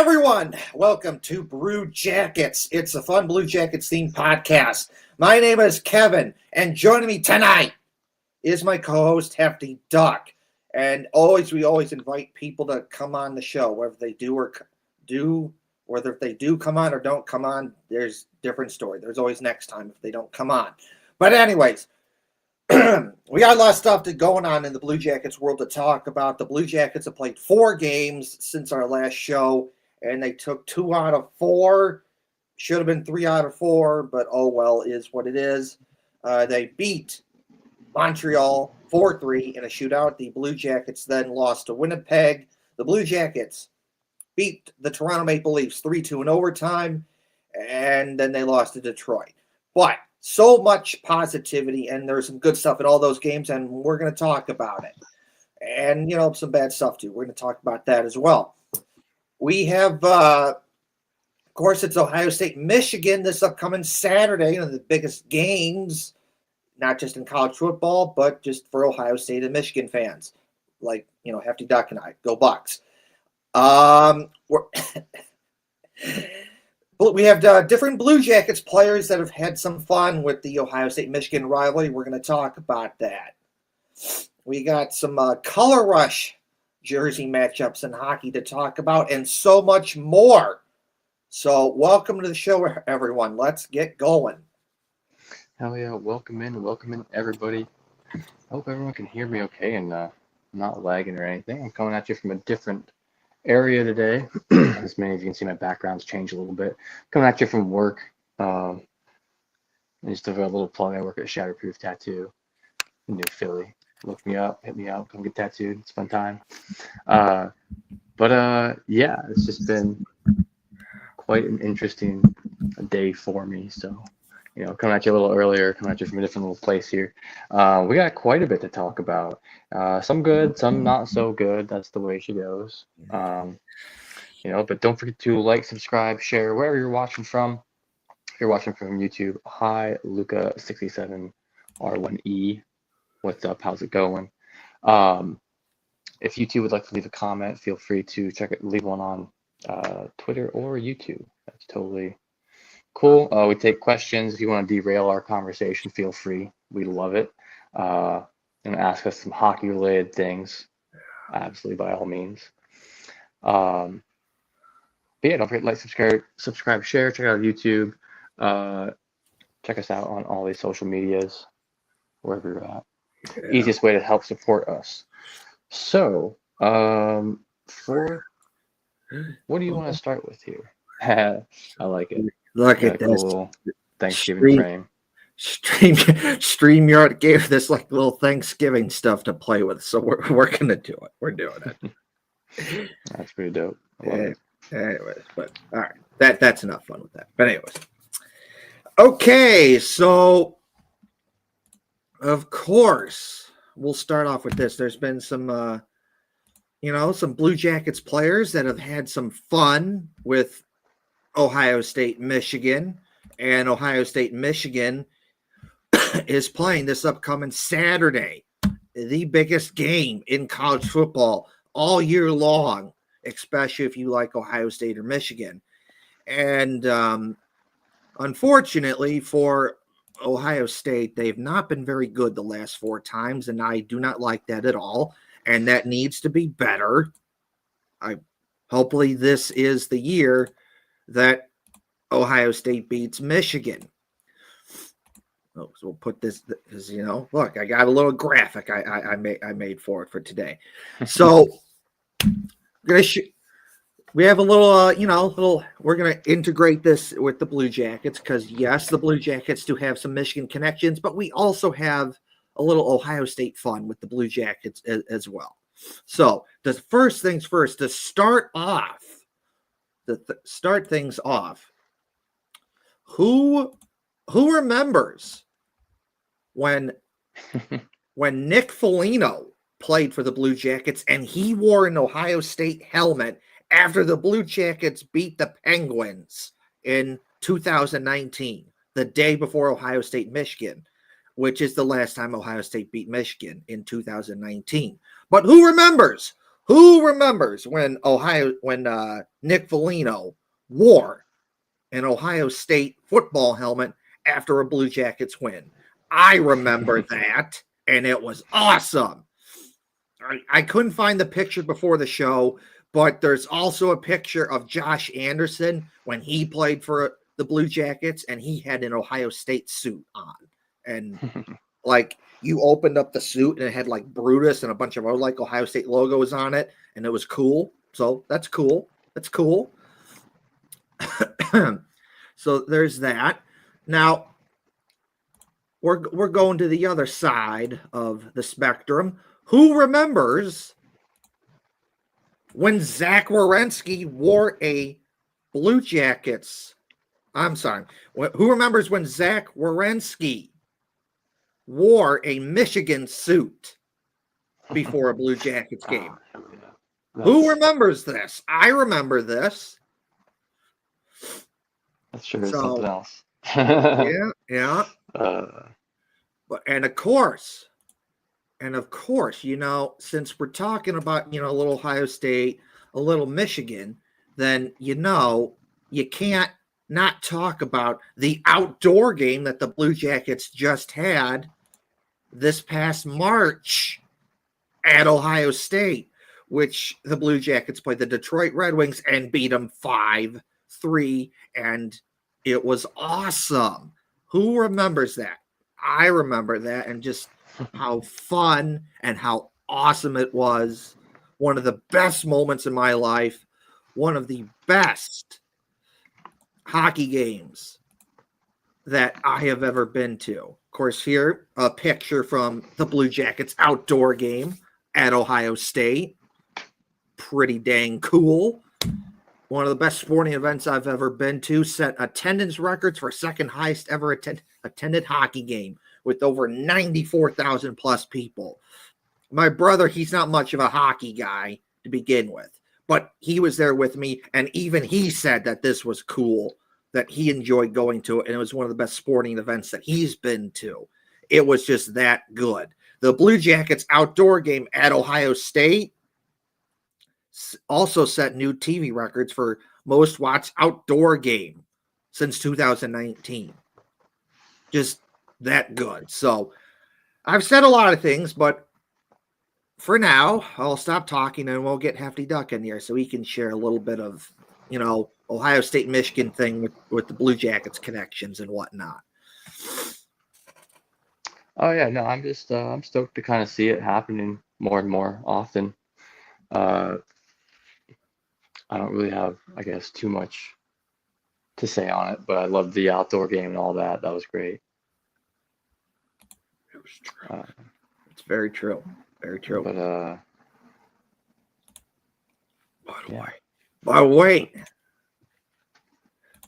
everyone, welcome to Brew Jackets. It's a fun Blue Jackets themed podcast. My name is Kevin, and joining me tonight is my co-host Hefty Duck. And we always invite people to come on the show, whether they do come on or don't come on. There's a different story. There's always next time if they don't come on. But anyways, we got a lot of stuff going on in the Blue Jackets world to talk about. The Blue Jackets have played 4 games since our last show, and they took 2 out of 4. Should have been 3 out of 4, but oh well, is what it is. They beat Montreal 4-3 in a shootout. The Blue Jackets then lost to Winnipeg. The Blue Jackets beat the Toronto Maple Leafs 3-2 in overtime, and then they lost to Detroit. But so much positivity, and there's some good stuff in all those games, and we're going to talk about it. And, some bad stuff, too. We're going to talk about that as well. We have, of course, it's Ohio State, Michigan this upcoming Saturday, one of the biggest games, not just in college football, but just for Ohio State and Michigan fans, like, Hefty Duck and I. Go Bucks. We have different Blue Jackets players that have had some fun with the Ohio State-Michigan rivalry. We're going to talk about that. We got some Color Rush jersey matchups in hockey to talk about and so much more. So welcome to the show, everyone. Let's get going. Hell yeah. Welcome in, everybody. I hope everyone can hear me okay and not lagging or anything. I'm coming at you from a different area today. As many of you can see, my background's changed a little bit. Coming at you from work. Just a little plug. I work at Shatterproof Tattoo in New Philly. Look me up, hit me up, come get tattooed. It's a fun time. Yeah, it's just been quite an interesting day for me. So, coming at you a little earlier, coming at you from a different little place here. We got quite a bit to talk about. Some good, some not so good. That's the way she goes. But don't forget to like, subscribe, share, wherever you're watching from. If you're watching from YouTube, hi, Luca67R1E. What's up? How's it going? If YouTube would like to leave a comment, feel free to leave one on Twitter or YouTube. That's totally cool. We take questions. If you want to derail our conversation, feel free. We love it. And ask us some hockey-related things. Absolutely, by all means. But yeah, don't forget to like, subscribe, share. Check out YouTube. Check us out on all these social medias, wherever you're at. Yeah. Easiest way to help support us. So, what do you want to start with here? I like it. Look at this cool Thanksgiving frame. StreamYard gave this like little Thanksgiving stuff to play with, so we're gonna do it. We're doing it. That's pretty dope. Anyways, but all right, that's enough fun with that. But anyways, okay, so of course we'll start off with this. There's been some, some Blue Jackets players that have had some fun with Ohio State, Michigan, and Ohio State, Michigan is playing this upcoming Saturday, the biggest game in college football all year long, especially if you like Ohio State or Michigan. And unfortunately for Ohio State, they've not been very good the last 4 times, and I do not like that at all, and that needs to be better. Hopefully this is the year that Ohio State beats Michigan. So we'll put this, because, look, I got a little graphic I made for it for today. So we have a little, we're going to integrate this with the Blue Jackets because, yes, the Blue Jackets do have some Michigan connections, but we also have a little Ohio State fun with the Blue Jackets as well. So the first things first, to start off, start things off, who remembers when Nick Foligno played for the Blue Jackets and he wore an Ohio State helmet after the Blue Jackets beat the Penguins in 2019, the day before Ohio State, Michigan, which is the last time Ohio State beat Michigan in 2019. But who remembers Who remembers when Nick Foligno wore an Ohio State football helmet after a Blue Jackets win? I remember that, and it was awesome. I couldn't find the picture before the show, but there's also a picture of Josh Anderson when he played for the Blue Jackets, and he had an Ohio State suit on. And like you opened up the suit and it had like Brutus and a bunch of other like Ohio State logos on it, and it was cool. So that's cool. That's cool. So there's that. Now we're going to the other side of the spectrum. Who remembers when Zach Werenski wore a Blue Jackets? I'm sorry. Who remembers when Zach Werenski wore a Michigan suit before a Blue Jackets game? Who remembers this? I remember this. That sure is something else. Yeah. And of course, since we're talking about, a little Ohio State, a little Michigan, then, you can't not talk about the outdoor game that the Blue Jackets just had this past March at Ohio State, which the Blue Jackets played the Detroit Red Wings and beat them 5-3, and it was awesome. Who remembers that? I remember that, and just how fun and how awesome it was. One of the best moments in my life. One of the best hockey games that I have ever been to. Of course, here, a picture from the Blue Jackets outdoor game at Ohio State. Pretty dang cool. One of the best sporting events I've ever been to. Set attendance records for second highest ever attended hockey game with over 94,000 plus people. My brother, he's not much of a hockey guy to begin with, but he was there with me, and even he said that this was cool, that he enjoyed going to it, and it was one of the best sporting events that he's been to. It was just that good. The Blue Jackets outdoor game at Ohio State also set new TV records for most watched outdoor game since 2019. Just that good. So I've said a lot of things, but for now, I'll stop talking and we'll get Hefty Duck in here so he can share a little bit of, Ohio State, Michigan thing with the Blue Jackets connections and whatnot. Oh yeah, no, I'm just I'm stoked to kind of see it happening more and more often. I don't really have, I guess, too much to say on it, but I love the outdoor game and all that. That was great. It was true. It's very true. Very true.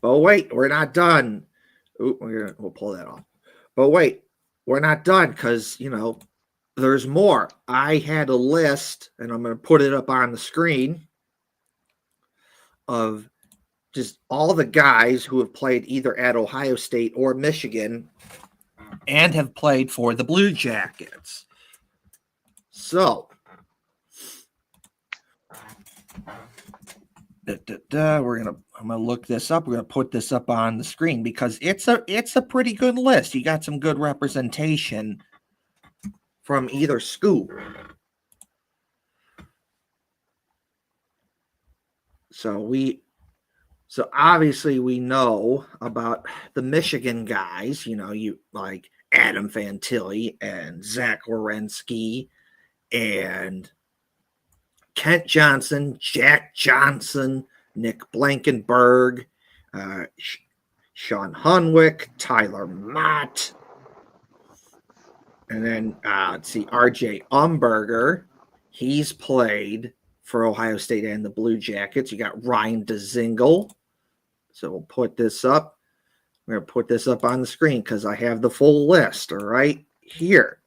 But wait, we're not done. Ooh, we'll pull that off. But wait, we're not done because there's more. I had a list, and I'm going to put it up on the screen, of just all the guys who have played either at Ohio State or Michigan and have played for the Blue Jackets. So, I'm gonna look this up. We're gonna put this up on the screen because it's a pretty good list. You got some good representation from either school. So obviously we know about the Michigan guys, you like Adam Fantilli and Zach Werenski and Kent Johnson, Jack Johnson, Nick Blankenberg, Sean Hunwick, Tyler Mott, and then let's see, RJ Umberger. He's played for Ohio State and the Blue Jackets. You got Ryan DeZingle. So we'll put this up. We're going to put this up on the screen because I have the full list right here.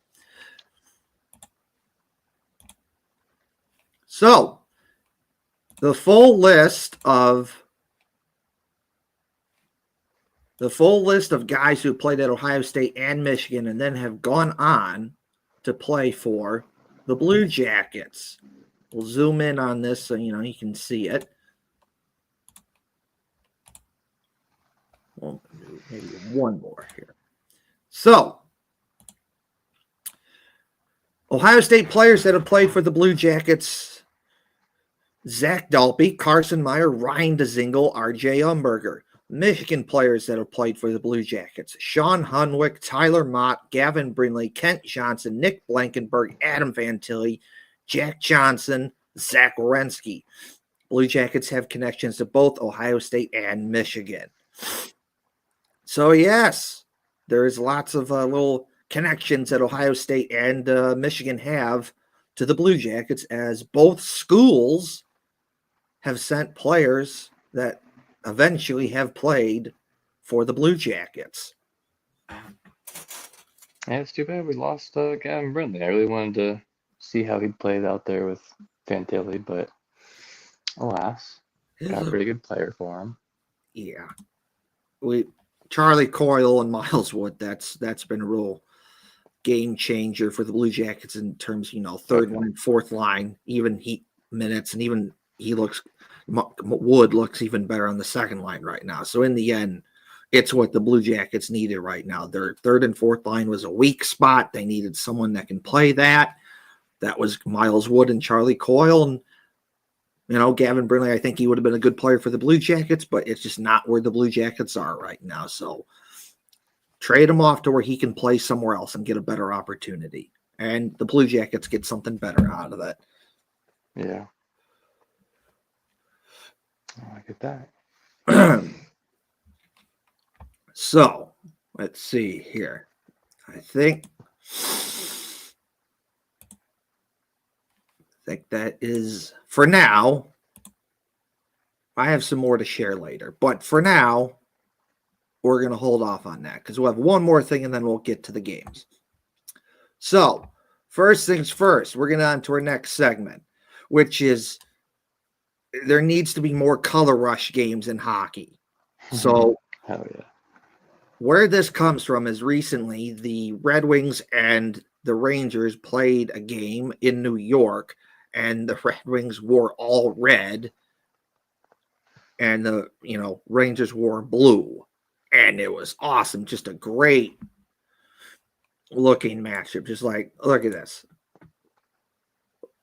So the full list of guys who played at Ohio State and Michigan and then have gone on to play for the Blue Jackets. We'll zoom in on this so you can see it. Well, maybe one more here. So, Ohio State players that have played for the Blue Jackets: Zach Dalpe, Carson Meyer, Ryan DeZingle, R.J. Umberger. Michigan players that have played for the Blue Jackets: Sean Hunwick, Tyler Mott, Gavin Brindley, Kent Johnson, Nick Blankenberg, Adam Fantilli, Jack Johnson, Zach Wierenski. Blue Jackets have connections to both Ohio State and Michigan. So, yes, there's lots of little connections that Ohio State and Michigan have to the Blue Jackets, as both schools have sent players that eventually have played for the Blue Jackets. Yeah, it's too bad we lost Gavin Brindley. I really wanted to see how he played out there with Fantilli, but alas, got a pretty good player for him. Yeah. Charlie Coyle and Miles Wood, that's been a real game changer for the Blue Jackets in terms, third line, fourth line, even heat minutes, and even Wood looks even better on the second line right now. So in the end, it's what the Blue Jackets needed right now. Their third and fourth line was a weak spot. They needed someone that can play that. That was Miles Wood and Charlie Coyle. And, Gavin Brindley, I think he would have been a good player for the Blue Jackets, but it's just not where the Blue Jackets are right now. So trade him off to where he can play somewhere else and get a better opportunity. And the Blue Jackets get something better out of that. Yeah. I get that. So, let's see here. I think that is, for now. I have some more to share later, but for now, we're going to hold off on that because we'll have one more thing and then we'll get to the games. So, first things first, we're going on to our next segment, which is there needs to be more color rush games in hockey. So, hell yeah. Where this comes from is recently the Red Wings and the Rangers played a game in New York, and the Red Wings wore all red, and the Rangers wore blue, and it was awesome. Just a great looking matchup. Just like, look at this.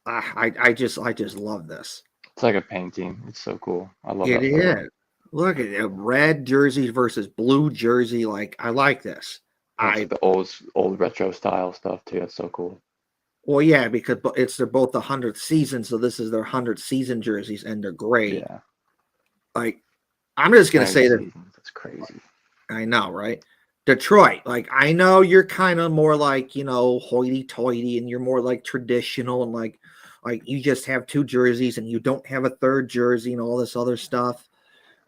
I just love this. It's like a painting. It's so cool. I love it. It Is. Look at it. Red jersey versus blue jersey. Like, I like this. Like the old retro style stuff too. That's so cool. Well, yeah, because they're both the 100th season, so this is their 100th season jerseys, and they're great. Yeah. Like, I'm just gonna say that. That's crazy. I know, right? Detroit. Like, I know you're kind of more like hoity-toity, and you're more like traditional, and like you just have two jerseys, and you don't have a third jersey, and all this other stuff,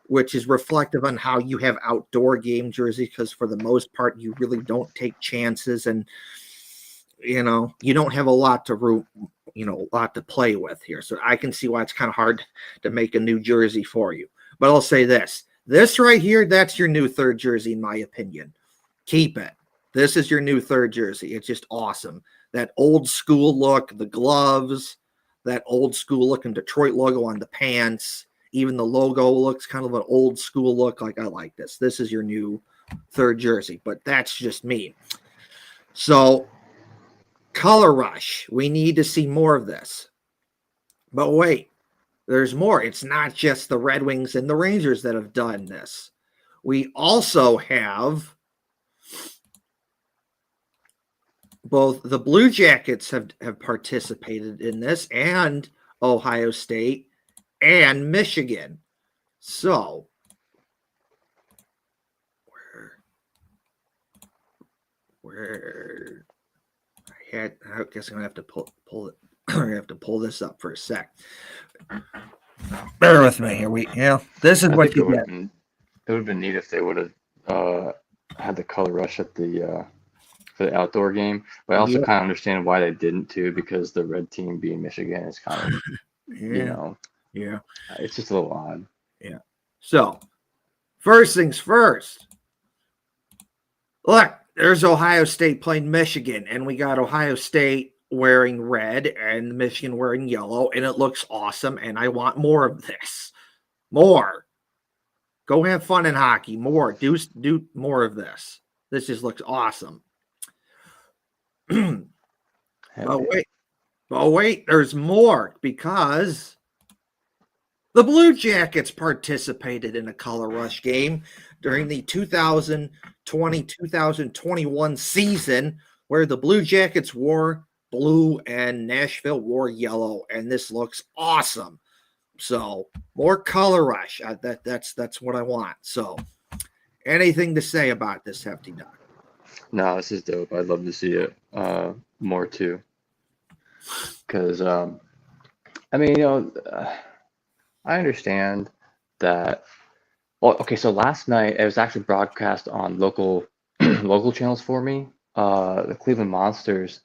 which is reflective on how you have outdoor game jerseys, because for the most part, you really don't take chances, and you don't have a lot to play with here. So I can see why it's kind of hard to make a new jersey for you. But I'll say this right here, that's your new third jersey, in my opinion. Keep it. This is your new third jersey. It's just awesome. That old school look, the gloves, that old school looking Detroit logo on the pants. Even the logo looks kind of an old school look. Like, I like this. This is your new third jersey, but that's just me. So, color rush. We need to see more of this. But wait, there's more. It's not just the Red Wings and the Rangers that have done this. We also have both the Blue Jackets have participated in this, and Ohio State and Michigan. So, where I guess I'm gonna have to pull it. I'm gonna have to pull this up for a sec. Bear with me here. This is what you get. It would have been neat if they would have had the color rush at the for the outdoor game, but I also kind of understand why they didn't too, because the red team being Michigan is kind of it's just a little odd. Yeah. So, first things first. Look, there's Ohio State playing Michigan, and we got Ohio State wearing red and Michigan wearing yellow, and it looks awesome. And I want more of this. More. Go have fun in hockey. More. Do more of this. This just looks awesome. Wait, there's more because the Blue Jackets participated in a Color Rush game during the 2020-2021 season where the Blue Jackets wore blue and Nashville wore yellow, and this looks awesome. So more Color Rush. That's what I want. So anything to say about this, Hefty Duck? No, this is dope. I'd love to see it more too. Because, I mean, I understand that. Well, okay, so last night it was actually broadcast on local local channels for me. The Cleveland Monsters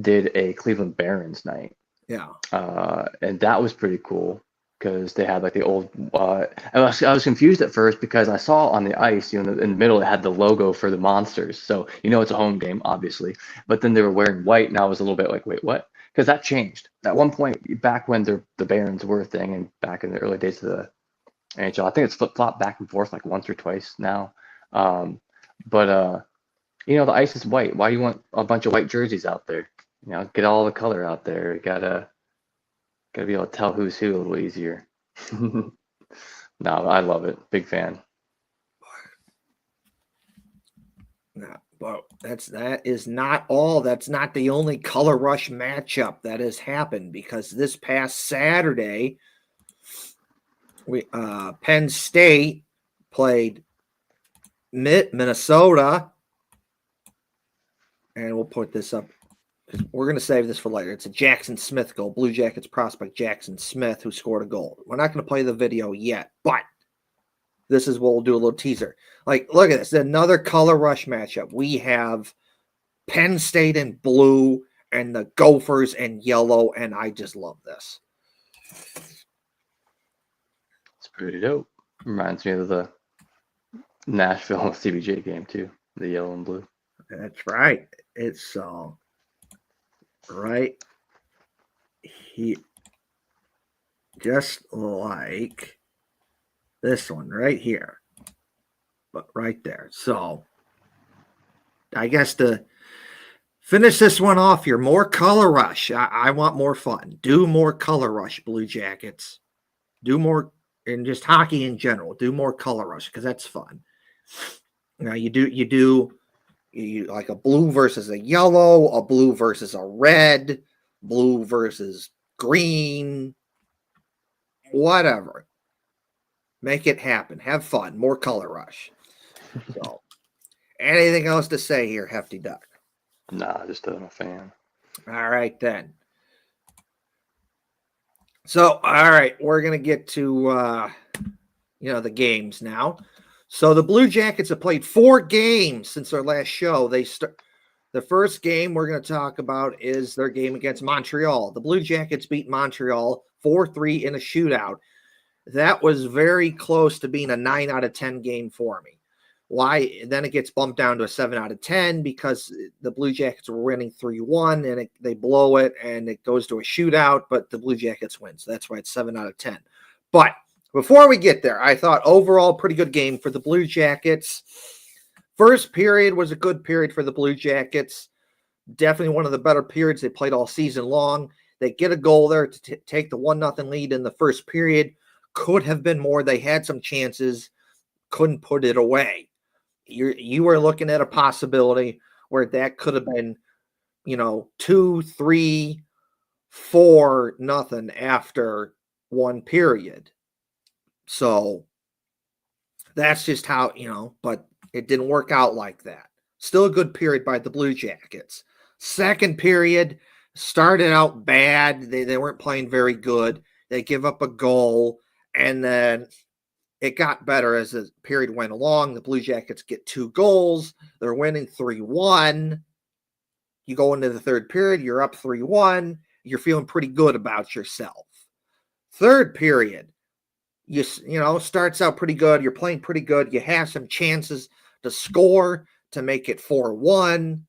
did a Cleveland Barons night. Yeah. And that was pretty cool because they had like the old. I was confused at first because I saw on the ice, in the middle, it had the logo for the Monsters. So it's a home game, obviously. But then they were wearing white, and I was a little bit like, wait, what? Because that changed. At one point, back when the Barons were a thing, and back in the early days of the NHL, I think it's flip-flopped back and forth like once or twice now. But the ice is white. Why do you want a bunch of white jerseys out there? Get all the color out there. You gotta be able to tell who's who a little easier. No, I love it. Big fan. No, but that is not all. That's not the only Color Rush matchup that has happened, because this past Saturday, Penn State played Minnesota, and we'll put this up. We're going to save this for later. It's a Jackson Smith goal. Blue Jackets prospect Jackson Smith, who scored a goal. We're not going to play the video yet, but this is what we'll do, a little teaser. Like, look at this. Another Color Rush matchup. We have Penn State in blue and the Gophers in yellow, and I just love this. It's pretty dope. Reminds me of the Nashville CBJ game, too. The yellow and blue. That's right. It's right here, just like this one right here, but right there. So I guess to finish this one off here, more Color Rush. I want more fun. Do more Color Rush, Blue Jackets. Do more, and just hockey in general. Do more Color Rush, because that's fun. Now you do like a blue versus a yellow, a blue versus a red, blue versus green, whatever. Make it happen. Have fun. More Color Rush. So, anything else to say here, Hefty Duck? Nah, just I'm a fan. All right, then. So, all right, we're going to get to, the games now. So the Blue Jackets have played 4 games since our last show. The first game we're going to talk about is their game against Montreal. The Blue Jackets beat Montreal 4-3 in a shootout. That was very close to being a 9 out of 10 game for me. Why? Then it gets bumped down to a 7 out of 10 because the Blue Jackets were winning 3-1 and they blow it and it goes to a shootout, but the Blue Jackets win. So that's why it's 7 out of 10. But before we get there, I thought overall pretty good game for the Blue Jackets. First period was a good period for the Blue Jackets. Definitely one of the better periods they played all season long. They get a goal there to take the 1-0 lead in the first period. Could have been more. They had some chances, couldn't put it away. You were looking at a possibility where that could have been, 2, 3, 4, nothing after one period. So that's just how, but it didn't work out like that. Still a good period by the Blue Jackets. Second period started out bad. They weren't playing very good. They give up a goal, and then it got better as the period went along. The Blue Jackets get 2 goals. They're winning 3-1. You go into the third period, you're up 3-1. You're feeling pretty good about yourself. Third period, you starts out pretty good. You're playing pretty good. You have some chances to score to make it 4-1.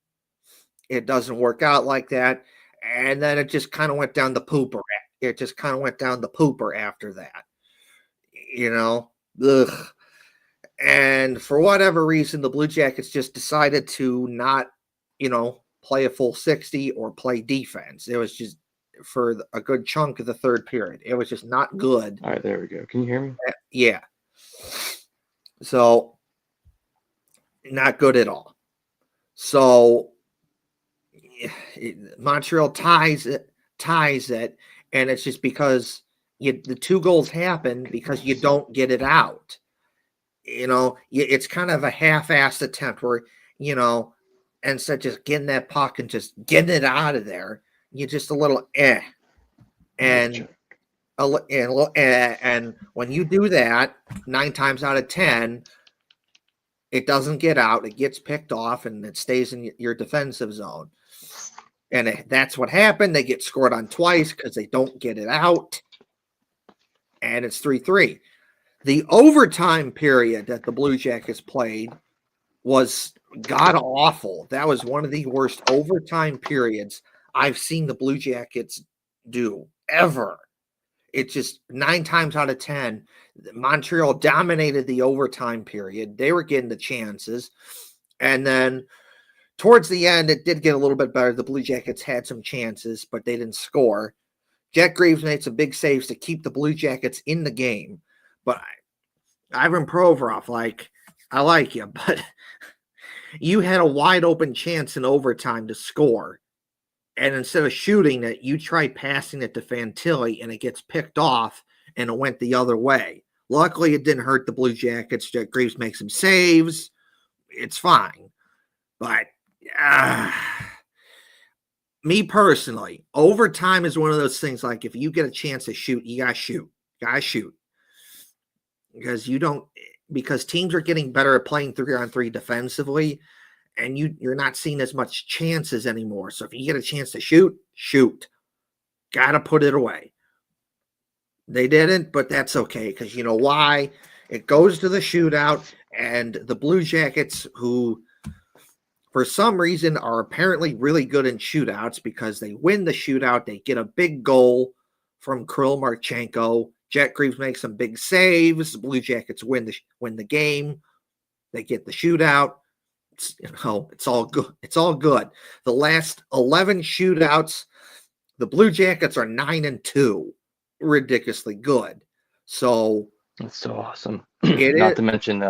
It doesn't work out like that. and then it just kind of went down the pooper. It just kind of went down the pooper after that. Ugh. And for whatever reason, the Blue Jackets just decided to not, play a full 60 or play defense. It was just for a good chunk of the third period. It was just not good. All right, there we go. Can you hear me? Yeah. So, not good at all. So, Montreal ties it, and it's just because the 2 goals happen because you don't get it out. It's kind of a half-assed attempt where, instead of just getting that puck and just getting it out of there, you just a little And and when you do that, 9 times out of 10, it doesn't get out. It gets picked off, and it stays in your defensive zone. And that's what happened. They get scored on twice because they don't get it out. And it's 3-3. The overtime period that the Blue Jackets played was god-awful. That was one of the worst overtime periods I've seen the Blue Jackets do ever. It's just 9 times out of 10, Montreal dominated the overtime period. They were getting the chances. And then towards the end, it did get a little bit better. The Blue Jackets had some chances, but they didn't score. Jack Greaves made some big saves to keep the Blue Jackets in the game. But Ivan Provorov, I like you, but you had a wide open chance in overtime to score. And instead of shooting it, you tried passing it to Fantilli, and it gets picked off, and it went the other way. Luckily, it didn't hurt the Blue Jackets. Jack Greaves makes some saves. It's fine. But me personally, overtime is one of those things like if you get a chance to shoot, you got to shoot. Got to shoot. Because teams are getting better at playing 3-on-3 defensively, and you're not seeing as much chances anymore. So if you get a chance to shoot, shoot. Got to put it away. They didn't, but that's okay, because you know why? It goes to the shootout, and the Blue Jackets, who for some reason are apparently really good in shootouts because they win the shootout, they get a big goal from Kirill Marchenko. Jack Greaves makes some big saves. The Blue Jackets win the game. They get the shootout. It's all good. It's all good. The last 11 shootouts, the Blue Jackets are 9-2. Ridiculously good. So that's so awesome. Not to mention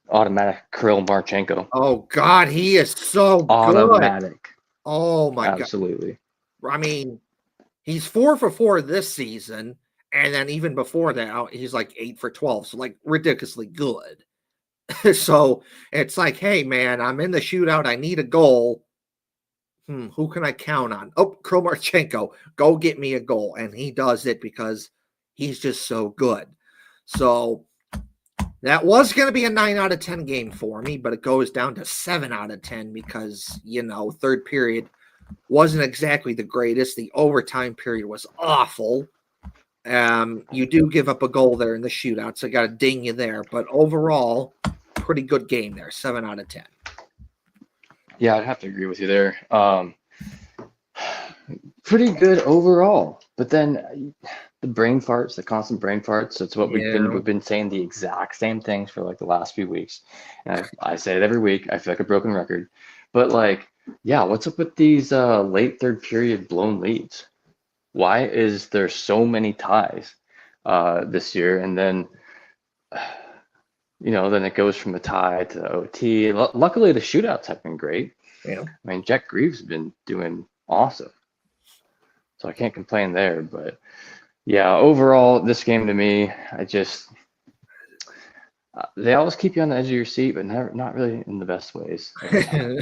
automatic Kirill Marchenko. Oh God, he is so automatic. Good. Oh my God. Absolutely. I mean, he's 4 for 4 this season, and then even before that, he's like 8 for 12. So ridiculously good. So it's like, hey man, I'm in the shootout. I need a goal. Who can I count on? Oh, Kirill Marchenko, go get me a goal. And he does it because he's just so good. So that was going to be a 9 out of 10 game for me, but it goes down to 7 out of 10 because, third period wasn't exactly the greatest. The overtime period was awful. You do give up a goal there in the shootout, so I got to ding you there. But overall, pretty good game there, 7 out of 10. Yeah, I'd have to agree with you there. Pretty good overall, but then the brain farts, the constant brain farts. That's what we've been saying the exact same things for the last few weeks, and I say it every week. I feel like a broken record, but what's up with these late third period blown leads? Why is there so many ties this year? And then then it goes from a tie to OT. Luckily, the shootouts have been great. Yeah. I mean, Jack Greaves has been doing awesome. So I can't complain there. But, yeah, overall, this game to me, they always keep you on the edge of your seat, but not really in the best ways. And,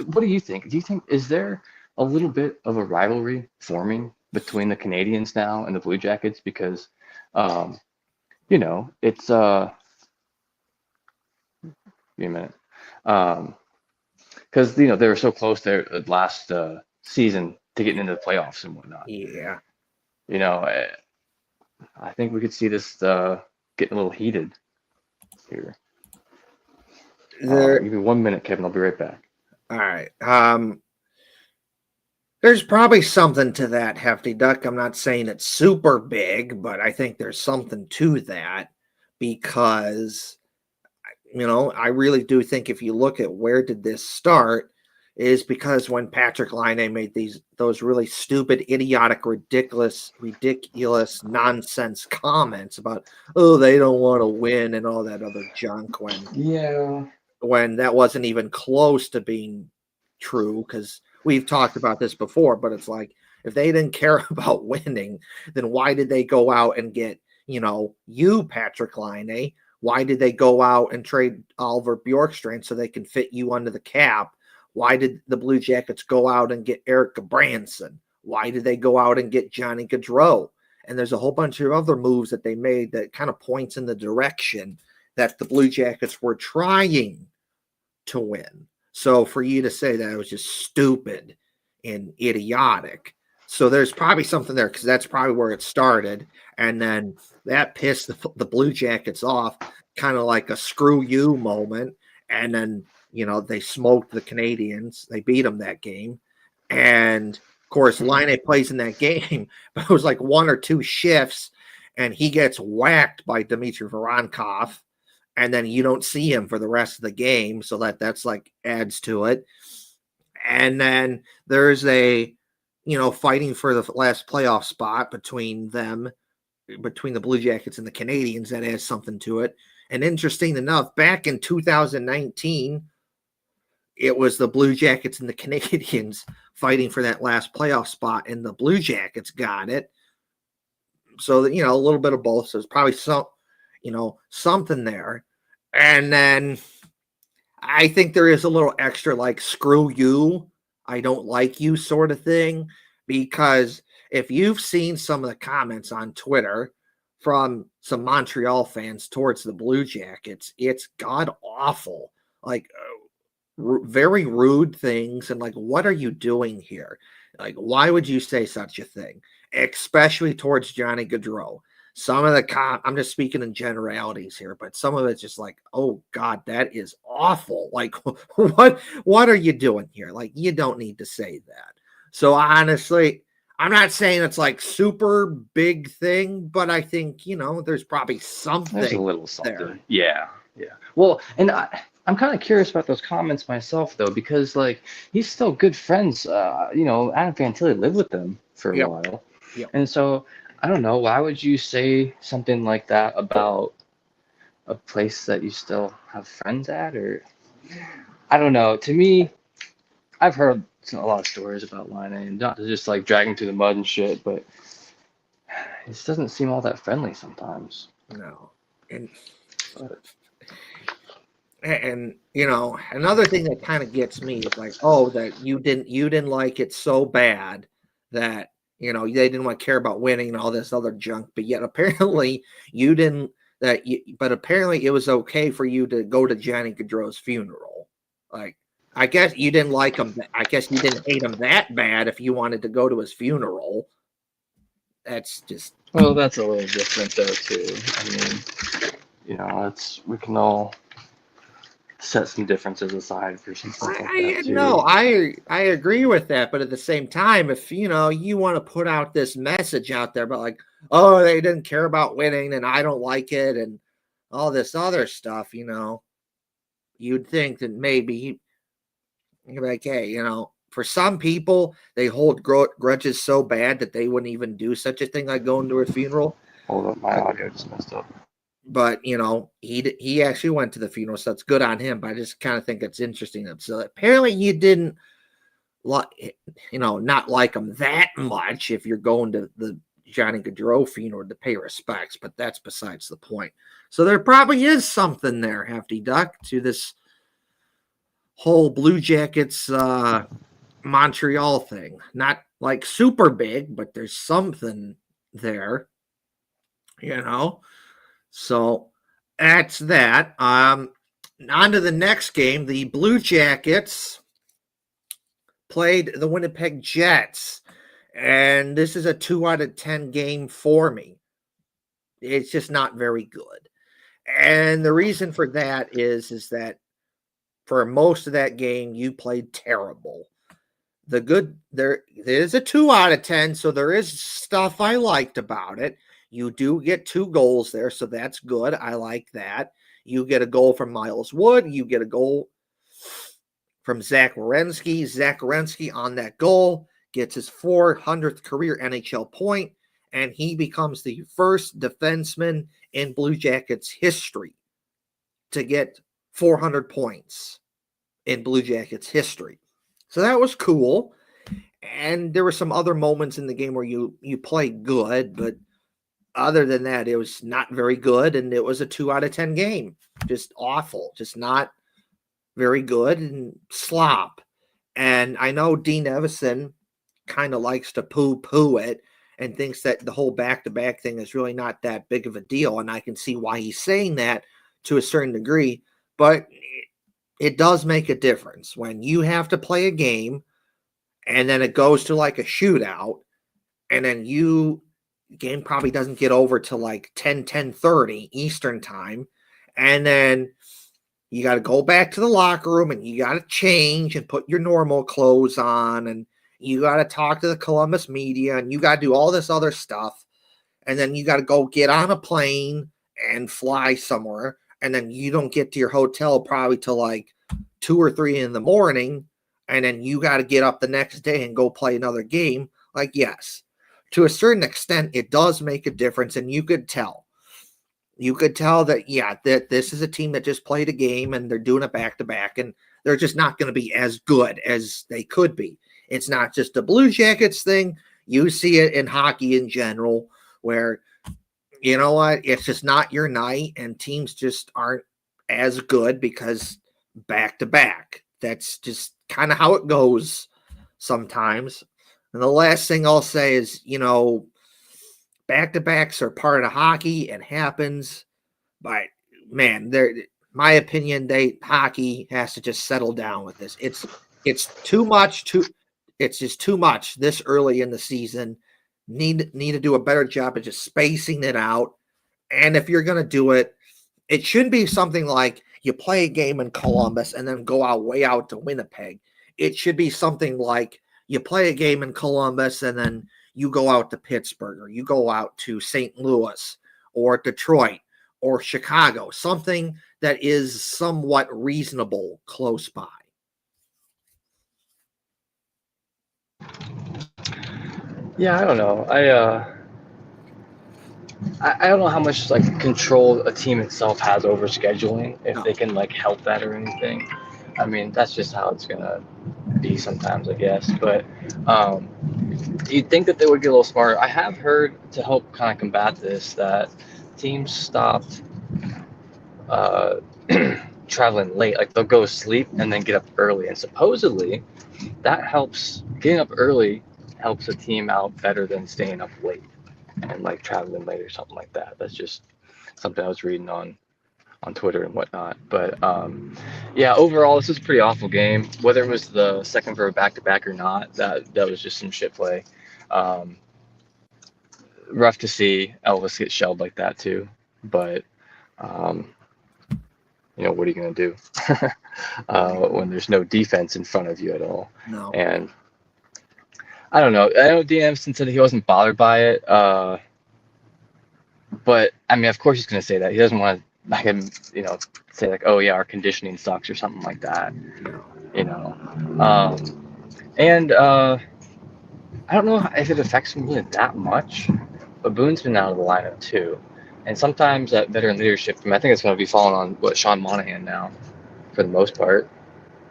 what do you think? Is there a little bit of a rivalry forming between the Canadians now and the Blue Jackets? Because, it's give me a minute. Because they were so close there last season to getting into the playoffs and whatnot. Yeah. I think we could see this getting a little heated here. Give me 1 minute, Kevin. I'll be right back. All right. There's probably something to that, Hefty Duck. I'm not saying it's super big, but I think there's something to that because I really do think if you look at where did this start, is because when Patrick Laine made those really stupid, idiotic, ridiculous nonsense comments about they don't want to win and all that other junk Yeah. when that wasn't even close to being true, because we've talked about this before, but it's like if they didn't care about winning, then why did they go out and get, Patrick Laine? Why did they go out and trade Oliver Bjorkstrand so they can fit you under the cap? Why did the Blue Jackets go out and get Eric Branson? Why did they go out and get Johnny Gaudreau? And there's a whole bunch of other moves that they made that kind of points in the direction that the Blue Jackets were trying to win. So for you to say that it was just stupid and idiotic, so there's probably something there because that's probably where it started, and then that pissed the Blue Jackets off, kind of like a screw you moment, and then they smoked the Canadians. They beat them that game, and of course Laine plays in that game, but it was like one or two shifts, and he gets whacked by Dmitry Voronkov, and then you don't see him for the rest of the game, so that's like adds to it. And then there's a fighting for the last playoff spot between the Blue Jackets and the Canadians, that adds something to it. And interesting enough, back in 2019, it was the Blue Jackets and the Canadians fighting for that last playoff spot, and the Blue Jackets got it. So that, a little bit of both. So it's probably something there. And then I think there is a little extra like screw you, I don't like you sort of thing, because if you've seen some of the comments on Twitter from some Montreal fans towards the Blue Jackets, it's god awful. Like very rude things, and like, what are you doing here? Like, why would you say such a thing? Especially towards Johnny Gaudreau. Some of the I'm just speaking in generalities here, but some of it's just like, oh God, that is awful. Like, what are you doing here? Like, you don't need to say that. So honestly, I'm not saying it's like super big thing, but I think there's probably something. There's a little something there. Yeah. Well, and I'm kind of curious about those comments myself, though, because like he's still good friends. Adam Fantilli lived with them for a Yep. while, Yep. and so I don't know. Why would you say something like that about a place that you still have friends at? Or I don't know. To me, I've heard a lot of stories about Line A, and not to just like drag him through the mud and shit, but it just doesn't seem all that friendly sometimes. No. And another thing that kind of gets me is like, oh, that you didn't like it so bad that they didn't want to care about winning and all this other junk, but yet apparently you didn't but apparently it was okay for you to go to Johnny Gaudreau's funeral. Like, I guess you didn't like him. I guess you didn't hate him that bad if you wanted to go to his funeral. That's just, Well, that's a little different though too. I mean, we can all set some differences aside for some stuff like that too. No, I agree with that, but at the same time, if you want to put out this message out there about like, oh, they didn't care about winning and I don't like it and all this other stuff, you'd think that maybe you're like, hey, for some people they hold grudges so bad that they wouldn't even do such a thing like going to a funeral. Hold up, my audio just messed up. But he actually went to the funeral, so it's good on him. But I just kind of think it's interesting. So apparently you didn't not like him that much if you're going to the Johnny Gaudreau funeral to pay respects, but that's besides the point. So there probably is something there, Hefty Duck, to this whole Blue Jackets Montreal thing. Not like super big, but there's something there, So that's that. On to the next game. The Blue Jackets played the Winnipeg Jets, and this is a 2 out of 10 game for me. It's just not very good. And the reason for that is that for most of that game, you played terrible. there is a 2 out of 10, so there is stuff I liked about it. You do get 2 goals there, so that's good. I like that. You get a goal from Miles Wood. You get a goal from Zach Werenski. Zach Werenski on that goal gets his 400th career NHL point, and he becomes the first defenseman in Blue Jackets history to get 400 points in Blue Jackets history. So that was cool. And there were some other moments in the game where you played good, but other than that, it was not very good, and it was a 2 out of 10 game. Just awful. Just not very good and slop. And I know Dean Evison kind of likes to poo-poo it and thinks that the whole back-to-back thing is really not that big of a deal, and I can see why he's saying that to a certain degree, but it does make a difference when you have to play a game and then it goes to like a shootout, and then game probably doesn't get over to like 10:30 Eastern time, and then you got to go back to the locker room and you got to change and put your normal clothes on, and you got to talk to the Columbus media, and you got to do all this other stuff, and then you got to go get on a plane and fly somewhere, and then you don't get to your hotel probably till like 2 or 3 in the morning, and then you got to get up the next day and go play another game. Like, yes, to a certain extent, it does make a difference, and you could tell. You could tell that, yeah, that this is a team that just played a game and they're doing it back-to-back, and they're just not going to be as good as they could be. It's not just a Blue Jackets thing. You see it in hockey in general where, you know what, it's just not your night, and teams just aren't as good because back-to-back. That's just kind of how it goes sometimes. And the last thing I'll say is, back-to-backs are part of hockey and happens, but man, my opinion, hockey has to just settle down with this. It's too much. It's just too much this early in the season. Need to do a better job of just spacing it out. And if you're going to do it, it should be something like you play a game in Columbus and then go way out to Winnipeg. It should be something like you play a game in Columbus and then you go out to Pittsburgh, or you go out to St. Louis or Detroit or Chicago, something that is somewhat reasonable close by. Yeah, I don't know. I don't know how much like control a team itself has over scheduling, if they can like help that or anything. I mean, that's just how it's gonna be sometimes, I guess. But you'd think that they would get a little smarter. I have heard, to help kind of combat this, that teams stopped traveling late. Like, they'll go sleep and then get up early, and supposedly that helps. Getting up early helps a team out better than staying up late and like traveling late or something like that. That's just something I was reading on Twitter and whatnot. But yeah, overall, this was a pretty awful game. Whether it was the second for a back-to-back or not, that was just some shit play. Rough to see Elvis get shelled like that too. But what are you gonna do when there's no defense in front of you at all? No. And I don't know. I know Dean Emerson said he wasn't bothered by it. But I mean, of course he's gonna say that. He doesn't want to like him, say like, oh yeah, our conditioning sucks or something like that. And I don't know if it affects him really that much, but Boone's been out of the lineup too. And sometimes that veteran leadership, I think it's going to be falling on Sean Monahan now, for the most part,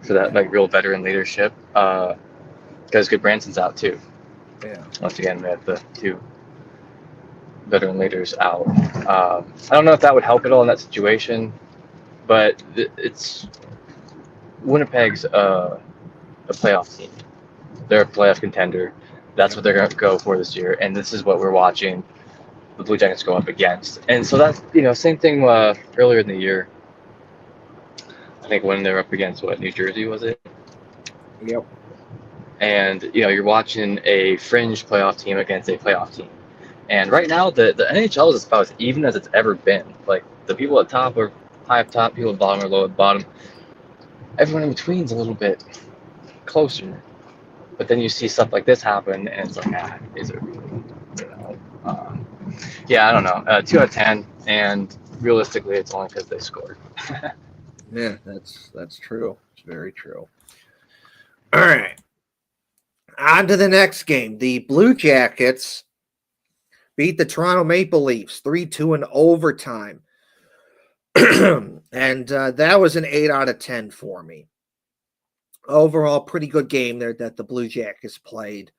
for that like real veteran leadership. Because Goodbranson's out too. Yeah. Once again, we have the 2 veteran leaders out. I don't know if that would help at all in that situation, but it's Winnipeg's a playoff team. They're a playoff contender. That's what they're going to go for this year, and this is what we're watching the Blue Jackets go up against. And so that's, same thing earlier in the year. I think when they were up against, New Jersey, was it? Yep. And, you're watching a fringe playoff team against a playoff team. And right now, the NHL is about as even as it's ever been. Like, the people at top are high up top, people at bottom are low at bottom. Everyone in between is a little bit closer. But then you see stuff like this happen, and it's like, is it really? You know? Yeah, I don't know. 2 out of 10, and realistically, it's only because they scored. Yeah, that's true. It's very true. All right. On to the next game. The Blue Jackets beat the Toronto Maple Leafs 3-2 in overtime. And that was an 8 out of 10 for me. Overall, pretty good game there that the Blue Jackets played.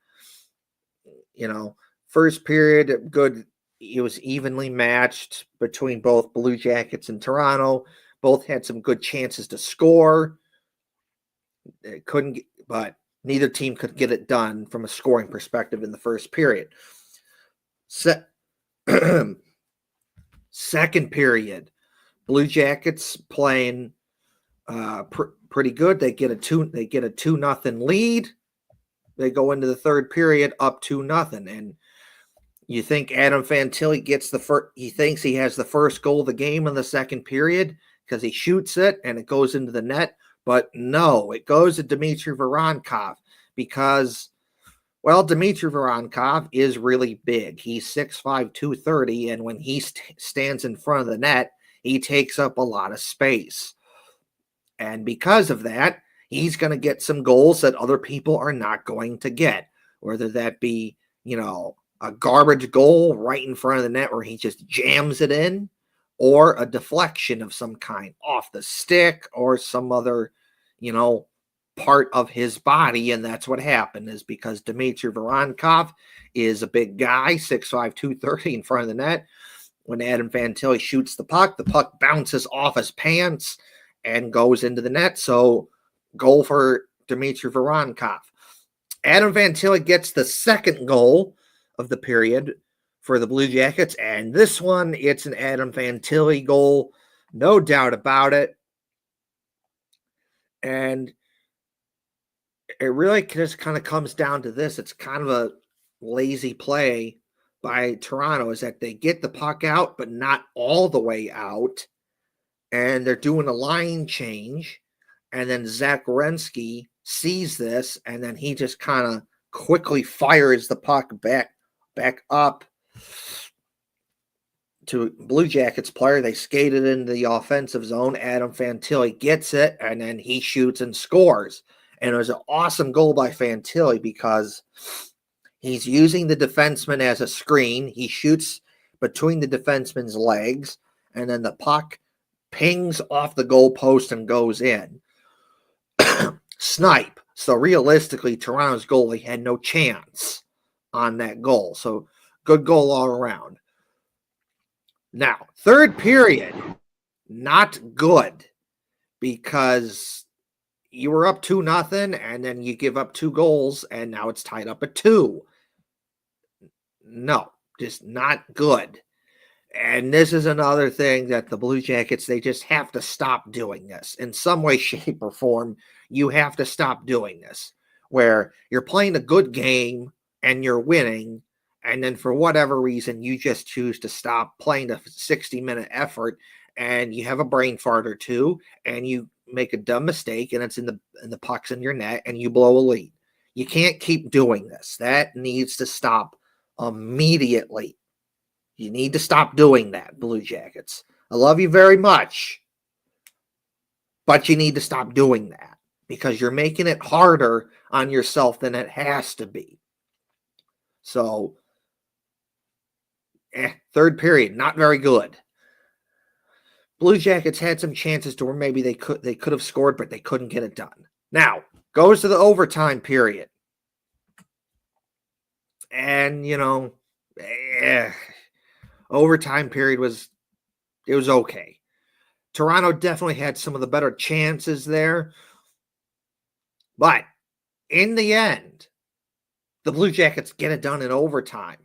You know, first period, good. It was evenly matched between both Blue Jackets and Toronto. Both had some good chances to score. It couldn't, but neither team could get it done from a scoring perspective in the first period. Second period, Blue Jackets playing pretty good. They get a 2-0 lead. They go into the third period up 2-0, and you think Adam Fantilli gets the first. He thinks he has the first goal of the game in the second period because he shoots it and it goes into the net. But no, it goes to Dmitry Voronkov because, well, Dmitry Voronkov is really big. He's 6'5", 230, and when he stands in front of the net, he takes up a lot of space. And because of that, he's going to get some goals that other people are not going to get, whether that be, a garbage goal right in front of the net where he just jams it in, or a deflection of some kind off the stick or some other, part of his body. And that's what happened, is because Dmitry Voronkov is a big guy, 6'5", 230 in front of the net. When Adam Fantilli shoots the puck bounces off his pants and goes into the net. So goal for Dmitry Voronkov. Adam Fantilli gets the second goal of the period for the Blue Jackets, and this one, it's an Adam Fantilli goal, no doubt about it. And it really just kind of comes down to this. It's kind of a lazy play by Toronto, is that they get the puck out, but not all the way out, and they're doing a line change, and then Zach Werenski sees this, and then he just kind of quickly fires the puck back up to Blue Jackets player. They skated into the offensive zone. Adam Fantilli gets it, and then he shoots and scores. And it was an awesome goal by Fantilli because he's using the defenseman as a screen. He shoots between the defenseman's legs, and then the puck pings off the goalpost and goes in. Snipe. So realistically, Toronto's goalie had no chance on that goal. So good goal all around. Now, third period, not good, because you were up 2-0 and then you give up 2 goals and now it's tied up at 2. No, just not good. And this is another thing that the Blue Jackets, they just have to stop doing this. In some way, shape, or form, you have to stop doing this, where you're playing a good game and you're winning, and then for whatever reason, you just choose to stop playing the 60-minute effort, and you have a brain fart or two, and you make a dumb mistake, and it's in the puck's in your net, and you blow a lead. You can't keep doing this. That needs to stop immediately. You need to stop doing that, Blue Jackets. I love you very much, but you need to stop doing that because you're making it harder on yourself than it has to be. So, third period, not very good. Blue Jackets had some chances to where maybe they could have scored, but they couldn't get it done. Now, goes to the overtime period. And, overtime period was okay. Toronto definitely had some of the better chances there. But in the end, the Blue Jackets get it done in overtime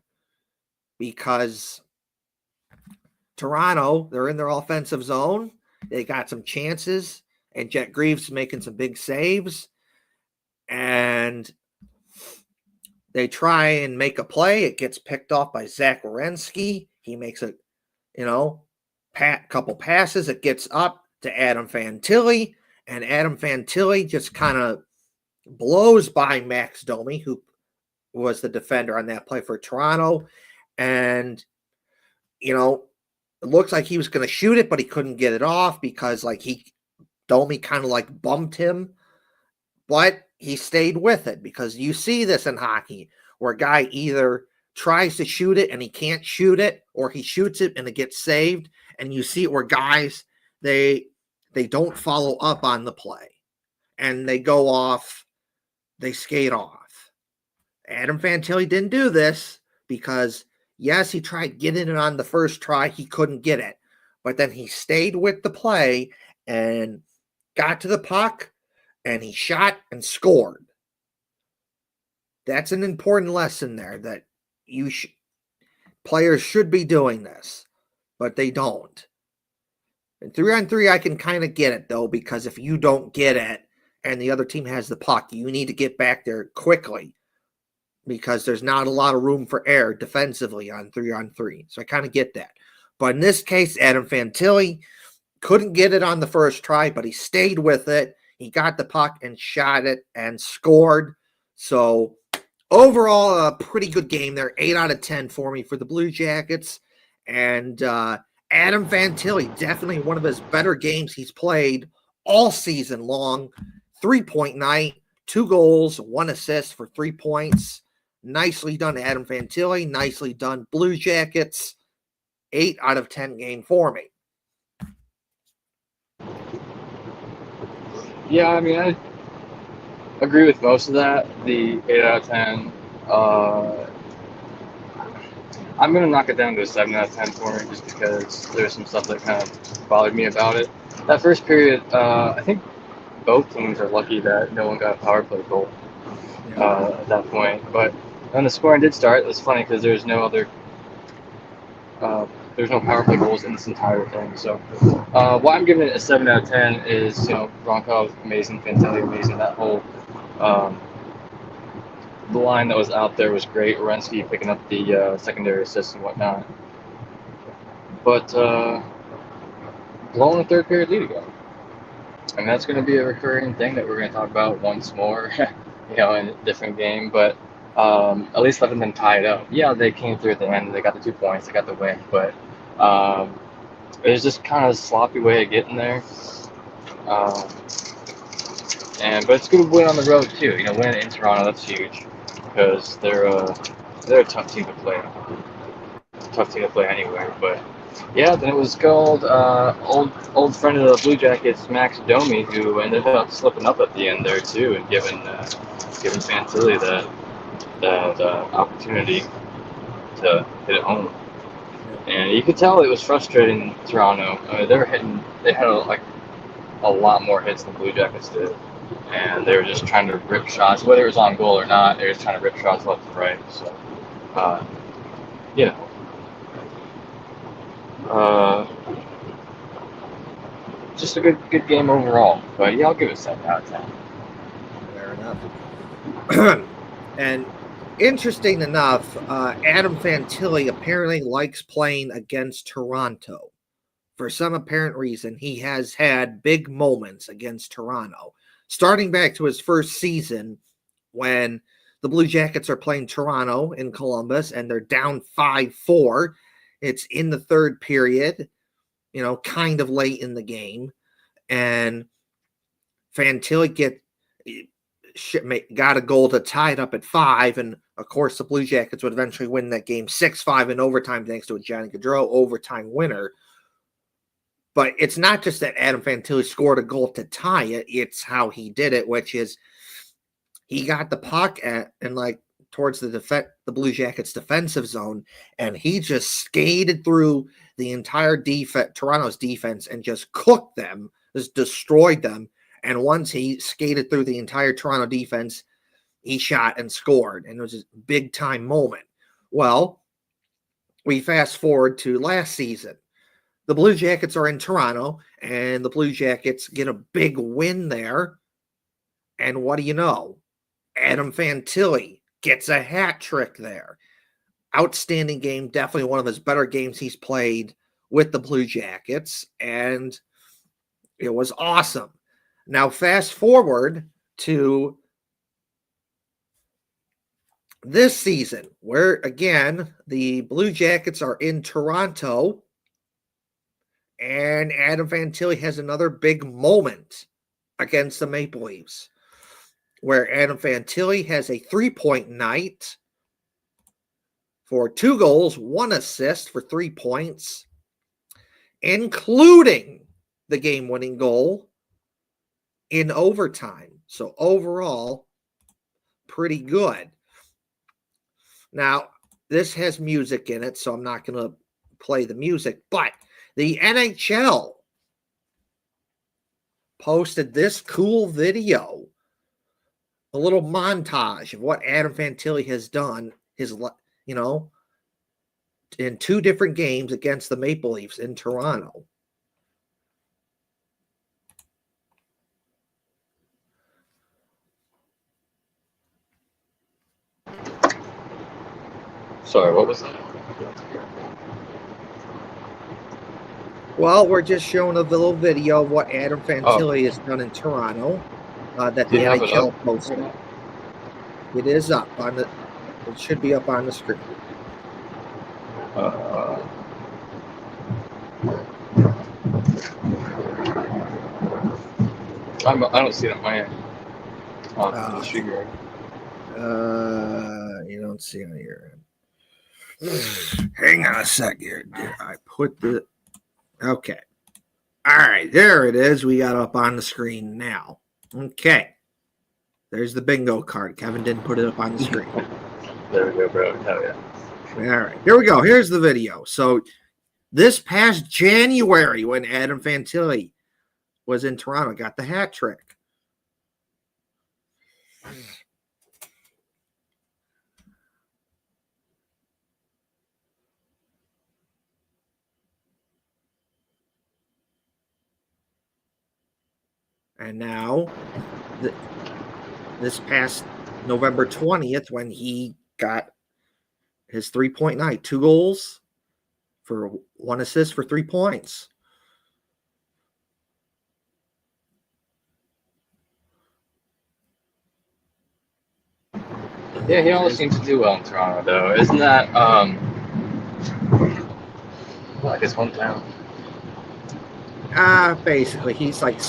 because Toronto, they're in their offensive zone. They got some chances, and Jet Greaves making some big saves. And they try and make a play. It gets picked off by Zach Werenski. He makes a, couple passes. It gets up to Adam Fantilli, and Adam Fantilli just kind of blows by Max Domi, who was the defender on that play for Toronto. And, it looks like he was going to shoot it, but he couldn't get it off because Domi kind of bumped him. But he stayed with it, because you see this in hockey where a guy either tries to shoot it and he can't shoot it, or he shoots it and it gets saved. And you see it where guys, they don't follow up on the play and they go off, they skate off. Adam Fantilli didn't do this because, yes, he tried getting it on the first try. He couldn't get it. But then he stayed with the play and got to the puck, and he shot and scored. That's an important lesson there, that players should be doing this, but they don't. And 3-on-3, I can kind of get it, though, because if you don't get it and the other team has the puck, you need to get back there quickly, because there's not a lot of room for error defensively on 3-on-3. So I kind of get that. But in this case, Adam Fantilli couldn't get it on the first try, but he stayed with it. He got the puck and shot it and scored. So overall, a pretty good game there. 8 out of 10 for me for the Blue Jackets. And Adam Fantilli, definitely one of his better games he's played all season long. 3-point night, 2 goals, 1 assist for 3 points. Nicely done, Adam Fantilli. Nicely done, Blue Jackets. 8 out of 10 game for me. Yeah, I mean, I agree with most of that. The 8 out of 10. I'm going to knock it down to a 7 out of 10 for me, just because there's some stuff that kind of bothered me about it. That first period, I think both teams are lucky that no one got a power play goal at that point. But when the scoring did start, it was funny because there's no power play goals in this entire thing. So why I'm giving it a 7 out of 10 is, Bronkov, amazing, Fantilli, amazing. That whole the line that was out there was great. Orensky picking up the secondary assists and whatnot. But blowing the third period lead again. And that's going to be a recurring thing that we're going to talk about once more, in a different game. But at least letting them tie it up. Yeah, they came through at the end. They got the 2 points. They got the win. But it was just kind of a sloppy way of getting there. But it's a good win on the road too. Win in Toronto, that's huge, because they're a tough team to play. Tough team to play anywhere. But yeah, then it was called old friend of the Blue Jackets, Max Domi, who ended up slipping up at the end there too, and giving Fantilli that opportunity to hit it home. And you could tell it was frustrating Toronto. I mean, they had a lot more hits than the Blue Jackets did. And they were just trying to rip shots, whether it was on goal or not. They were just trying to rip shots left and right. So, just a good game overall. But yeah, I'll give it a 7 out of 10. Fair enough. And interesting enough, Adam Fantilli apparently likes playing against Toronto. For some apparent reason, he has had big moments against Toronto. Starting back to his first season, when the Blue Jackets are playing Toronto in Columbus and they're down 5-4. It's in the third period, kind of late in the game. And Fantilli got a goal to tie it up at 5. And, of course, the Blue Jackets would eventually win that game 6-5 in overtime thanks to a Johnny Gaudreau overtime winner. But it's not just that Adam Fantilli scored a goal to tie it. It's how he did it, which is he got the puck towards the Blue Jackets defensive zone, and he just skated through the entire Toronto's defense, and just cooked them, just destroyed them. And once he skated through the entire Toronto defense, he shot and scored, and it was a big-time moment. Well, we fast forward to last season. The Blue Jackets are in Toronto, and the Blue Jackets get a big win there. And what do you know? Adam Fantilli gets a hat trick there. Outstanding game, definitely one of his better games he's played with the Blue Jackets, and it was awesome. Now, fast forward to this season, where again the Blue Jackets are in Toronto, and Adam Fantilli has another big moment against the Maple Leafs, where Adam Fantilli has a 3-point night for 2 goals, 1 assist for 3 points, including the game-winning goal in overtime. So overall, pretty good. Now, this has music in it, so I'm not going to play the music, but the NHL posted this cool video, a little montage of what Adam Fantilli has done, in 2 different games against the Maple Leafs in Toronto. Sorry, what was that? Well, we're just showing a little video of what Adam Fantilli has done in Toronto that the NHL posted. It is up on the. It should be up on the screen. I don't see it on my end. On the streamer. You don't see it on your end. Hang on a sec here. Did I put the? Okay. All right, there it is. We got up on the screen now. Okay. There's the bingo card. Kevin didn't put it up on the screen. There we go, bro. Hell yeah. All right, here we go. Here's the video. So this past January, when Adam Fantilli was in Toronto, got the hat trick. And now, this past November 20th, when he got his 3-point night, 2 goals for 1 assist for 3 points. Yeah, he always seems to do well in Toronto, though. Isn't that, I guess hometown? Basically, he's like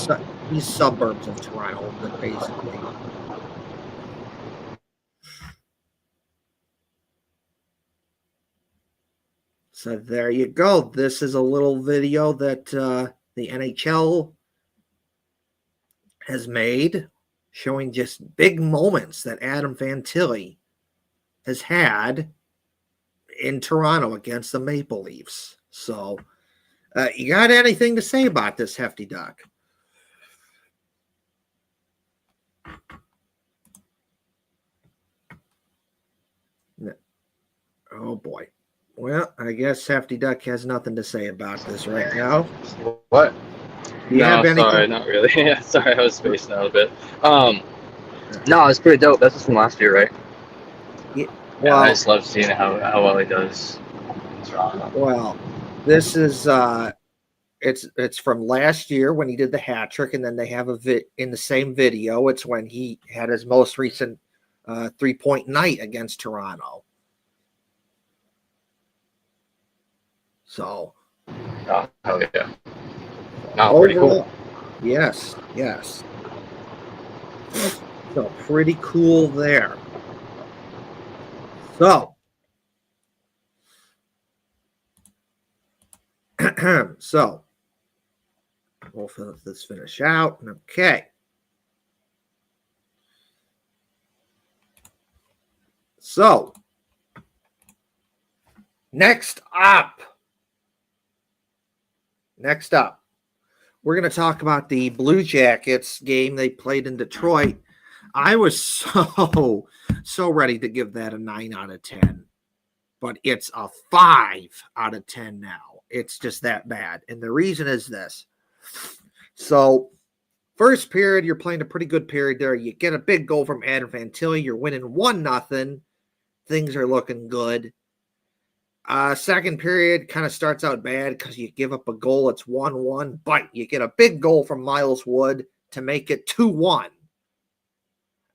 he's suburbs of Toronto, but basically. So there you go. This is a little video that the NHL has made, showing just big moments that Adam Fantilli has had in Toronto against the Maple Leafs. So, you got anything to say about this, Hefty Duck? No. Oh, boy. Well, I guess Hefty Duck has nothing to say about this right now. What? Do you have anything? Sorry, not really. Yeah, sorry, I was spacing out a bit. No, it's pretty dope. That's just from last year, right? Yeah, well, I just love seeing how well he does. Well, this is it's from last year when he did the hat trick, and then they have in the same video. It's when he had his most recent 3-point night against Toronto. So, oh hell yeah! No, pretty cool. Yes. So pretty cool there. So, so we'll let's finish out. Okay. So, next up, we're going to talk about the Blue Jackets game they played in Detroit. I was so ready to give that a 9 out of 10, but it's a 5 out of 10 now. It's just that bad. And the reason is this. So, first period, you're playing a pretty good period there. You get a big goal from Adam Fantilli. You're winning 1-0. Things are looking good. Second period kind of starts out bad because you give up a goal. It's 1-1, but you get a big goal from Miles Wood to make it 2-1.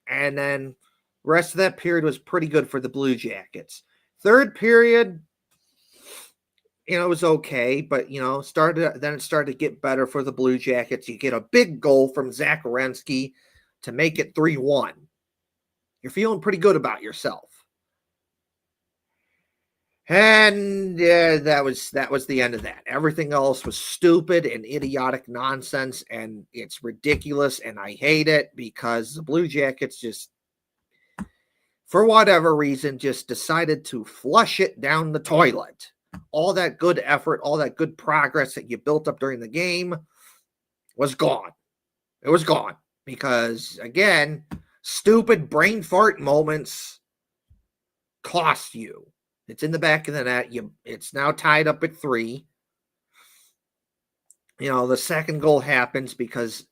And then Rest of that period was pretty good for the Blue Jackets. Third period, it was okay, but it started to get better for the Blue Jackets. You get a big goal from Zach Werenski to make it 3-1. You're feeling pretty good about yourself. And that was the end of that. Everything else was stupid and idiotic nonsense, and it's ridiculous, and I hate it because the Blue Jackets just, for whatever reason, just decided to flush it down the toilet. All that good effort, all that good progress that you built up during the game was gone. It was gone because, again, stupid brain fart moments cost you. It's in the back of the net. It's now tied up at 3. The second goal happens because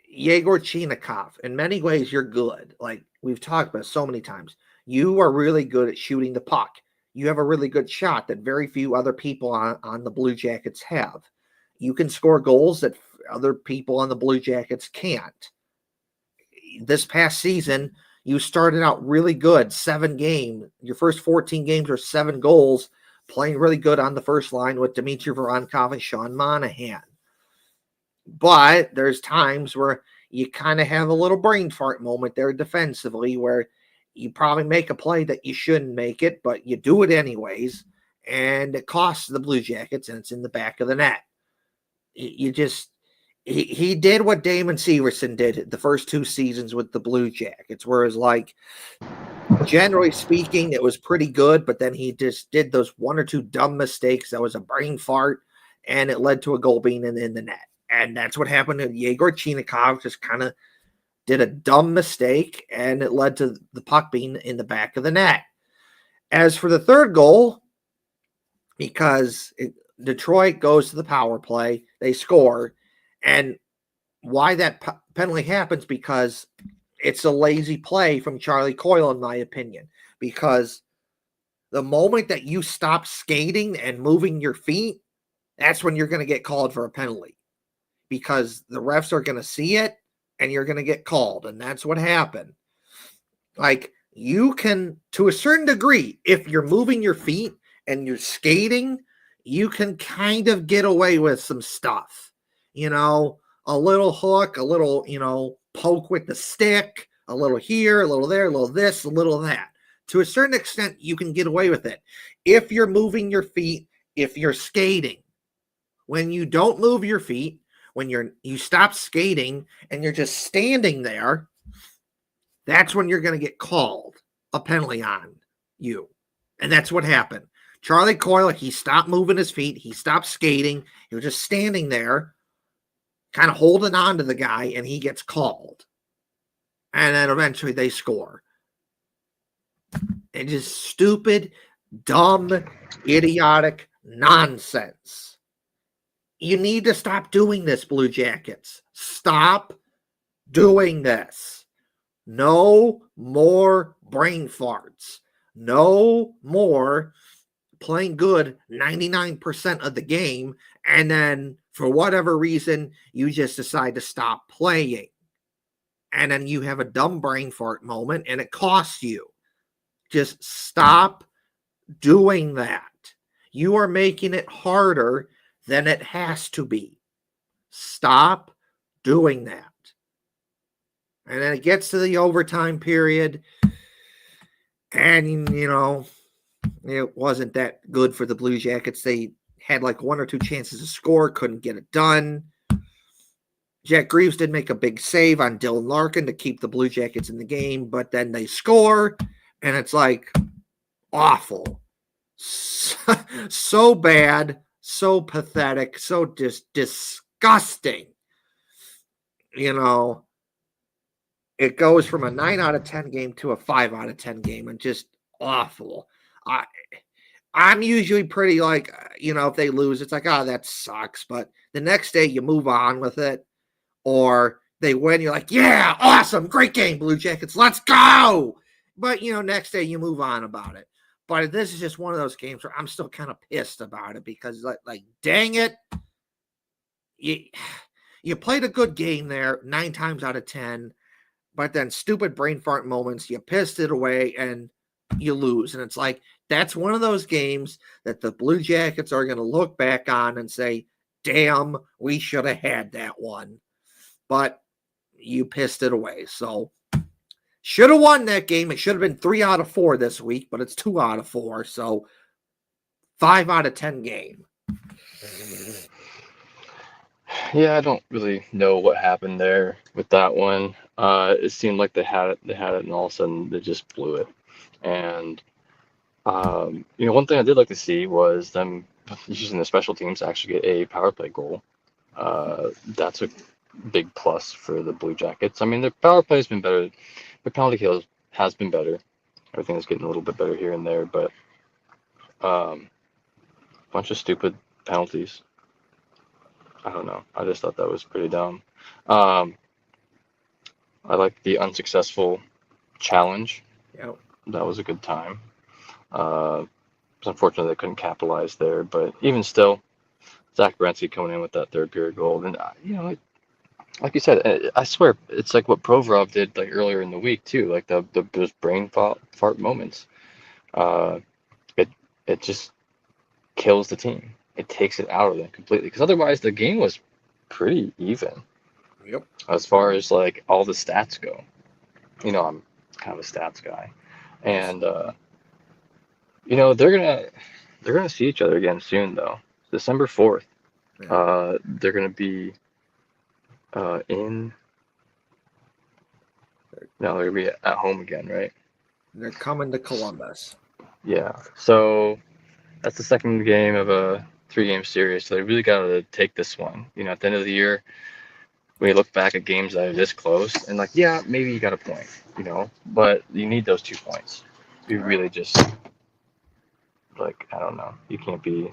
Yegor Chinakhov, in many ways, you're good. Like we've talked about so many times. You are really good at shooting the puck. You have a really good shot that very few other people on the Blue Jackets have. You can score goals that other people on the Blue Jackets can't. This past season, you started out really good, 7 games. Your first 14 games are 7 goals, playing really good on the first line with Dmitry Voronkov and Sean Monahan. But there's times where you kind of have a little brain fart moment there defensively where you probably make a play that you shouldn't make it, but you do it anyways, and it costs the Blue Jackets, and it's in the back of the net. He did what Damon Severson did the first 2 seasons with the Blue Jackets, where it's like, generally speaking, it was pretty good, but then he just did those 1 or 2 dumb mistakes. That was a brain fart, and it led to a goal being in the net. And that's what happened to Yegor Chinakhov, just kind of did a dumb mistake, and it led to the puck being in the back of the net. As for the third goal, because Detroit goes to the power play, they score, and why that penalty happens, because it's a lazy play from Charlie Coyle, in my opinion, because the moment that you stop skating and moving your feet, that's when you're going to get called for a penalty, because the refs are going to see it and you're going to get called. And that's what happened. Like, you can, to a certain degree, if you're moving your feet and you're skating, you can kind of get away with some stuff. A little hook, a little, poke with the stick, a little here, a little there, a little this, a little that. To a certain extent, you can get away with it. If you're moving your feet, if you're skating. When you don't move your feet, when you stop skating and you're just standing there, that's when you're going to get called a penalty on you. And that's what happened. Charlie Coyle, he stopped moving his feet. He stopped skating. He was just standing there, kind of holding on to the guy, and he gets called. And then eventually they score. It's just stupid, dumb, idiotic nonsense. You need to stop doing this, Blue Jackets. Stop doing this. No more brain farts. No more playing good 99% of the game, and then for whatever reason, you just decide to stop playing. And then you have a dumb brain fart moment, and it costs you. Just stop doing that. You are making it harder than it has to be. Stop doing that. And then it gets to the overtime period, and, it wasn't that good for the Blue Jackets. They had like 1 or 2 chances to score, couldn't get it done. Jack Greaves did make a big save on Dylan Larkin to keep the Blue Jackets in the game, but then they score, and it's like awful. So bad, so pathetic, so just disgusting. It goes from a 9 out of 10 game to a 5 out of 10 game, and just awful. I'm usually pretty like, if they lose, it's like, that sucks. But the next day you move on with it. Or they win, you're like, yeah, awesome, great game, Blue Jackets, let's go. But, next day you move on about it. But this is just one of those games where I'm still kind of pissed about it, because like dang it. You played a good game there 9 times out of 10. but then stupid brain fart moments, you pissed it away and you lose. And it's like, that's one of those games that the Blue Jackets are going to look back on and say, damn, we should have had that one. But you pissed it away. So should have won that game. It should have been 3 out of 4 this week, but it's 2 out of 4. So 5 out of 10 game. Yeah, I don't really know what happened there with that one. It seemed like they had it, and all of a sudden they just blew it. And one thing I did like to see was them using the special teams to actually get a power play goal. That's a big plus for the Blue Jackets. I mean, their power play has been better. Their penalty kill has been better. Everything is getting a little bit better here and there, but bunch of stupid penalties. I don't know. I just thought that was pretty dumb. I like the unsuccessful challenge. Yep. That was a good time. It's unfortunate they couldn't capitalize there, but even still, Zach Werenski coming in with that third period goal, and like you said, I swear it's like what Provorov did like earlier in the week too, like those brain fart moments. It just kills the team. It takes it out of them completely, because otherwise the game was pretty even. Yep. As far as like all the stats go. I'm kind of a stats guy, and they're gonna see each other again soon though. December 4th. Yeah. They're gonna be in. No, they're gonna be at home again, right? They're coming to Columbus. Yeah. So that's the second game of a 3-game series. So they really got to take this one. At the end of the year, when you look back at games that are this close, and like, yeah, maybe you got a point, but you need those 2 points. You really just, like, I don't know. You can't be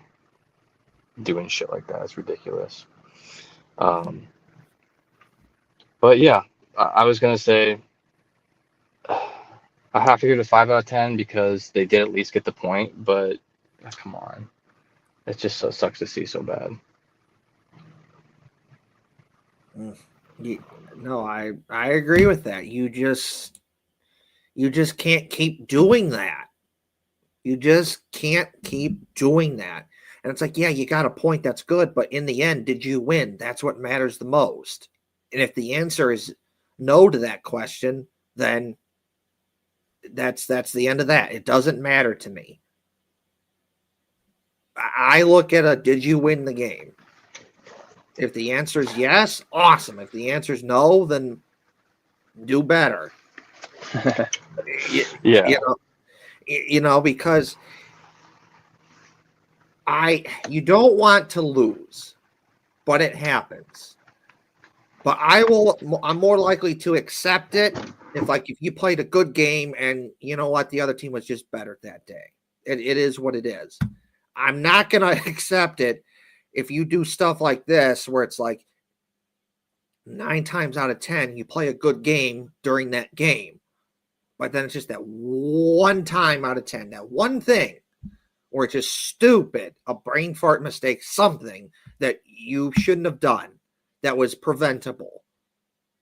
doing shit like that. It's ridiculous. But yeah, I was gonna say I have to give it a 5 out of 10 because they did at least get the point. But come on, it just sucks to see so bad. No, I agree with that. You just can't keep doing that. You just can't keep doing that. And it's like, yeah, you got a point. That's good. But in the end, did you win? That's what matters the most. And if the answer is no to that question, then that's the end of that. It doesn't matter to me. I look at did you win the game? If the answer is yes, awesome. If the answer is no, then do better. Yeah. Because you don't want to lose, but it happens. But I'm more likely to accept it if you played a good game and you know what, the other team was just better that day. It is what it is. I'm not going to accept it if you do stuff like this where it's like 9 times out of 10 you play a good game during that game, but then it's just that 1 time out of 10, that one thing where it's just stupid, a brain fart mistake, something that you shouldn't have done that was preventable,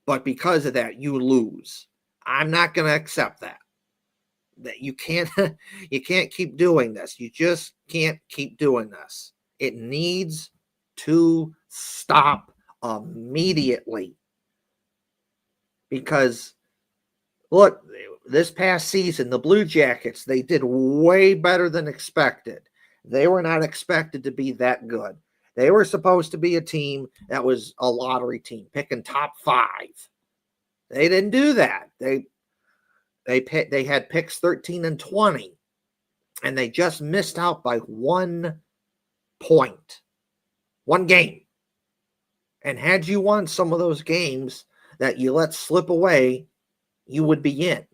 but because of that you lose. I'm not going to accept that you can't keep doing this. You just can't keep doing this. It needs to stop immediately. Because, look, this past season, the Blue Jackets, they did way better than expected. They were not expected to be that good. They were supposed to be a team that was a lottery team, picking top 5. They didn't do that. They had picks 13 and 20, and they just missed out by 1 point, 1 game. And had you won some of those games that you let slip away, you would be in.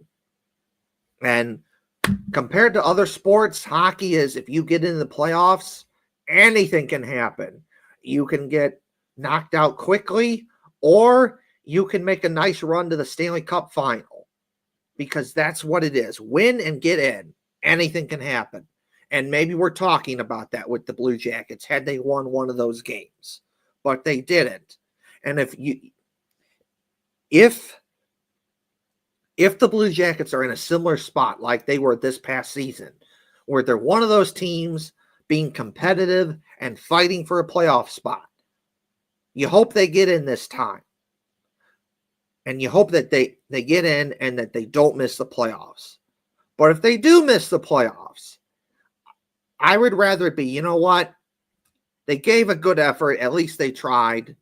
And compared to other sports, hockey is, if you get into the playoffs, anything can happen. You can get knocked out quickly, or you can make a nice run to the Stanley Cup final, because that's what it is. Win and get in. Anything can happen. And maybe we're talking about that with the Blue Jackets had they won one of those games, but they didn't. And if if the Blue Jackets are in a similar spot like they were this past season, where they're one of those teams being competitive and fighting for a playoff spot, you hope they get in this time. And you hope that they get in and that they don't miss the playoffs. But if they do miss the playoffs, I would rather it be, you know what? They gave a good effort. At least they tried.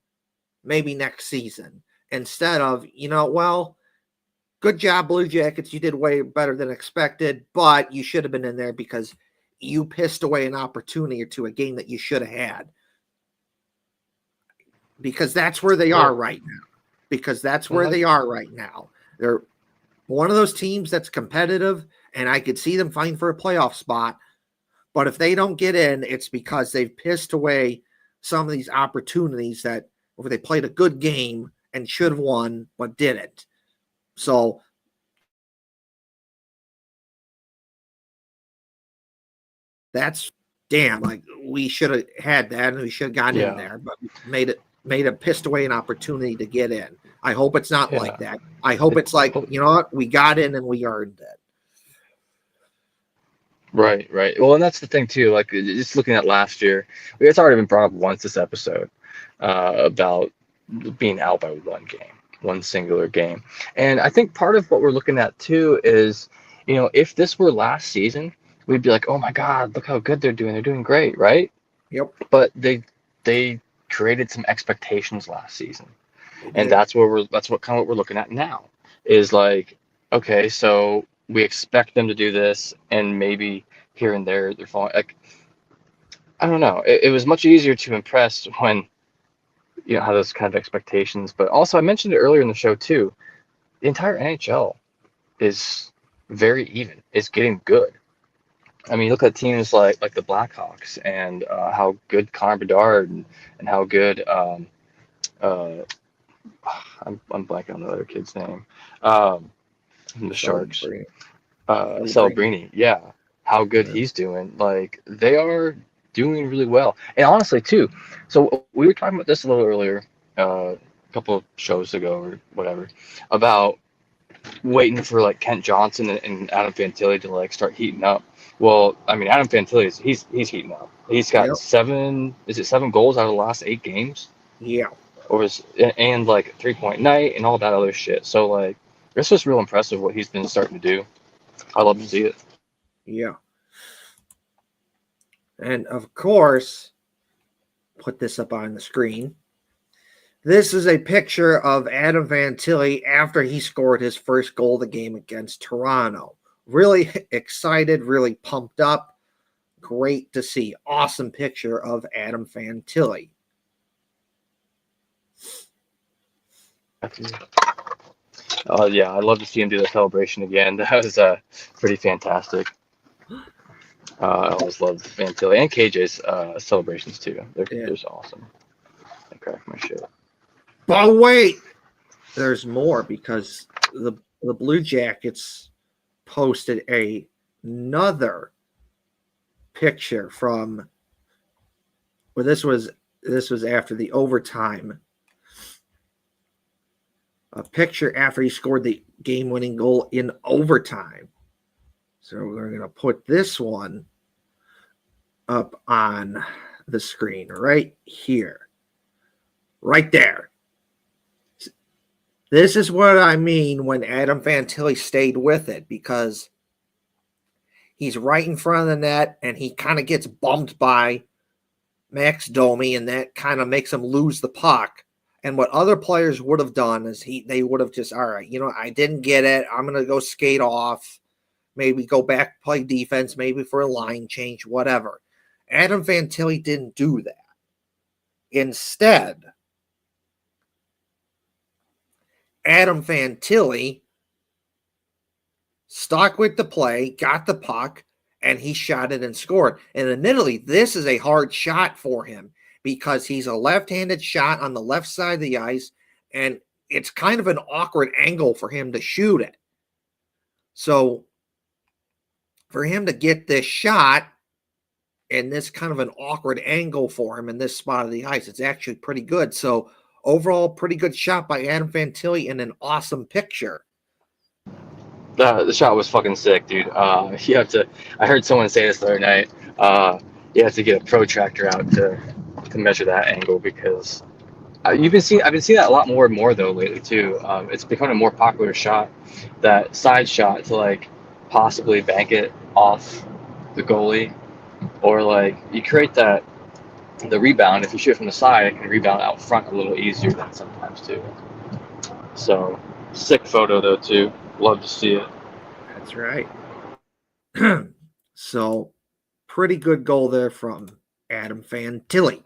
Maybe next season. Instead of, well, good job, Blue Jackets. You did way better than expected, but you should have been in there because you pissed away an opportunity or two, a game that you should have had. Because that's where they are right now. They're one of those teams that's competitive, and I could see them fighting for a playoff spot. But if they don't get in, it's because they've pissed away some of these opportunities that where they played a good game and should have won, but didn't. So that's like we should have had that and we should have gotten in there, but made it pissed away an opportunity to get in. I hope it's not like that. I hope it's like, you know what, we got in and we earned it. Right. Well, and that's the thing too. Like just looking at last year, it's already been brought up once this episode about being out by one singular game, and I think part of what we're looking at too is, if this were last season, we'd be like, oh my God, look how good they're doing. They're doing great, right? Yep. But they created some expectations last season, and that's what kind of what we're looking at now is like, okay, so we expect them to do this, and maybe here and there they're falling. Like, I don't know. It was much easier to impress when you have those kind of expectations. But also, I mentioned it earlier in the show too. The entire NHL is very even. It's getting good. I mean, look at teams like the Blackhawks and how good Connor Bedard and how good I'm blanking on the other kid's name. From the Sharks. Celebrini, yeah, how good he's doing. Like, they are doing really well. And honestly, too, so we were talking about this a little earlier, a couple of shows ago or whatever, about waiting for like Kent Johnson and Adam Fantilli to like start heating up. Well, I mean, Adam Fantilli he's heating up. He's got 7 goals out of the last 8 games? Yeah. And like 3-point night and all that other shit. So like, it's just real impressive what he's been starting to do. I love to see it. Yeah. And of course, put this up on the screen. This is a picture of Adam Fantilli after he scored his first goal of the game against Toronto. Really excited, really pumped up. Great to see. Awesome picture of Adam Fantilli. Yeah, I'd love to see him do the celebration again. That was pretty fantastic. I always loved Fantilli and KJ's celebrations too. They're just awesome. I crack my shit. But wait, there's more because the Blue Jackets posted another picture from. Well, this was after the overtime. A picture after he scored the game-winning goal in overtime. So we're going to put this one up on the screen right here. Right there. This is what I mean when Adam Fantilli stayed with it, because he's right in front of the net and he kind of gets bumped by Max Domi, and that kind of makes him lose the puck. And what other players would have done is they would have just, all right, I didn't get it. I'm going to go skate off, maybe go back, play defense, maybe for a line change, whatever. Adam Fantilli didn't do that. Instead, Adam Fantilli stuck with the play, got the puck, and he shot it and scored. And admittedly, this is a hard shot for him because he's a left-handed shot on the left side of the ice, and it's kind of an awkward angle for him to shoot it. So for him to get this shot in this kind of an awkward angle for him in this spot of the ice, it's actually pretty good. So overall, pretty good shot by Adam Fantilli and an awesome picture. The shot was fucking sick, dude. You have to. I heard someone say this the other night. You have to get a protractor out to measure that angle because I've been seeing that a lot more and more though lately too. It's becoming a more popular shot, that side shot to like possibly bank it off the goalie, or like you create that the rebound. If you shoot from the side, it can rebound out front a little easier than sometimes too. So sick photo though too. Love to see it. That's right. So, pretty good goal there from Adam Fantilli.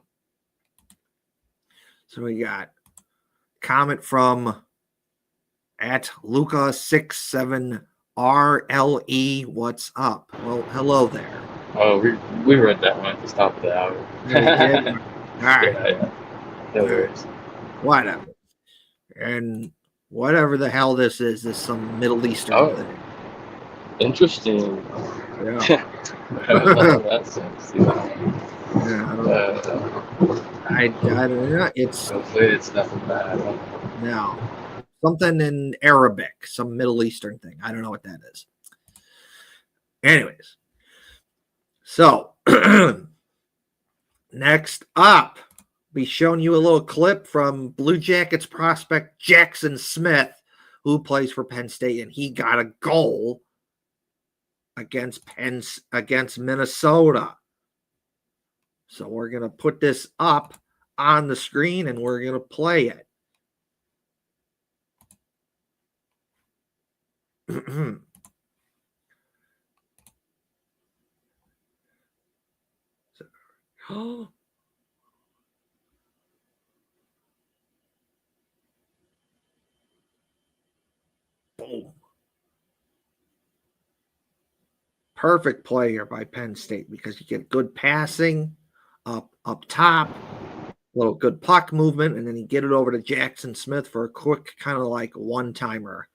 So we got comment from at Luca67RLE. What's up? Well, hello there. Oh, we read that one at the top of the hour. We did. All right. Yeah. No worries. Whatever. And whatever the hell this is some Middle Eastern thing. Interesting. Yeah. That sense. I don't know. Hopefully it's nothing bad. No. Something in Arabic, some Middle Eastern thing. I don't know what that is. Anyways. So, next up, be showing you a little clip from Blue Jackets prospect Jackson Smith, who plays for Penn State, and he got a goal against Minnesota. So we're going to put this up on the screen, and we're going to play it. Boom. Perfect play here by Penn State because you get good passing up top, a little good puck movement, and then you get it over to Jackson Smith for a quick kind of like one-timer.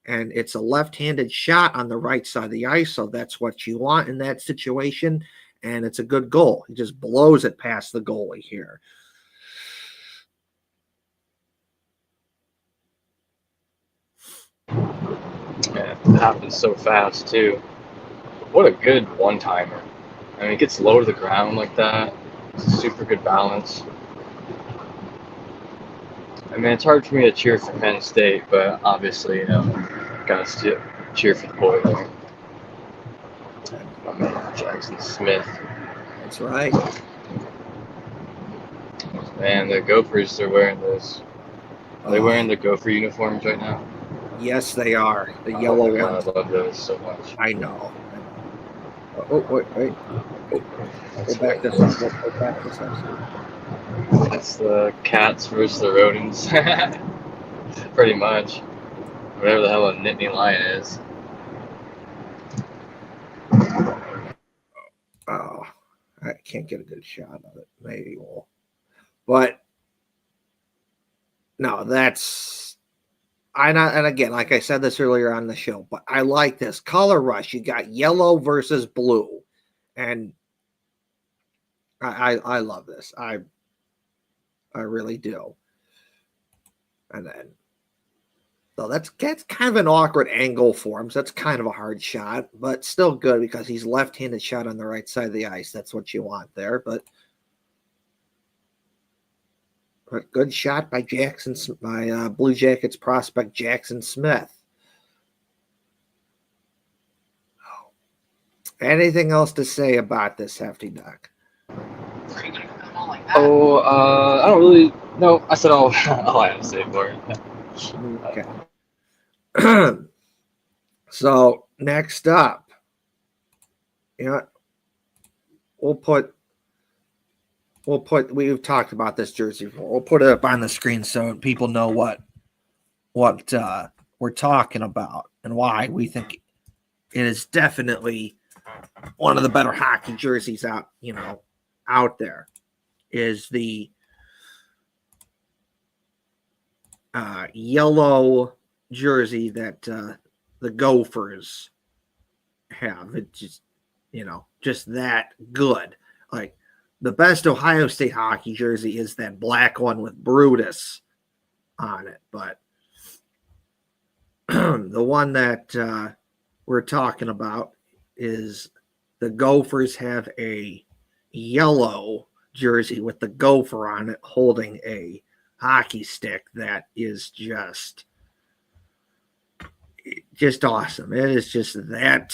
And it's a left-handed shot on the right side of the ice, so that's what you want in that situation, and it's a good goal. He just blows it past the goalie here. Yeah, it happens so fast too. What a good one-timer. I mean, it gets low to the ground like that. It's a super good balance. I mean, it's hard for me to cheer for Penn State, but obviously, gotta cheer for the boy there. My man, Jackson Smith. That's right. Man, the Gophers are wearing those. Are they wearing the Gopher uniforms right now? Yes, they are. The yellow ones. I love those so much. I know. Oh, wait. We'll back this up. It's the cats versus the rodents. Pretty much. Whatever the hell a Nittany lion is. Oh, I can't get a good shot of it. Maybe we'll. But no, that's and again, like I said this earlier on the show, but I like this color rush. You got yellow versus blue, and I love this. I really do. And then, so that's kind of an awkward angle for him. So that's kind of a hard shot, but still good because he's left-handed shot on the right side of the ice. That's what you want there. But good shot by Blue Jackets prospect Jackson Smith. Anything else to say about this, Hefty Duck? Oh, I don't really. No, I said all I have to say for it. Okay. So next up, we've talked about this jersey before. We'll put it up on the screen so people know what we're talking about and why we think it is definitely one of the better hockey jerseys out there. Is the yellow jersey that the Gophers have. It's just that good. Like the best Ohio State hockey jersey is that black one with Brutus on it, but the one that we're talking about is the Gophers have a yellow jersey with the gopher on it holding a hockey stick that is just awesome. It is just that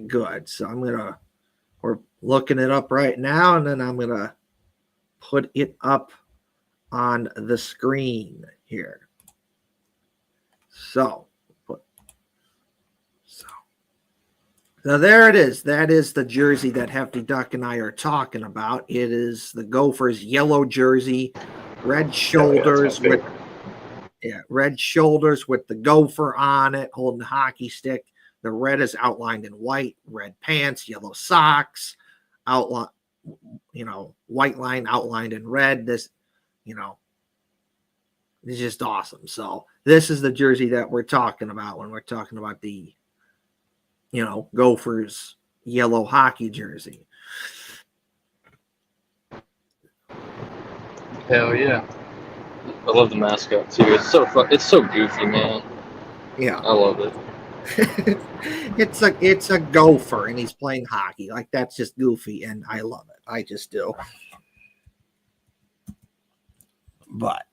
good. So we're looking it up right now, and then I'm gonna put it up on the screen here. So there it is. That is the jersey that Hefty Duck and I are talking about. It is the Gophers yellow jersey, red shoulders with the gopher on it, holding the hockey stick. The red is outlined in white, red pants, yellow socks, outline, white line outlined in red. This, it's just awesome. So this is the jersey that we're talking about when we're talking about the Gophers yellow hockey jersey. Hell yeah. I love the mascot too. It's so fun. It's so goofy, man. Yeah. I love it. It's a gopher and he's playing hockey. Like, that's just goofy and I love it. I just do. But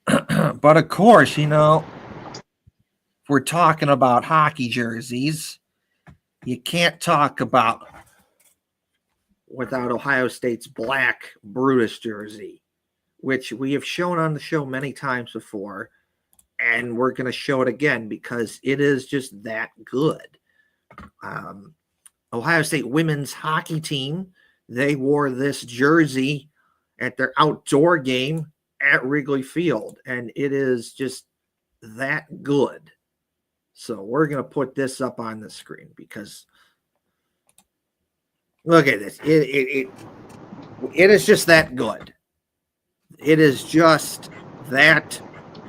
of course, if we're talking about hockey jerseys, you can't talk about without Ohio State's black Brutus jersey, which we have shown on the show many times before, and we're going to show it again because it is just that good. Ohio State women's hockey team, they wore this jersey at their outdoor game at Wrigley Field, and it is just that good. So we're going to put this up on the screen because look at this. It is just that good. It is just that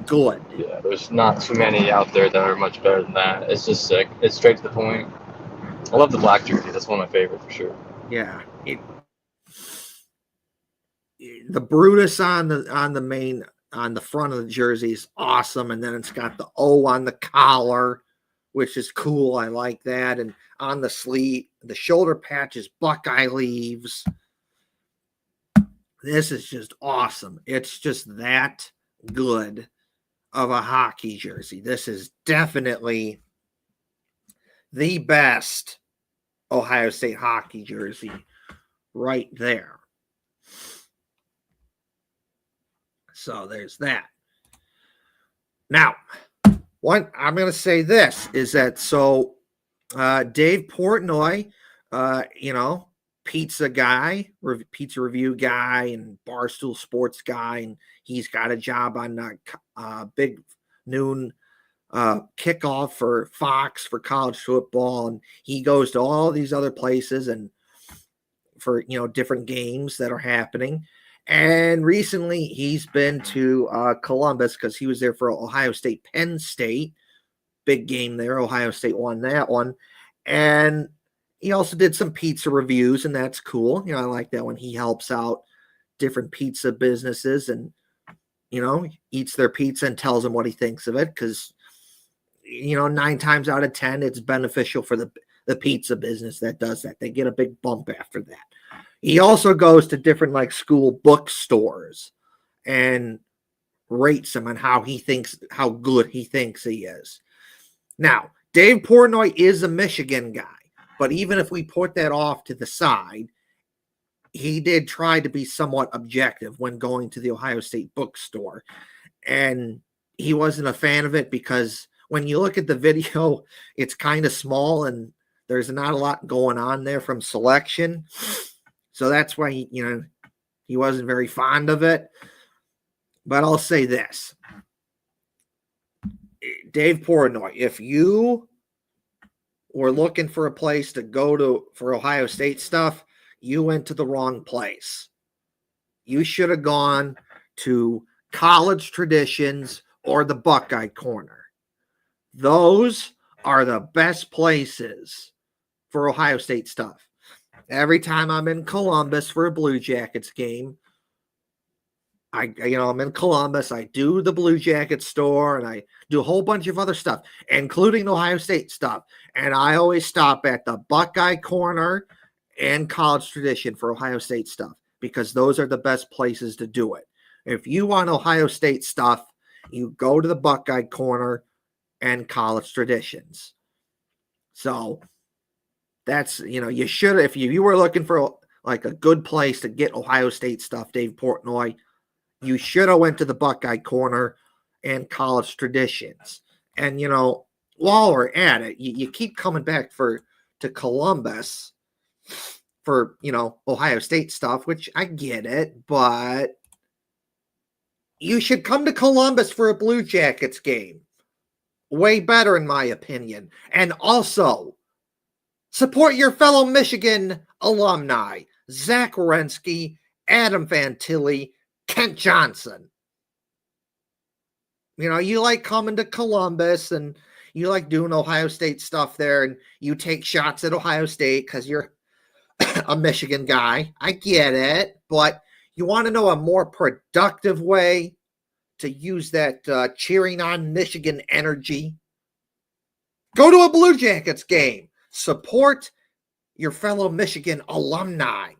good. Yeah, there's not too many out there that are much better than that. It's just sick. It's straight to the point. I love the black jersey. That's one of my favorite for sure. Yeah. The Brutus on the front of the jersey is awesome, and then it's got the O on the collar, which is cool. I like that. And on the sleeve, the shoulder patch is Buckeye leaves. This is just awesome. It's just that good of a hockey jersey. This is definitely the best Ohio State hockey jersey right there. So there's that. Now, what I'm going to say this is that Dave Portnoy, pizza guy, pizza review guy, and Barstool Sports guy, and he's got a job on Big Noon kickoff for Fox for college football, and he goes to all these other places and for different games that are happening. And recently he's been to Columbus because he was there for Ohio State Penn State, big game there. Ohio State won that one, and he also did some pizza reviews, and that's cool. I like that when he helps out different pizza businesses and eats their pizza and tells them what he thinks of it, because 9 times out of 10 it's beneficial for the pizza business that does that. They get a big bump after that. He also goes to different school bookstores and rates them on how good he thinks he is. Now, Dave Portnoy is a Michigan guy, but even if we put that off to the side, he did try to be somewhat objective when going to the Ohio State bookstore, and he wasn't a fan of it because when you look at the video, it's kind of small and there's not a lot going on there from selection. So that's why he wasn't very fond of it. But I'll say this. Dave Portnoy, if you were looking for a place to go to for Ohio State stuff, you went to the wrong place. You should have gone to College Traditions or the Buckeye Corner. Those are the best places for Ohio State stuff. Every time I'm in Columbus for a Blue Jackets game, I'm in Columbus. I do the Blue Jacket store and I do a whole bunch of other stuff, including Ohio State stuff. And I always stop at the Buckeye Corner and College Tradition for Ohio State stuff because those are the best places to do it. If you want Ohio State stuff, you go to the Buckeye Corner and College Traditions. So that's, you should, if you were looking for like a good place to get Ohio State stuff, Dave Portnoy, you should have went to the Buckeye Corner and College Traditions. And, while we're at it, you keep coming back to Columbus for, Ohio State stuff, which I get it, but you should come to Columbus for a Blue Jackets game. Way better, in my opinion. And also, support your fellow Michigan alumni, Zach Werenski, Adam Fantilli, Kent Johnson. You like coming to Columbus and you like doing Ohio State stuff there and you take shots at Ohio State because you're a Michigan guy. I get it, but you want to know a more productive way to use that cheering on Michigan energy? Go to a Blue Jackets game. Support your fellow Michigan alumni,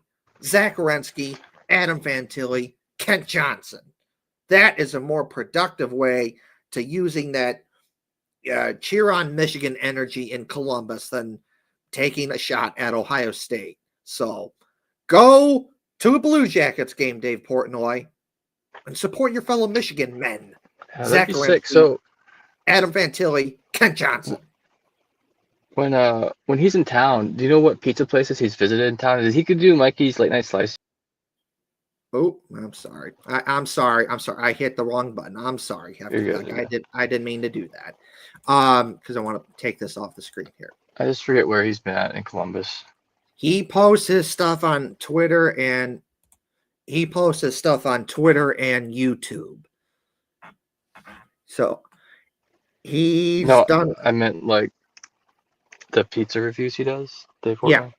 Zach Werenski, Adam Fantilli, Kent Johnson. That is a more productive way to using that cheer on Michigan energy in Columbus than taking a shot at Ohio State. So go to a Blue Jackets game, Dave Portnoy, and support your fellow Michigan men. Zach Werenski, so Adam Fantilli, Kent Johnson. When he's in town, do you know what pizza places he's visited in town? Is he could do Mikey's Late Night Slice? Oh, I'm sorry. I'm sorry. I hit the wrong button. I'm sorry. I didn't mean to do that. Because I want to take this off the screen here. I just forget where he's been at in Columbus. He posts his stuff on Twitter and YouTube. So he's done. I meant like the pizza reviews he does. Yeah,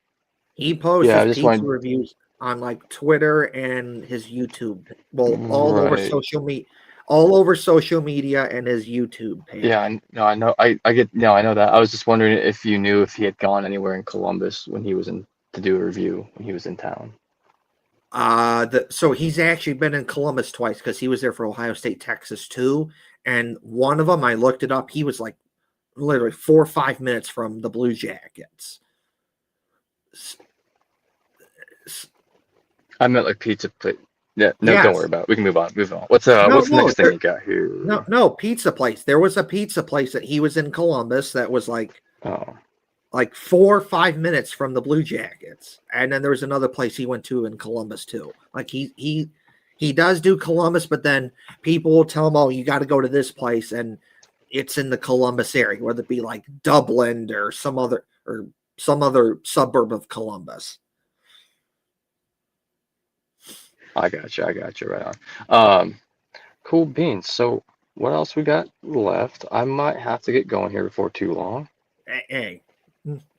he posts his pizza reviews on like Twitter and his YouTube. Well, all over social media and his YouTube page. Yeah, I know. I know that. I was just wondering if you knew if he had gone anywhere in Columbus when he was to do a review when he was in town. So he's actually been in Columbus twice because he was there for Ohio State, Texas too. And one of them, I looked it up. He was like literally 4 or 5 minutes from the Blue Jackets. I meant like pizza plate. Yeah, no, yes. Don't worry about it. We can move on. What's the next thing you got here? No, pizza place. There was a pizza place that he was in Columbus that was like 4 or 5 minutes from the Blue Jackets. And then there was another place he went to in Columbus too. Like he does do Columbus, but then people will tell him, oh, you got to go to this place. And it's in the Columbus area, whether it be like Dublin or some other suburb of Columbus. I got you right on. Cool beans. So what else we got left? I might have to get going here before too long. Hey,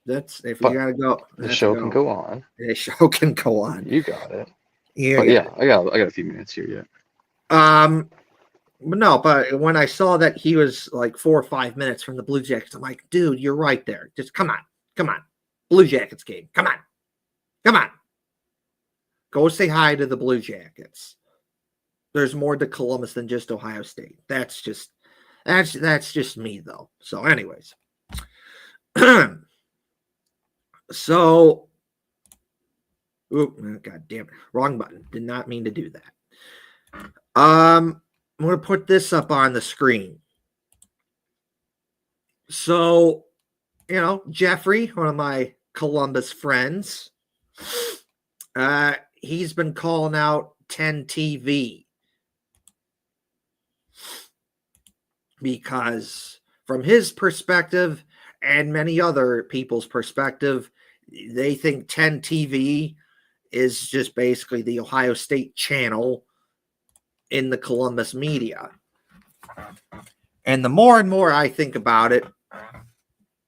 that's if you gotta go. The show can go on. The show can go on. You got it. Yeah, I got a few minutes here yet. But when I saw that he was like 4 or 5 minutes from the Blue Jackets, I'm like, dude, you're right there. Just come on. Blue Jackets game. Come on. Go say hi to the Blue Jackets. There's more to Columbus than just Ohio State. That's just me though. So anyways. So God damn it. Wrong button. Did not mean to do that. I'm going to put this up on the screen. So, Jeffrey, one of my Columbus friends, he's been calling out 10 TV because from his perspective and many other people's perspective, they think 10 TV is just basically the Ohio State channel in the Columbus media. And the more and more I think about it,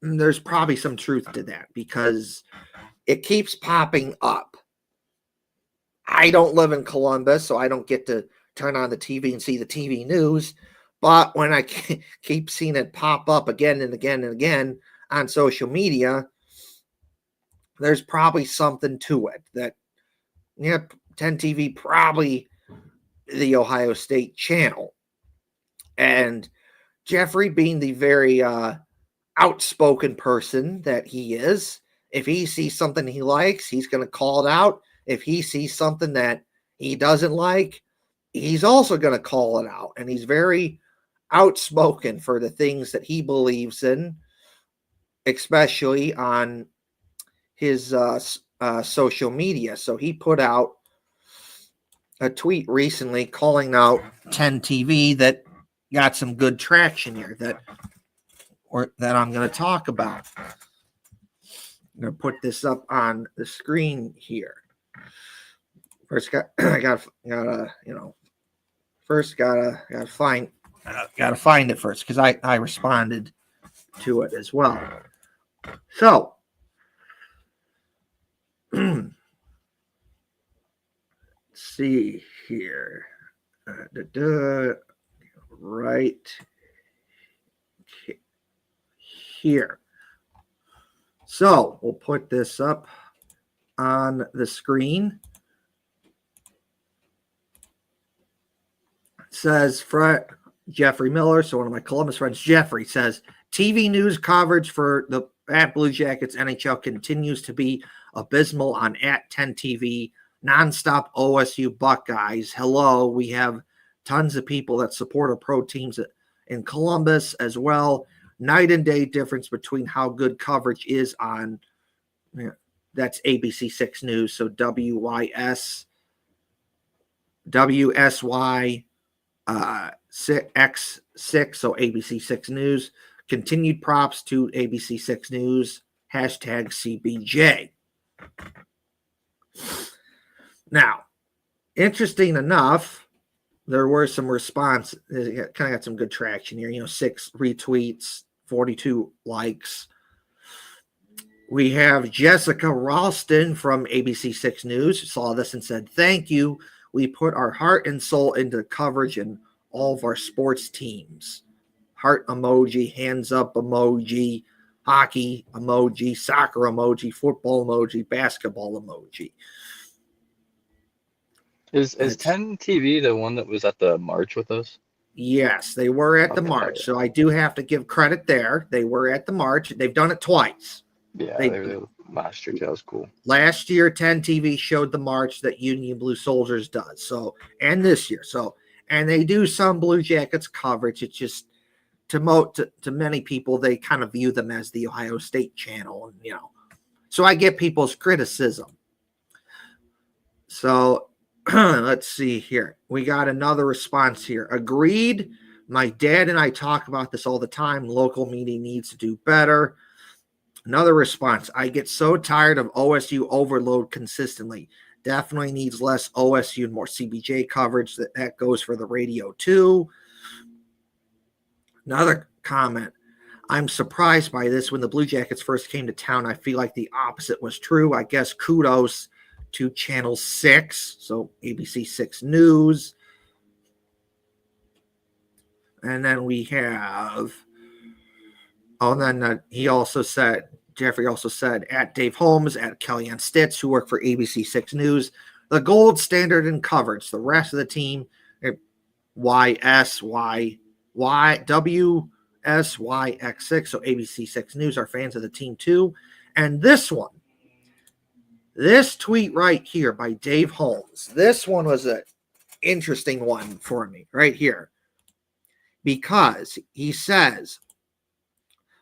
there's probably some truth to that because it keeps popping up. I don't live in Columbus, so I don't get to turn on the TV and see the TV news. But when I keep seeing it pop up again and again and again on social media, there's probably something to it. That, yeah, 10 TV probably the Ohio State channel. And Jeffrey, being the very outspoken person that he is, if he sees something he likes, he's going to call it out. If he sees something that he doesn't like, he's also going to call it out. And he's very outspoken for the things that he believes in, especially on his social media. So he put out a tweet recently calling out 10 TV that got some good traction here that I'm going to talk about. I'm going to put this up on the screen here. First, gotta find it first, because I responded to it as well. So, let's see here. Right here. So we'll put this up on the screen. It says Jeffrey Miller, so one of my Columbus friends, Jeffrey, says TV news coverage for the at Blue Jackets NHL continues to be abysmal on at 10 TV. Nonstop OSU Buckeyes. Hello, we have tons of people that support our pro teams in Columbus as well. Night and day difference between how good coverage is on, that's ABC 6 News, so WSY X6, so ABC 6 News. Continued props to ABC 6 News, #CBJ. Now, interesting enough, there were some responses. It kind of got some good traction here. 6 retweets, 42 likes. We have Jessica Ralston from ABC 6 News saw this and said, "Thank you. We put our heart and soul into the coverage in all of our sports teams." Heart emoji, hands up emoji, hockey emoji, soccer emoji, football emoji, basketball emoji. Is 10 TV the one that was at the march with us? Yes, they were at the march. So I do have to give credit there. They were at the march. They've done it twice. Yeah, they were last year. That was cool. Last year, 10 TV showed the march that Union Blue Soldiers does. So, and this year. So, and they do some Blue Jackets coverage. It's just to many people, they kind of view them as the Ohio State channel, and so I get people's criticism. So let's see here. We got another response here. Agreed. My dad and I talk about this all the time. Local media needs to do better. Another response. I get so tired of OSU overload consistently. Definitely needs less OSU and more CBJ coverage. That goes for the radio too. Another comment. I'm surprised by this. When the Blue Jackets first came to town, I feel like the opposite was true. I guess kudos to Channel 6, so ABC 6 News. And then we have, Jeffrey also said, at Dave Holmes, at Kellyanne Stitz, who work for ABC 6 News, the gold standard in coverage. The rest of the team, WSYX6, so ABC 6 News, are fans of the team too. And this tweet right here by Dave Holmes, this one was an interesting one for me right here, because he says,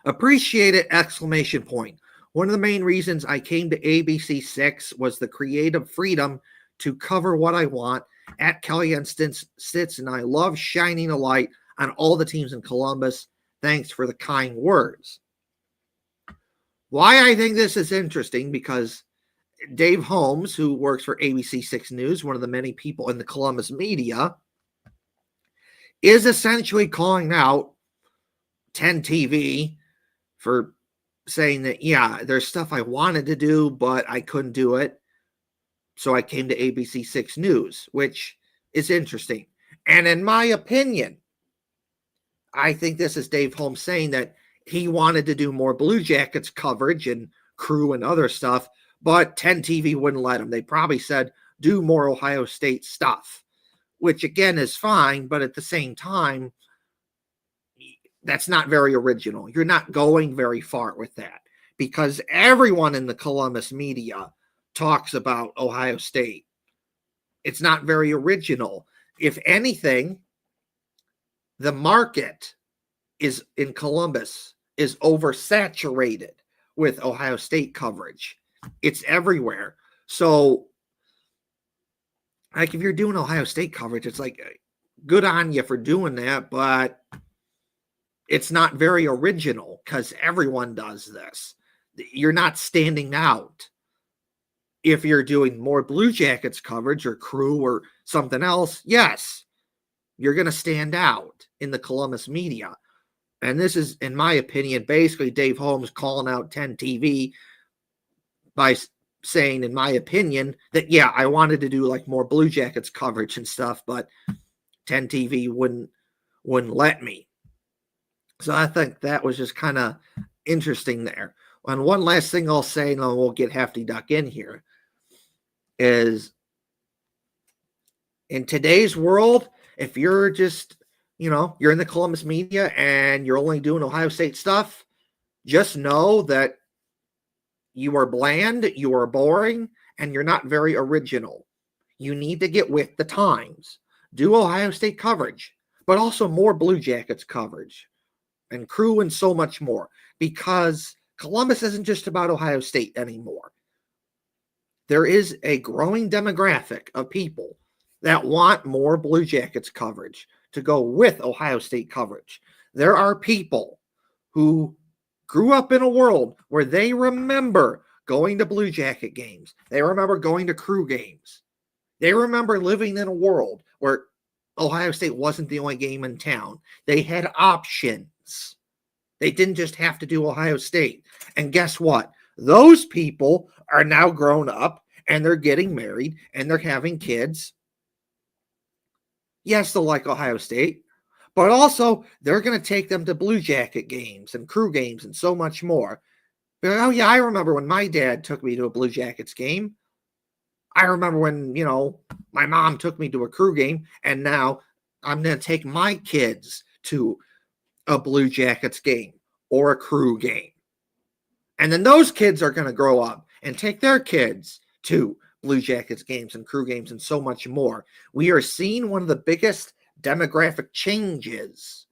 appreciate it, ! One of the main reasons I came to ABC 6 was the creative freedom to cover what I want. At Kellyanne Stitz, and I love shining a light on all the teams in Columbus. Thanks for the kind words. Why I think this is interesting, because Dave Holmes, who works for ABC 6 News, one of the many people in the Columbus media, is essentially calling out 10 TV for saying that, yeah, there's stuff I wanted to do, but I couldn't do it. So I came to ABC 6 News, which is interesting. And in my opinion, I think this is Dave Holmes saying that he wanted to do more Blue Jackets coverage and crew and other stuff, but 10 TV wouldn't let him. They probably said, do more Ohio State stuff, which again is fine, but at the same time, that's not very original. You're not going very far with that because everyone in the Columbus media talks about Ohio State. It's not very original. If anything, the market is in Columbus is oversaturated with Ohio State coverage. It's everywhere. So, like, if you're doing Ohio State coverage, it's like, good on you for doing that, but it's not very original because everyone does this. You're not standing out. If you're doing more Blue Jackets coverage or crew or something else, yes, you're going to stand out in the Columbus media. And this is, in my opinion, basically Dave Holmes calling out 10 TV by saying, in my opinion, that, yeah, I wanted to do like more Blue Jackets coverage and stuff, but 10 TV wouldn't let me. So I think that was just kind of interesting there. And one last thing I'll say, and then we'll get Hefty Duck in here, is in today's world, if you're just, you're in the Columbus media and you're only doing Ohio State stuff, just know that you are bland, you are boring, and you're not very original. You need to get with the times. Do Ohio State coverage, but also more Blue Jackets coverage and crew and so much more, because Columbus isn't just about Ohio State anymore. There is a growing demographic of people that want more Blue Jackets coverage to go with Ohio State coverage. There are people who grew up in a world where they remember going to Blue Jacket games. They remember going to crew games. They remember living in a world where Ohio State wasn't the only game in town. They had options. They didn't just have to do Ohio State. And guess what? Those people are now grown up and they're getting married and they're having kids. Yes, they'll like Ohio State, but also they're going to take them to Blue Jacket games and crew games and so much more. Like, oh, yeah, I remember when my dad took me to a Blue Jackets game. I remember when, my mom took me to a crew game, and now I'm going to take my kids to a Blue Jackets game or a crew game. And then those kids are going to grow up and take their kids to Blue Jackets games and crew games and so much more. We are seeing one of the biggest demographic changes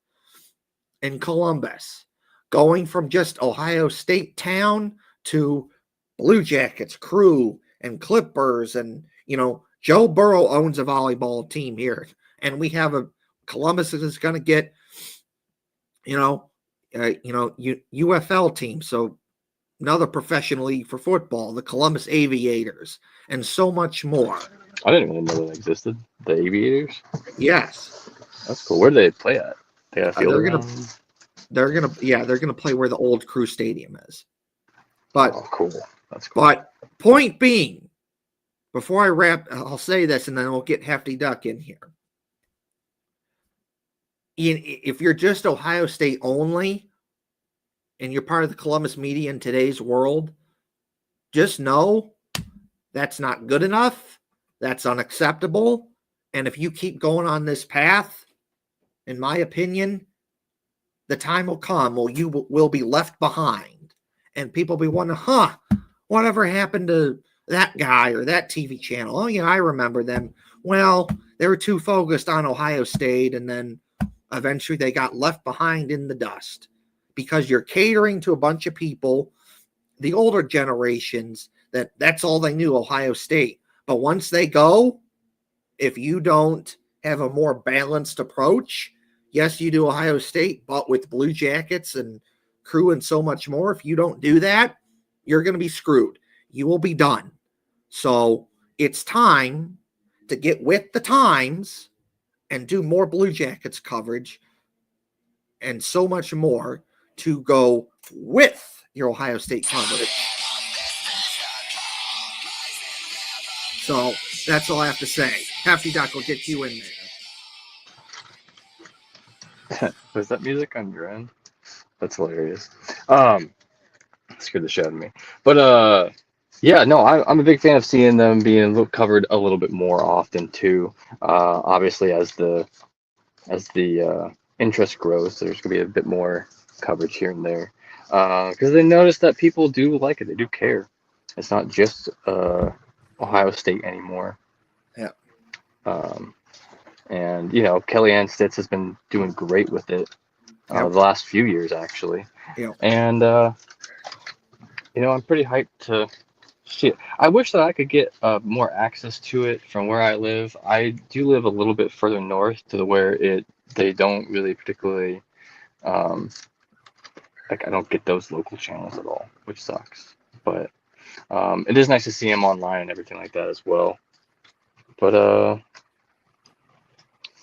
in Columbus, going from just Ohio State town to Blue Jackets, crew, and Clippers. And, Joe Burrow owns a volleyball team here. And we have Columbus is going to get, UFL team. So another professional league for football, the Columbus Aviators, and so much more. I didn't even know that existed. The Aviators? Yes. That's cool. Where do they play at? They got a field they're gonna play where the old Crew Stadium is. But cool. That's cool. But point being, before I wrap, I'll say this and then we'll get Hefty Duck in here. If you're just Ohio State only and you're part of the Columbus media in today's world, just know that's not good enough. That's unacceptable. And if you keep going on this path, in my opinion, the time will come where you will be left behind. And people will be wondering, whatever happened to that guy or that TV channel? Oh, yeah, I remember them. Well, they were too focused on Ohio State, and then eventually they got left behind in the dust because you're catering to a bunch of people, the older generations, that's all they knew, Ohio State. But once they go, if you don't have a more balanced approach, yes, you do Ohio State, but with Blue Jackets and crew and so much more, if you don't do that, you're going to be screwed. You will be done. So it's time to get with the times and do more Blue Jackets coverage and so much more to go with your Ohio State coverage. So that's all I have to say. Hefty Duck will get you in there. Was that music on your end? That's hilarious. Scared the shit out of me. But yeah, no, I'm a big fan of seeing them being covered a little bit more often too. Obviously, as the interest grows, there's gonna be a bit more coverage here and there. Because they notice that people do like it, they do care. It's not just Ohio State anymore. Yeah. And Kellyanne Stitz has been doing great with it Yep. the last few years actually. Yep. And I'm pretty hyped to shit. I wish that I could get more access to it from where I live. I do live a little bit further north to where they don't really particularly like I don't get those local channels at all, which sucks. But it is nice to see them online and everything like that as well. But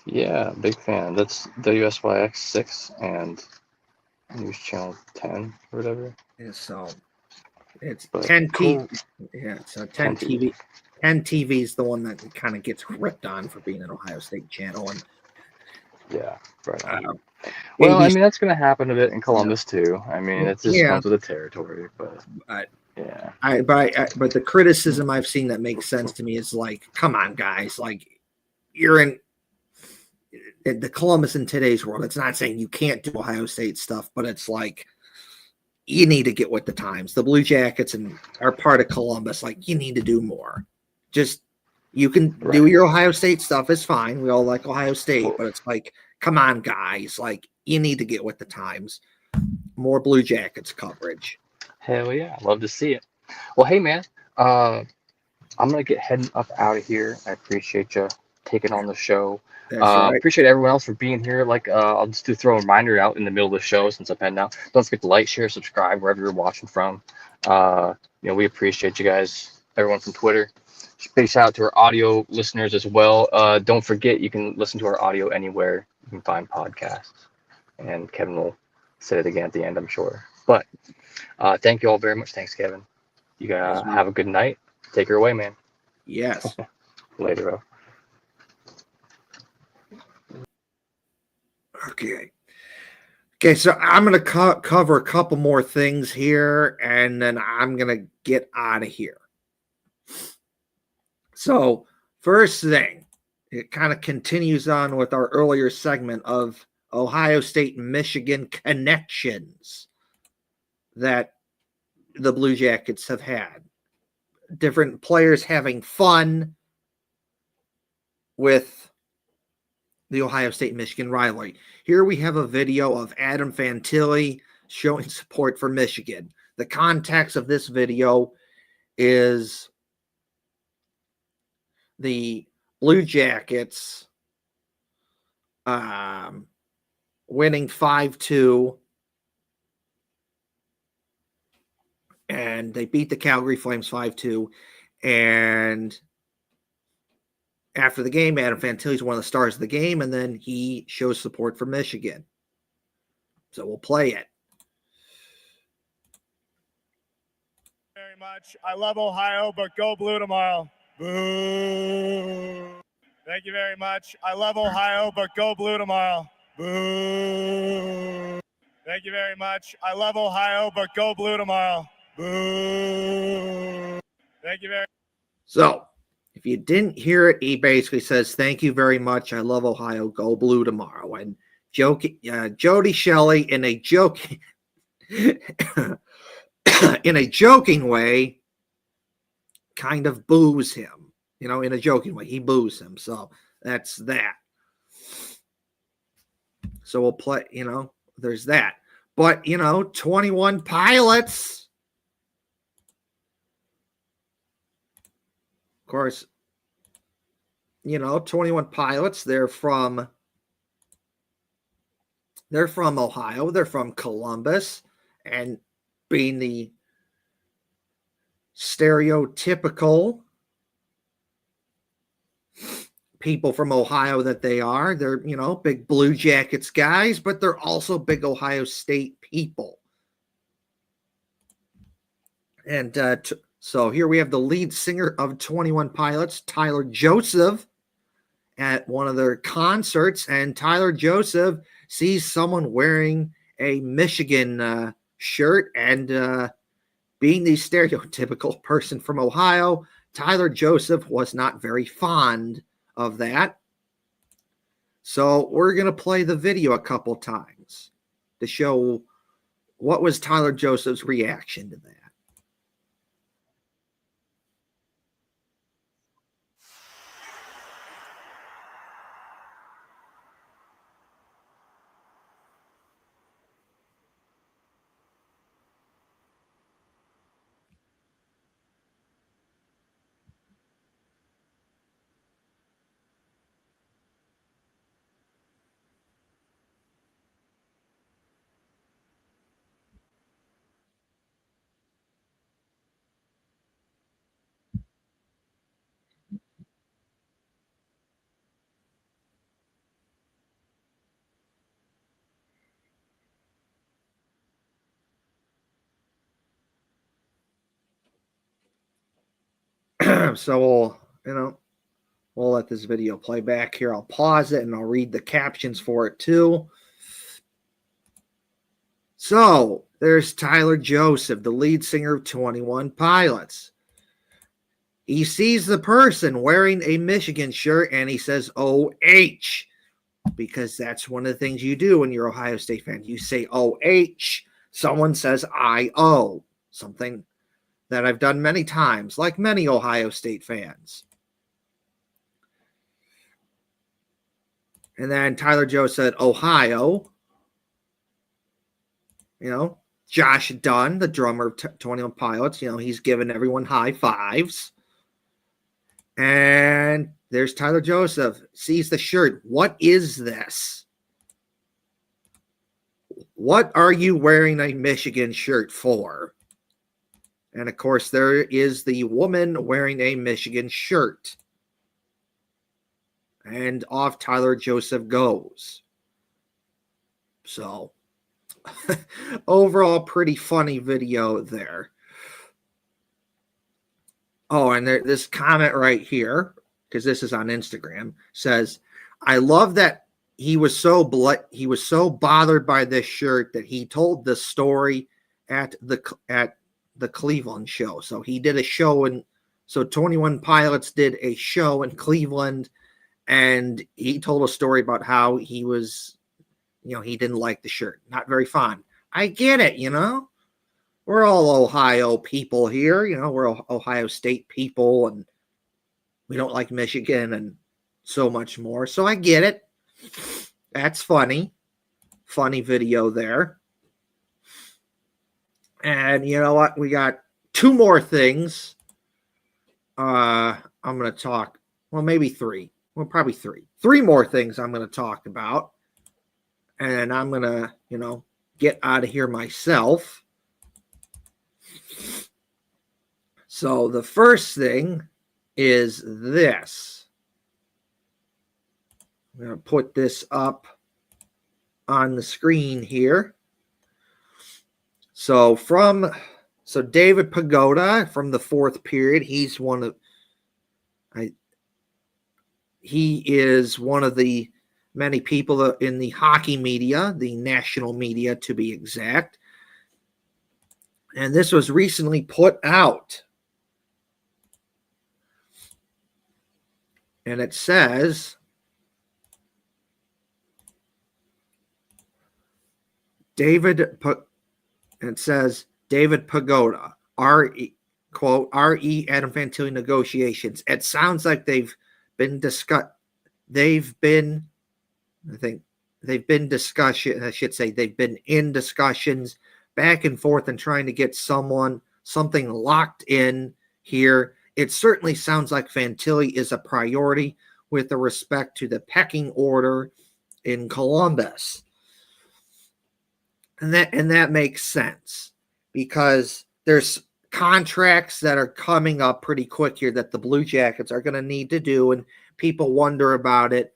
yeah, big fan. That's WSYX 6 and News Channel 10 or whatever. Yeah, so it's But 10 cool. Yeah, so 10 TV. 10 TV is the one that kind of gets ripped on for being an Ohio State channel, and Yeah, right on. uh, Well, I ABC, mean that's gonna happen a bit in Columbus too. I mean it just yeah, comes with the territory, but but yeah. but the criticism I've seen that makes sense to me is like, come on, guys, like you're in the Columbus in today's world. It's not saying you can't do Ohio State stuff, but it's like you need to get with the times. The Blue Jackets and are part of Columbus. Like you need to do more. Just you can do your Ohio State stuff. It's fine. We all like Ohio State, but it's like, come on, guys. Like you need to get with the times. More Blue Jackets coverage. Hell yeah, love to see it. Well, hey man, I'm gonna get heading up out of here. I appreciate you taking on the show. Right. Appreciate everyone else for being here. Like, I'll just throw a reminder out in the middle of the show since I'm heading out. Don't forget to like, share, subscribe wherever you're watching from. We appreciate you guys, everyone from Twitter. Big shout out to our audio listeners as well. Don't forget you can listen to our audio anywhere you can find podcasts. And Kevin will say it again at the end, I'm sure. But thank you all very much. Thanks, Kevin. You guys have a good night. Take her away, man. Yes. Later, bro. Okay, so I'm going to cover a couple more things here, and then I'm going to get out of here. So, first thing, it kind of continues on with our earlier segment of Ohio State and Michigan connections that the Blue Jackets have had. Different players having fun with the Ohio State-Michigan rivalry. Here we have a video of Adam Fantilli showing support for Michigan. The context of this video is the Blue Jackets winning 5-2, and they beat the Calgary Flames 5-2, and after the game, Adam Fantilli is one of the stars of the game, and then he shows support for Michigan. So we'll play it. Very much. I love Ohio, but go blue tomorrow. Boo. Thank you very much. I love Ohio, but go blue tomorrow. Boo. Thank you very much. I love Ohio, but go blue tomorrow. Boo. Thank you very much. So, if you didn't hear it, he basically says, thank you very much. I love Ohio. Go blue tomorrow. And Jody Shelley in a joking in a joking way kind of boos him. In a joking way. He boos him. So that's that. So we'll play, there's that. But, 21 Pilots. Of course, 21 Pilots, they're from Ohio, they're from Columbus, and being the stereotypical people from Ohio that they are, they're, big Blue Jackets guys, but they're also big Ohio State people. And so here we have the lead singer of 21 Pilots, Tyler Joseph, at one of their concerts, and Tyler Joseph sees someone wearing a Michigan shirt and being the stereotypical person from Ohio, Tyler Joseph was not very fond of that. So we're going to play the video a couple times to show what was Tyler Joseph's reaction to that. So we'll let this video play back here. I'll pause it and I'll read the captions for it too. So there's Tyler Joseph, the lead singer of 21 Pilots. He sees the person wearing a Michigan shirt and he says OH, because that's one of the things you do when you're an Ohio State fan. You say OH, someone says IO, something that I've done many times, like many Ohio State fans. And then Tyler Joe said Ohio. Josh Dunn, the drummer of 21 Pilots, he's giving everyone high fives. And there's Tyler Joseph, sees the shirt. What is this? What are you wearing a Michigan shirt for? And of course, there is the woman wearing a Michigan shirt. And off Tyler Joseph goes. So, overall, pretty funny video there. Oh, and this comment right here, because this is on Instagram, says, "I love that he was so bothered by this shirt that he told the story at the Cleveland show." So he did a show, and so 21 Pilots did a show in Cleveland, and he told a story about how he was, he didn't like the shirt, not very fond. I get it, We're all Ohio people here, we're Ohio State people, and we don't like Michigan and so much more. So I get it. That's funny. Funny video there. And you know what? We got two more things. I'm going to talk. Well, maybe three. Well, probably three. Three more things I'm going to talk about. And I'm going to, get out of here myself. So the first thing is this. I'm going to put this up on the screen here. So David Pagoda from the fourth period, he is one of the many people in the hockey media, the national media to be exact. And this was recently put out. And it says, David Pagoda, R.E. Adam Fantilli negotiations. It sounds like they've been discussed. They've been in discussions back and forth and trying to get something locked in here. It certainly sounds like Fantilli is a priority with respect to the pecking order in Columbus. And that makes sense because there's contracts that are coming up pretty quick here that the Blue Jackets are going to need to do, and people wonder about it.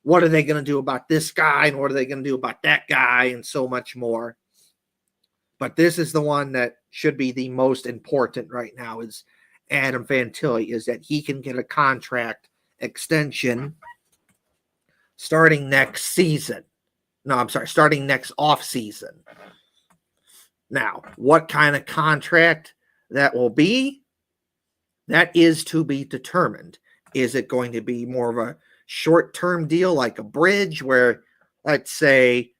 What are they going to do about this guy, and what are they going to do about that guy, and so much more. But this is the one that should be the most important right now, is Adam Fantilli, is that he can get a contract extension starting next season. No, I'm sorry, starting next off season. Now, what kind of contract that will be, that is to be determined. Is it going to be more of a short-term deal like a bridge where, let's say,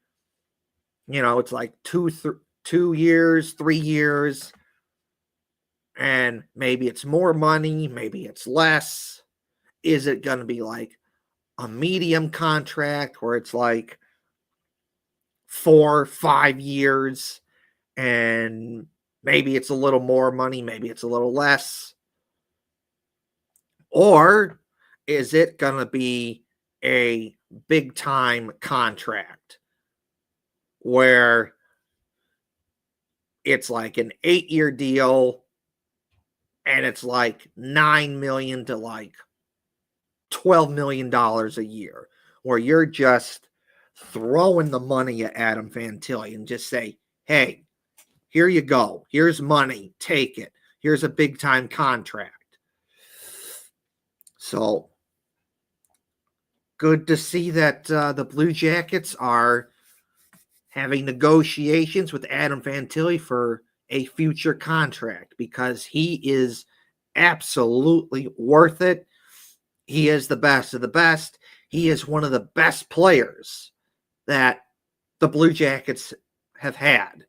it's like 2 years, 3 years, and maybe it's more money, maybe it's less? Is it going to be like a medium contract where it's like 4, 5 years, and maybe it's a little more money, maybe it's a little less? Or is it going to be a big time contract where it's like an 8-year deal and it's like $9 million to like $12 million a year, where you're just throwing the money at Adam Fantilli and just say, hey, here you go. Here's money. Take it. Here's a big time contract. So good to see that the Blue Jackets are having negotiations with Adam Fantilli for a future contract, because he is absolutely worth it. He is the best of the best. He is one of the best players that the Blue Jackets have had.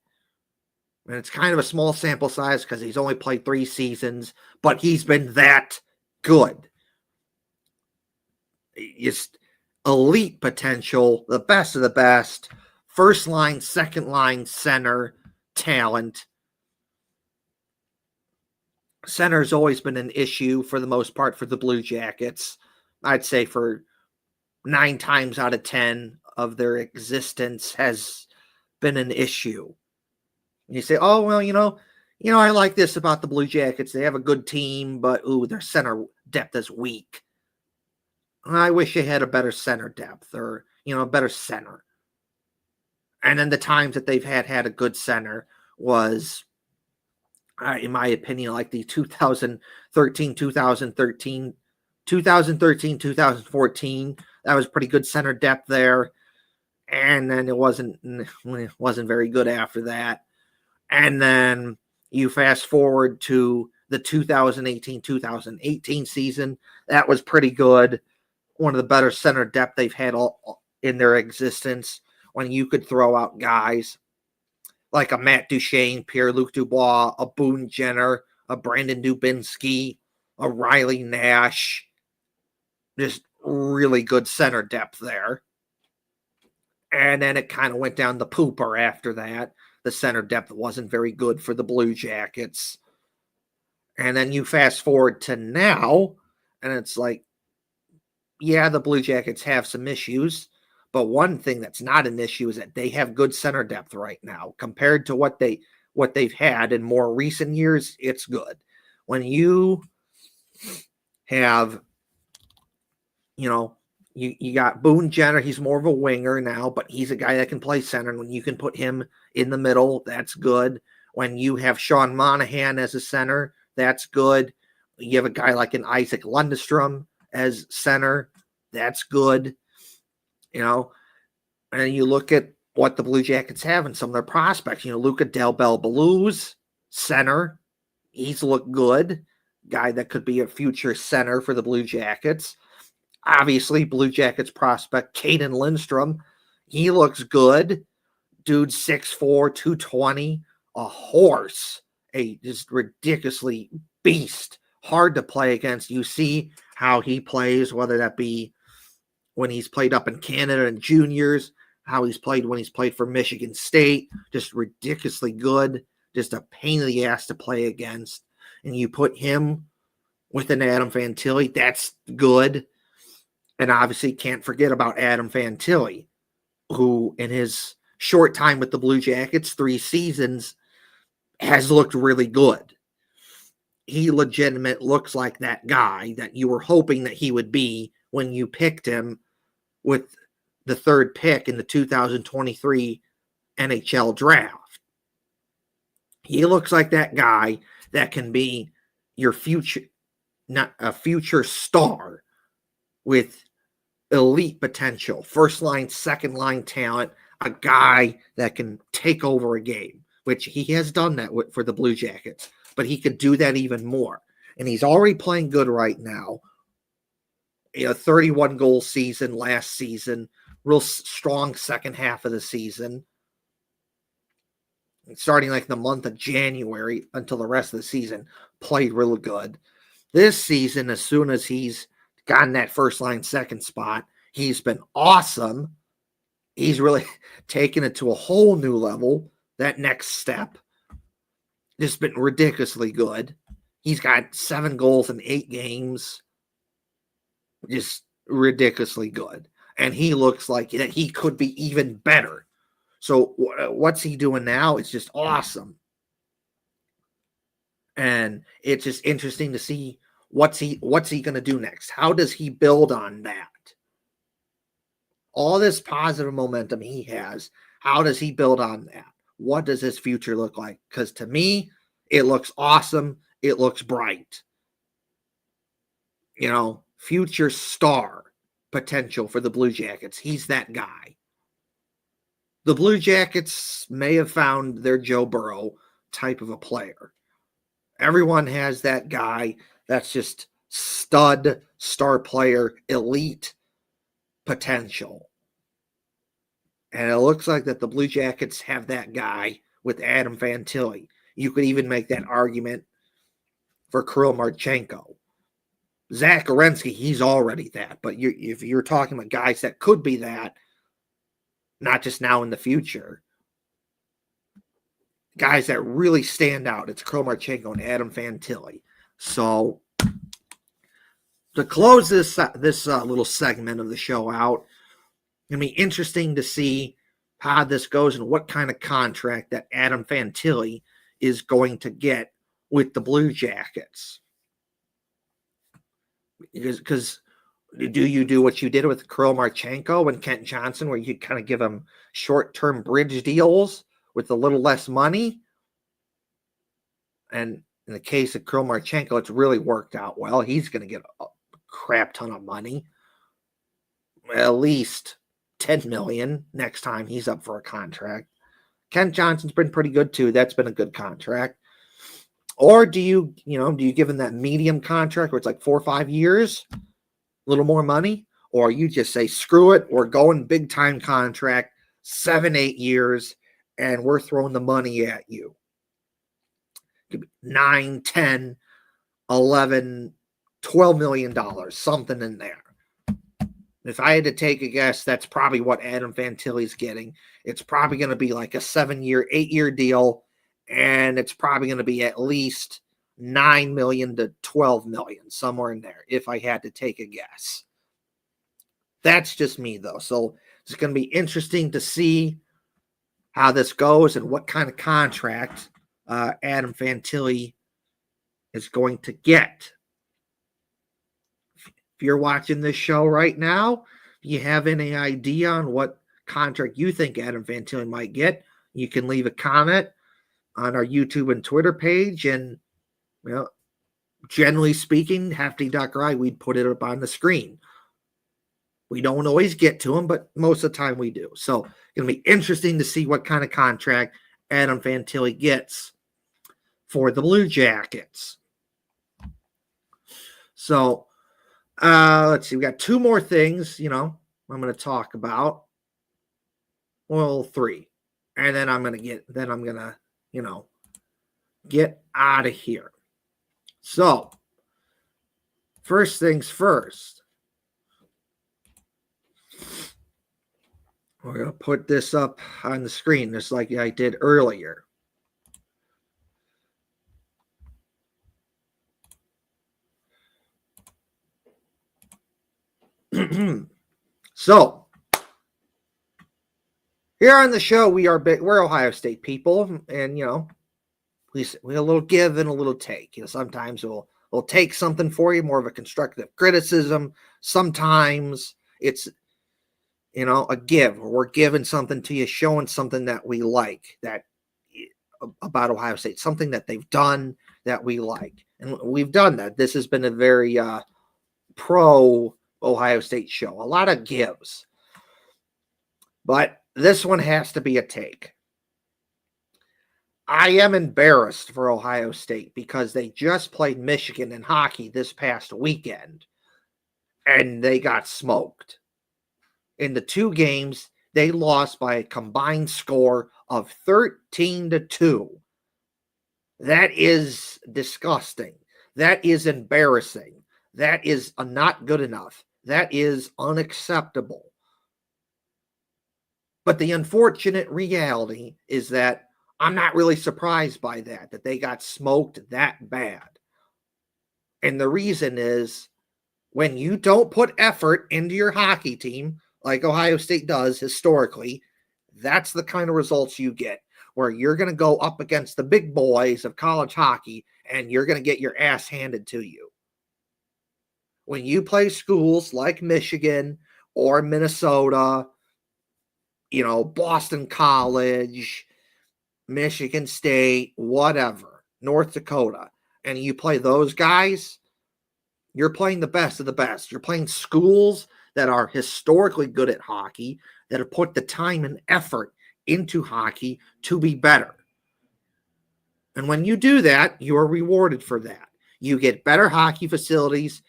And it's kind of a small sample size because he's only played 3 seasons, but he's been that good. Just elite potential, the best of the best, first line, second line center talent. Center's always been an issue for the most part for the Blue Jackets. I'd say for 9 times out of 10 of their existence has been an issue. And you say, oh, well, I like this about the Blue Jackets. They have a good team, but their center depth is weak. I wish they had a better center depth, or, a better center. And then the times that they've had a good center was, in my opinion, like the 2013, 2014. That was pretty good center depth there. And then it wasn't very good after that. And then you fast forward to the 2018 season. That was pretty good. One of the better center depth they've had all in their existence, when you could throw out guys like a Matt Duchene, Pierre-Luc Dubois, a Boone Jenner, a Brandon Dubinsky, a Riley Nash. Just really good center depth there. And then it kind of went down the pooper after that. The center depth wasn't very good for the Blue Jackets. And then you fast forward to now, and it's like, yeah, the Blue Jackets have some issues, but one thing that's not an issue is that they have good center depth right now. Compared to what they've had in more recent years, it's good. When you have, you got Boone Jenner, he's more of a winger now, but he's a guy that can play center. And when you can put him in the middle, that's good. When you have Sean Monahan as a center, that's good. You have a guy like an Isaac Lundestrom as center, that's good. And then you look at what the Blue Jackets have and some of their prospects. Luca Del Bell's center, he's looked good. Guy that could be a future center for the Blue Jackets. Obviously, Blue Jackets prospect Caden Lindstrom, he looks good. Dude, 6'4", 220, a horse, a just ridiculously beast, hard to play against. You see how he plays, whether that be when he's played up in Canada in juniors, how he's played when he's played for Michigan State, just ridiculously good, just a pain in the ass to play against. And you put him with an Adam Fantilli, that's good. And obviously can't forget about Adam Fantilli, who in his short time with the Blue Jackets, 3 seasons, has looked really good. He legitimate looks like that guy that you were hoping that he would be when you picked him with the 3rd pick in the 2023 NHL draft. He looks like that guy that can be your future, not a future star with elite potential, first line, second line talent. a guy that can take over a game, which he has done that for the Blue Jackets, but he could do that even more. And he's already playing good right now. 31 goal season last season, real strong second half of the season. Starting like the month of January until the rest of the season, played really good. This season, as soon as he's gotten that first line second spot, he's been awesome. He's really taken it to a whole new level, that next step. Just been ridiculously good. He's got 7 goals in 8 games. Just ridiculously good. And he looks like that he could be even better. So what's he doing now? It's just awesome. And it's just interesting to see what's he going to do next. How does he build on that? All this positive momentum he has, how does he build on that? What does his future look like? Because to me, it looks awesome. It looks bright. Future star potential for the Blue Jackets. He's that guy. The Blue Jackets may have found their Joe Burrow type of a player. Everyone has that guy that's just stud, star player, elite potential. And it looks like that the Blue Jackets have that guy with Adam Fantilli. You could even make that argument for Kirill Marchenko. Zach Werenski, he's already that. But if you're talking about guys that could be that, not just now in the future, guys that really stand out, it's Kirill Marchenko and Adam Fantilli. So to close this little segment of the show out, it's going to be interesting to see how this goes and what kind of contract that Adam Fantilli is going to get with the Blue Jackets. Because do you do what you did with Kirill Marchenko and Kent Johnson, where you kind of give them short-term bridge deals with a little less money? And in the case of Kirill Marchenko, it's really worked out well. He's going to get a crap ton of money, at least $10 million next time he's up for a contract. Kent Johnson's been pretty good too. That's been a good contract. Or do you give him that medium contract where it's like 4 or 5 years, a little more money? Or you just say, screw it, we're going big time contract, 7, 8 years, and we're throwing the money at you. 9, 10, 11, $12 million, something in there. If I had to take a guess, that's probably what Adam Fantilli's getting. It's probably going to be like a 7-year, 8-year deal, and it's probably going to be at least $9 million to $12 million, somewhere in there, if I had to take a guess. That's just me, though. So it's going to be interesting to see how this goes and what kind of contract Adam Fantilli is going to get. If you're watching this show right now, if you have any idea on what contract you think Adam Fantilli might get, you can leave a comment on our YouTube and Twitter page. And, generally speaking, Hefty Duck Rye, we'd put it up on the screen. We don't always get to them, but most of the time we do. So it's going to be interesting to see what kind of contract Adam Fantilli gets for the Blue Jackets. So, let's see. We got 2 more things, I'm going to talk about. Well, 3. And then I'm going to get out of here. So, first things first. We're going to put this up on the screen just like I did earlier. So, here on the show, we're Ohio State people, and we a little give and a little take. Sometimes we'll take something for you, more of a constructive criticism. Sometimes it's a give. We're giving something to you, showing something that we like about Ohio State, something that they've done that we like, and we've done that. This has been a very pro Ohio State show. A lot of gives. But this one has to be a take. I am embarrassed for Ohio State because they just played Michigan in hockey this past weekend, and they got smoked. In the 2 games, they lost by a combined score of 13-2. That is disgusting. That is embarrassing. That is not good enough. That is unacceptable. But the unfortunate reality is that I'm not really surprised by that they got smoked that bad. And the reason is when you don't put effort into your hockey team, like Ohio State does historically, that's the kind of results you get, where you're going to go up against the big boys of college hockey and you're going to get your ass handed to you. When you play schools like Michigan or Minnesota, Boston College, Michigan State, whatever, North Dakota, and you play those guys, you're playing the best of the best. You're playing schools that are historically good at hockey, that have put the time and effort into hockey to be better. And when you do that, you are rewarded for that. You get better hockey facilities,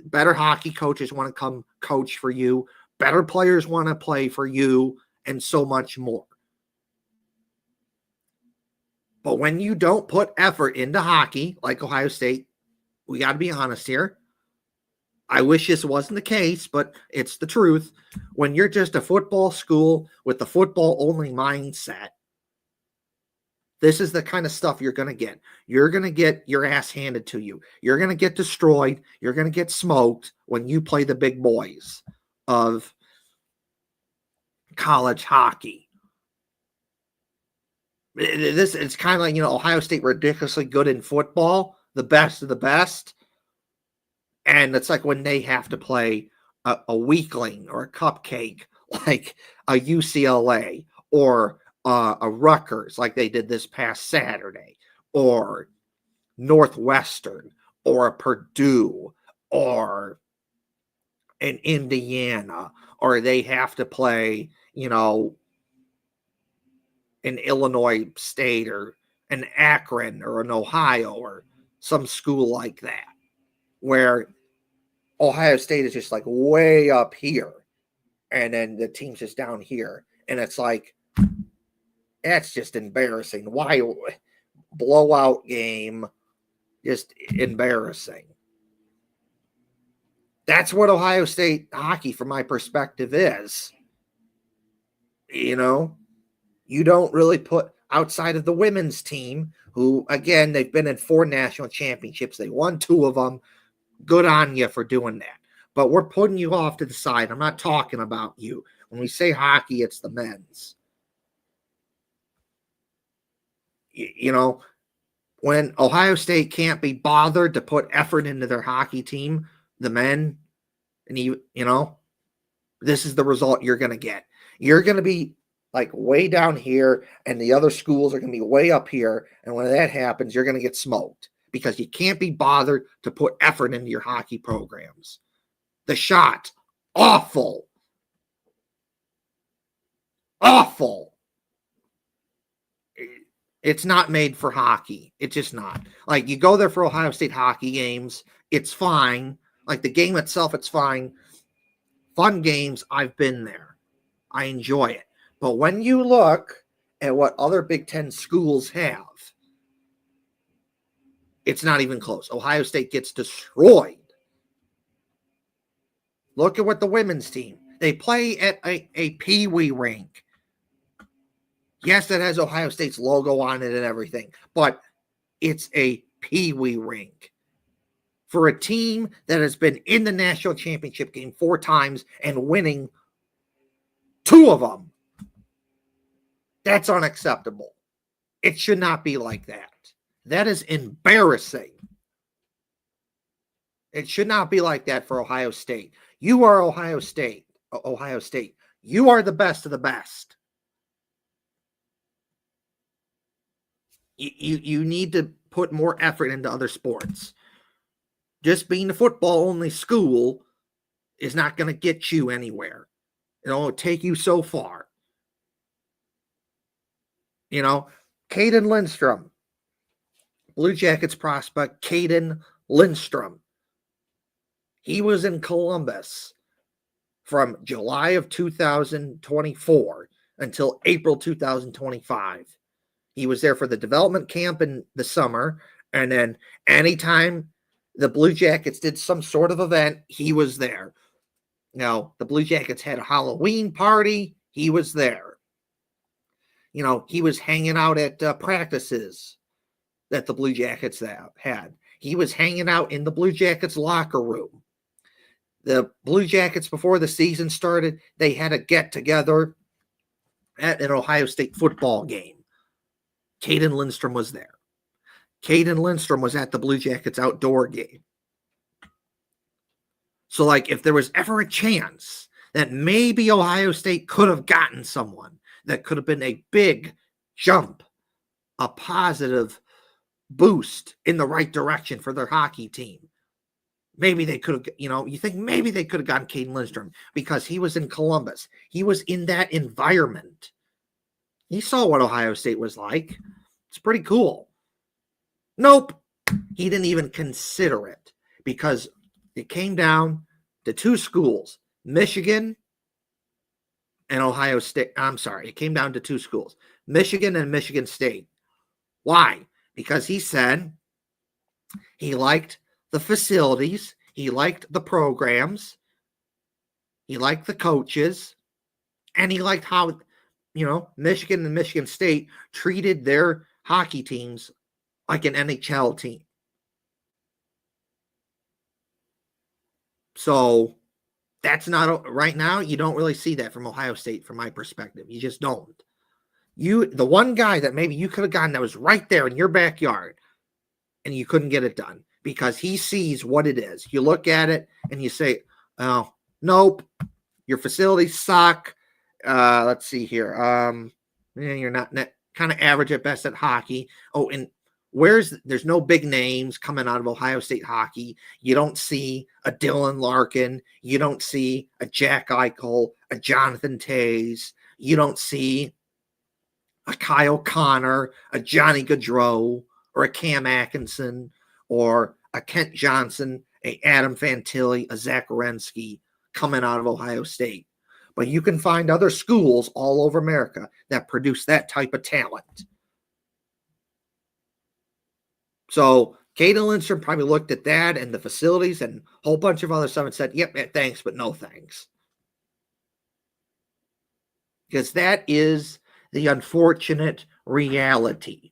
better hockey coaches want to come coach for you, better players want to play for you, and so much more. But when you don't put effort into hockey, like Ohio State, we got to be honest here. I wish this wasn't the case, but it's the truth. When you're just a football school with the football-only mindset, this is the kind of stuff you're going to get. You're going to get your ass handed to you. You're going to get destroyed. You're going to get smoked when you play the big boys of college hockey. It's kind of like, Ohio State ridiculously good in football, the best of the best. And it's like when they have to play a weakling or a cupcake, like a UCLA or a Rutgers, like they did this past Saturday, or Northwestern, or a Purdue, or an Indiana, or they have to play, an Illinois State or an Akron or an Ohio or some school like that, where Ohio State is just like way up here and then the team's just down here. And it's like, that's just embarrassing. Why? Blowout game, just embarrassing. That's what Ohio State hockey, from my perspective, is. You don't really put, outside of the women's team, who, again, they've been in 4 national championships. They won 2 of them. Good on you for doing that. But we're putting you off to the side. I'm not talking about you. When we say hockey, it's the men's. When Ohio State can't be bothered to put effort into their hockey team, the men, and this is the result you're going to get. You're going to be like way down here, and the other schools are going to be way up here. And when that happens, you're going to get smoked because you can't be bothered to put effort into your hockey programs. The shot, awful. Awful. It's not made for hockey. It's just not. Like, you go there for Ohio State hockey games, it's fine. Like, the game itself, it's fine. Fun games, I've been there. I enjoy it. But when you look at what other Big Ten schools have, it's not even close. Ohio State gets destroyed. Look at what the women's team, they play at a peewee rink. Yes, it has Ohio State's logo on it and everything, but it's a peewee rink. For a team that has been in the national championship game 4 times and winning 2 of them, that's unacceptable. It should not be like that. That is embarrassing. It should not be like that for Ohio State. You are Ohio State. Ohio State. You are the best of the best. You need to put more effort into other sports. Just being a football-only school is not going to get you anywhere. It'll take you so far. You know, Caden Lindstrom, Blue Jackets prospect Caden Lindstrom. He was in Columbus from July of 2024 until April 2025. He was there for the development camp in the summer, and then anytime the Blue Jackets did some sort of event, he was there. Now, the Blue Jackets had a Halloween party, he was there. You know, he was hanging out at practices that the Blue Jackets had. He was hanging out in the Blue Jackets locker room. The Blue Jackets, before the season started, they had a get-together at an Ohio State football game. Caden Lindstrom was there. Caden Lindstrom was at the Blue Jackets outdoor game. So, like, if there was ever a chance that maybe Ohio State could have gotten someone that could have been a big jump, a positive boost in the right direction for their hockey team, maybe they could have, you think maybe they could have gotten Caden Lindstrom because he was in Columbus. He was in that environment. He saw what Ohio State was like. It's pretty cool. Nope. He didn't even consider it because it came down to two schools, Michigan and Ohio State. I'm sorry. It came down to two schools, Michigan and Michigan State. Why? Because he said he liked the facilities. He liked the programs. He liked the coaches. And he liked how, Michigan and Michigan State treated their hockey teams like an NHL team. So that's not right now. You don't really see that from Ohio State, from my perspective. You just don't. The one guy that maybe you could have gotten that was right there in your backyard and you couldn't get it done because he sees what it is. You look at it and you say, oh, nope, your facilities suck. Let's see here. You're not kind of average at best at hockey. Oh, and there's no big names coming out of Ohio State hockey. You don't see a Dylan Larkin. You don't see a Jack Eichel, a Jonathan Toews. You don't see a Kyle Connor, a Johnny Gaudreau, or a Cam Atkinson, or a Kent Johnson, a Adam Fantilli, a Zach Werenski coming out of Ohio State. But you can find other schools all over America that produce that type of talent. So Caden Lindstrom probably looked at that and the facilities and a whole bunch of other stuff and said, yep, thanks, but no thanks. Because that is the unfortunate reality.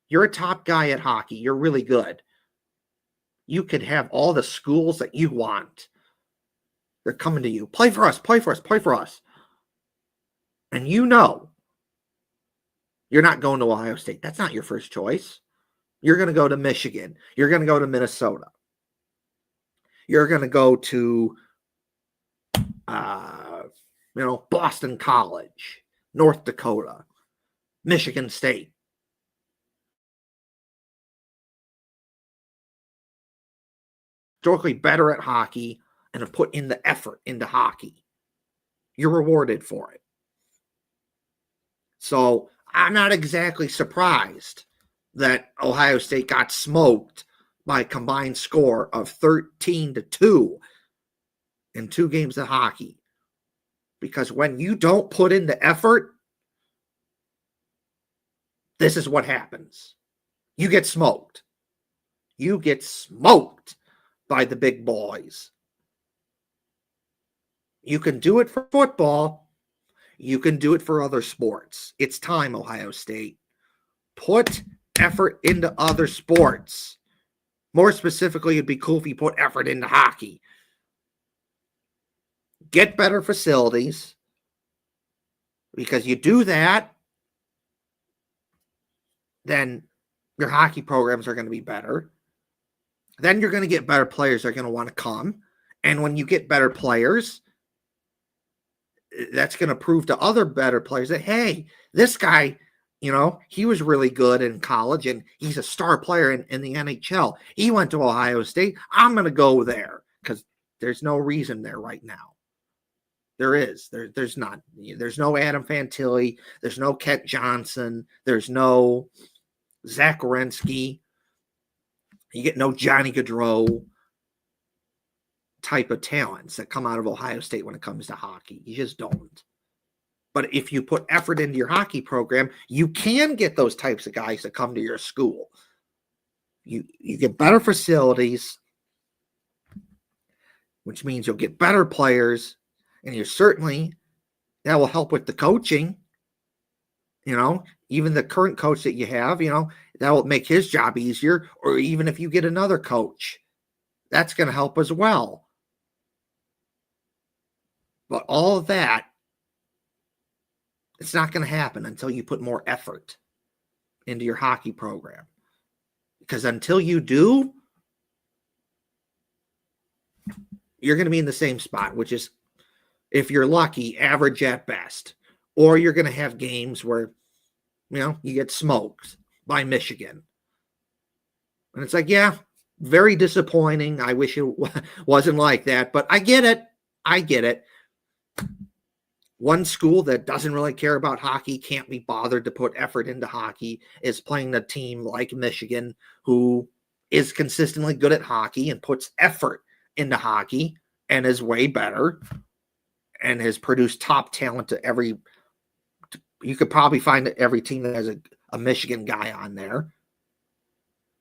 You're a top guy at hockey. You're really good. You could have all the schools that you want. They're coming to you. Play for us, play for us, play for us. And you're not going to Ohio State. That's not your first choice. You're going to go to Michigan. You're going to go to Minnesota. You're going to go to, Boston College, North Dakota, Michigan State. Historically better at hockey and have put in the effort into hockey. You're rewarded for it. So I'm not exactly surprised that Ohio State got smoked by a combined score of 13-2 in 2 games of hockey. Because when you don't put in the effort, this is what happens. You get smoked. You get smoked by the big boys. You can do it for football. You can do it for other sports. It's time, Ohio State. Put effort into other sports. More specifically, it'd be cool if you put effort into hockey. Get better facilities. Because you do that, then your hockey programs are going to be better. Then you're going to get better players that are going to want to come. And when you get better players, that's going to prove to other better players that, hey, this guy, he was really good in college and he's a star player in the NHL. He went to Ohio State. I'm going to go there because there's no reason there right now. There is. There's not. There's no Adam Fantilli. There's no Kent Johnson. There's no Zach Wierenski. You get no Johnny Gaudreau type of talents that come out of Ohio State when it comes to hockey. You just don't. But if you put effort into your hockey program, you can get those types of guys that come to your school. You get better facilities, which means you'll get better players, and you're certainly, that will help with the coaching. Even the current coach that you have, that will make his job easier. Or even if you get another coach, that's going to help as well. But all of that, it's not going to happen until you put more effort into your hockey program. Because until you do, you're going to be in the same spot, which is, if you're lucky, average at best. Or you're going to have games where, you get smoked by Michigan. And it's like, yeah, very disappointing. I wish it wasn't like that, but I get it. One school that doesn't really care about hockey, can't be bothered to put effort into hockey, is playing a team like Michigan, who is consistently good at hockey and puts effort into hockey and is way better and has produced top talent to every. You could probably find every team that has a Michigan guy on there.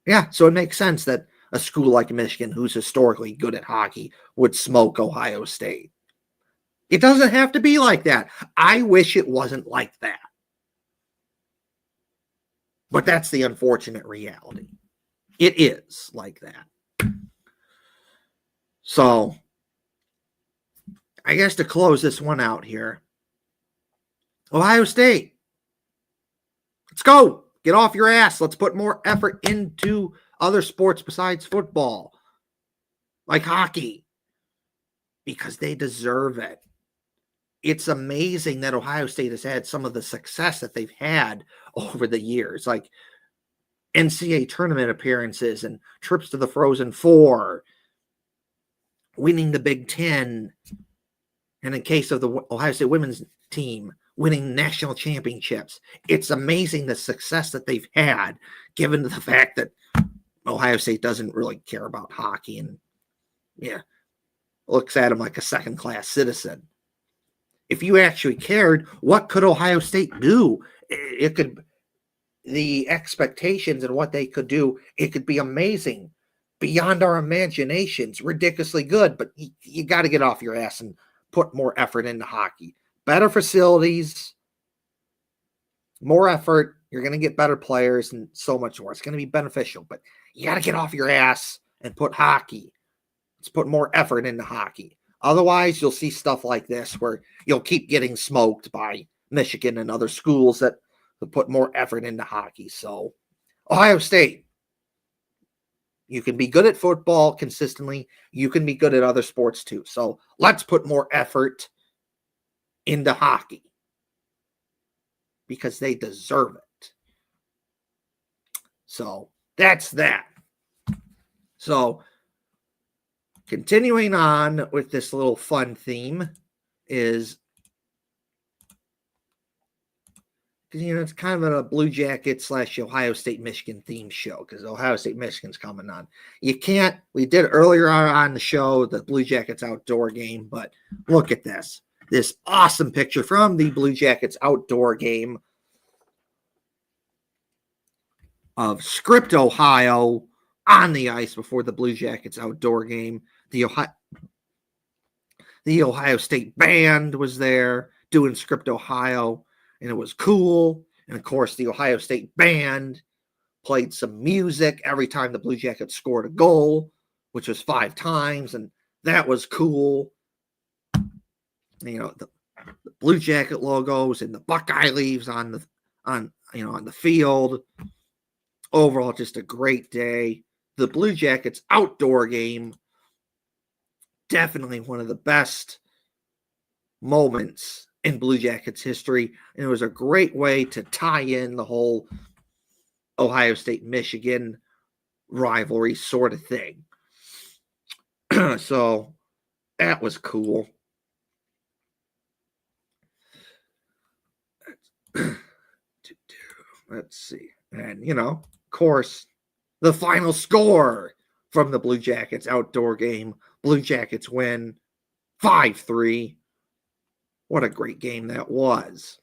Yeah, so it makes sense that a school like Michigan, who's historically good at hockey, would smoke Ohio State. It doesn't have to be like that. I wish it wasn't like that. But that's the unfortunate reality. It is like that. So, I guess to close this one out here, Ohio State, let's go. Get off your ass. Let's put more effort into other sports besides football, like hockey, because they deserve it. It's amazing that Ohio State has had some of the success that they've had over the years, like NCAA tournament appearances and trips to the Frozen Four, winning the Big Ten, and in case of the Ohio State women's team, winning national championships. It's amazing the success that they've had, given the fact that Ohio State doesn't really care about hockey and, looks at them like a second-class citizen. If you actually cared, what could Ohio State do? The expectations and what they could do, it could be amazing, beyond our imaginations, ridiculously good, but you got to get off your ass and put more effort into hockey. Better facilities, more effort, you're going to get better players and so much more. It's going to be beneficial, but you got to get off your ass and put hockey. Let's put more effort into hockey. Otherwise, you'll see stuff like this where you'll keep getting smoked by Michigan and other schools that put more effort into hockey. So, Ohio State, you can be good at football consistently. You can be good at other sports too. So, let's put more effort into hockey because they deserve it. So, that's that. So, continuing on with this little fun theme is, it's kind of a Blue Jackets / Ohio State Michigan theme show because Ohio State Michigan's coming on. We did earlier on the show the Blue Jackets outdoor game, but look at this awesome picture from the Blue Jackets outdoor game of Script, Ohio, on the ice before the Blue Jackets outdoor game. The Ohio State band was there doing Script, Ohio, and it was cool. And of course, the Ohio State band played some music every time the Blue Jackets scored a goal, which was 5 times, and that was cool. The Blue Jacket logos and the Buckeye leaves on the field. Overall, just a great day. The Blue Jackets outdoor game, definitely one of the best moments in Blue Jackets history. And it was a great way to tie in the whole Ohio State-Michigan rivalry sort of thing. So that was cool. let's see. And, of course, the final score from the Blue Jackets outdoor game. Blue Jackets win 5-3. What a great game that was.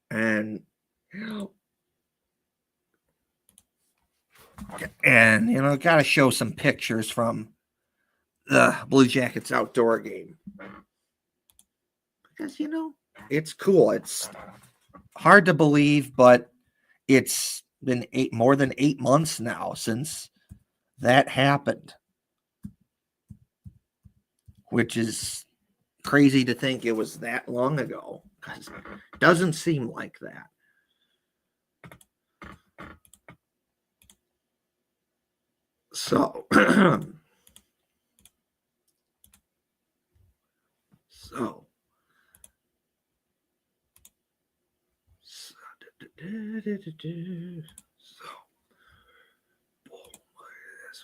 And, got to show some pictures from the Blue Jackets outdoor game. Because, it's cool. It's hard to believe, but it's been more than 8 months now since that happened, which is crazy to think it was that long ago, because it doesn't seem like that. So, so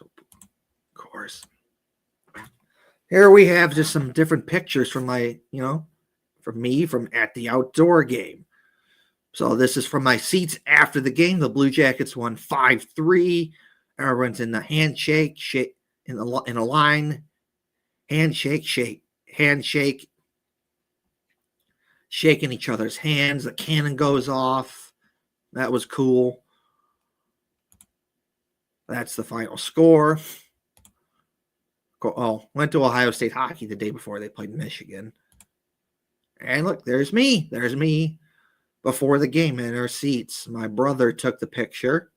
of course, here we have just some different pictures from my, from me from at the outdoor game. So this is from my seats after the game. The Blue Jackets won 5-3. Everyone's in the handshake, in a line, handshake, shaking each other's hands. The cannon goes off. That was cool. That's the final score. Oh, went to Ohio State hockey the day before they played Michigan. And look, there's me. There's me before the game in our seats. My brother took the picture.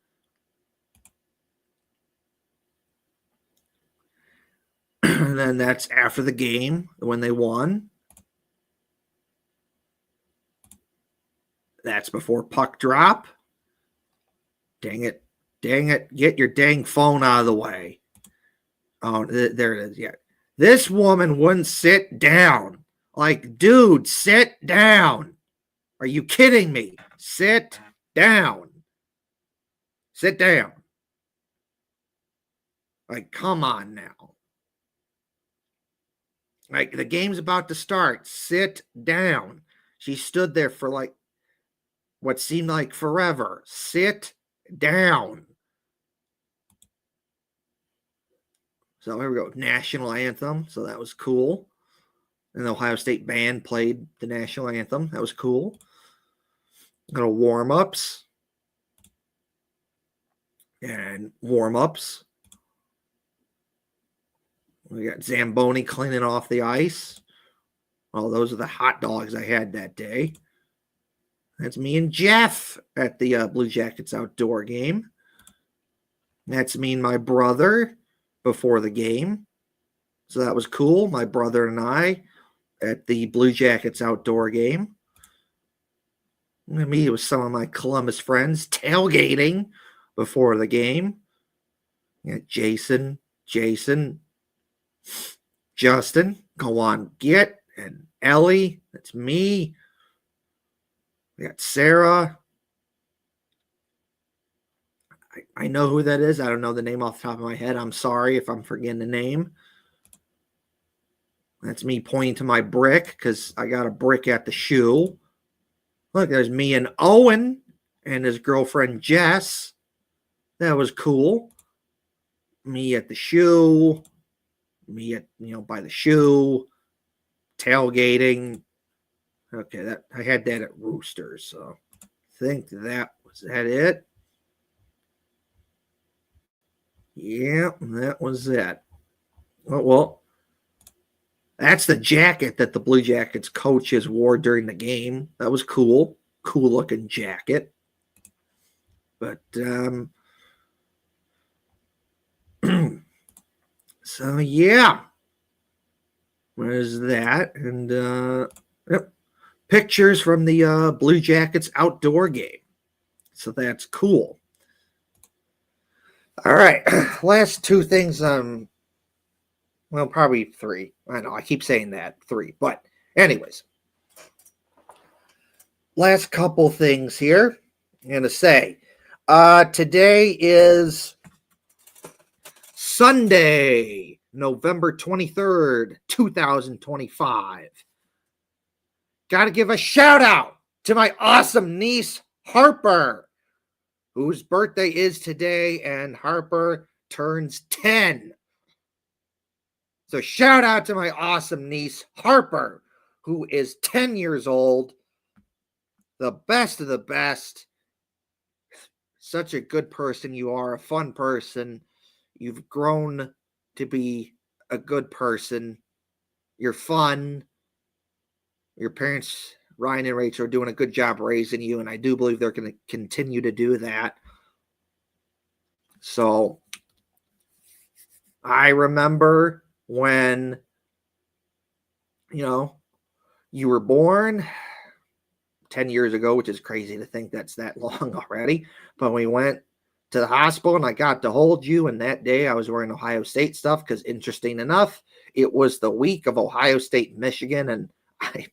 And then that's after the game when they won. That's before puck drop. Dang it. Get your dang phone out of the way. Oh, there it is. Yeah. This woman wouldn't sit down. Like, dude, sit down. Are you kidding me? Sit down. Sit down. Like, come on now. Like, the game's about to start. Sit down. She stood there for like what seemed like forever. Sit down. So here we go. National anthem. So that was cool. And the Ohio State band played the national anthem. That was cool. Little warm-ups. And warm-ups. We got Zamboni cleaning off the ice. Oh, those are the hot dogs I had that day. That's me and Jeff at the Blue Jackets outdoor game. That's me and my brother before the game. So that was cool. My brother and I at the Blue Jackets outdoor game. And me with some of my Columbus friends tailgating before the game. Yeah, Jason, Justin, go on, get, and Ellie, that's me. We got Sarah. I know who that is. I don't know the name off the top of my head. I'm sorry if I'm forgetting the name. That's me pointing to my brick because I got a brick at the shoe. Look, there's me and Owen and his girlfriend Jess. That was cool. Me at the shoe. Me at, by the shoe. Tailgating. Okay, that I had that at Roosters, so I think that was it. Yeah, that was it. Well, that's the jacket that the Blue Jackets coaches wore during the game. That was cool. Cool looking jacket. But so yeah. There's that. And yep. Pictures from the Blue Jackets outdoor game. So that's cool. All right. Last two things. Well, probably three. I know I keep saying that. Three. But anyways. Last couple things here. I'm going to say. Today is Sunday, November 23rd, 2025. Got to give a shout out to my awesome niece, Harper, whose birthday is today, and Harper turns 10. So shout out to my awesome niece, Harper, who is 10 years old. The best of the best. Such a good person you are, a fun person. You've grown to be a good person. You're fun. Your parents, Ryan and Rachel, are doing a good job raising you, and I do believe they're going to continue to do that. So I remember when, you were born 10 years ago, which is crazy to think that's that long already. But we went to the hospital and I got to hold you. And that day I was wearing Ohio State stuff because, interesting enough, it was the week of Ohio State, Michigan. And I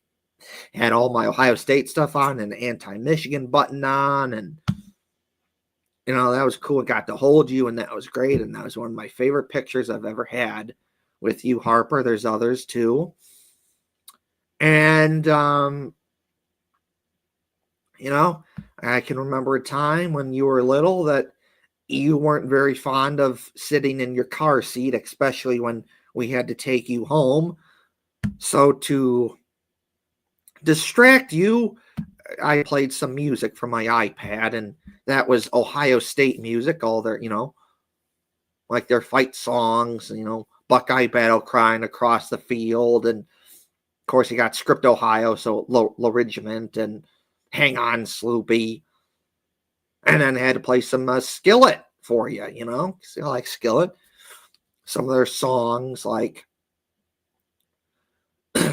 had all my Ohio State stuff on and an anti-Michigan button on. And, that was cool. I got to hold you and that was great. And that was one of my favorite pictures I've ever had with you, Harper. There's others too. And, I can remember a time when you were little that you weren't very fond of sitting in your car seat, especially when we had to take you home. So to distract you, I played some music from my iPad, and that was Ohio State music, all their, like their fight songs, Buckeye Battle Crying Across the Field, and of course, you got Script Ohio, so Low Regiment, and Hang On Sloopy. And then had to play some Skillet for you, like Skillet. Some of their songs like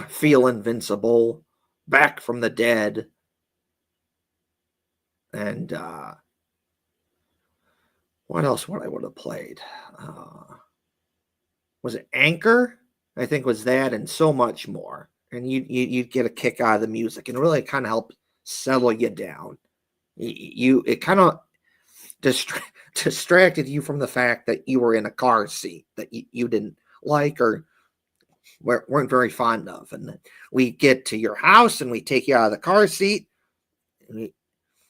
Feel Invincible, Back from the Dead, and what else would I would have played? Was it Anchor? I think was that, and so much more. And you'd get a kick out of the music, and really kind of help settle you down. It kind of distracted you from the fact that you were in a car seat that you didn't like or weren't very fond of. And then we get to your house and we take you out of the car seat. And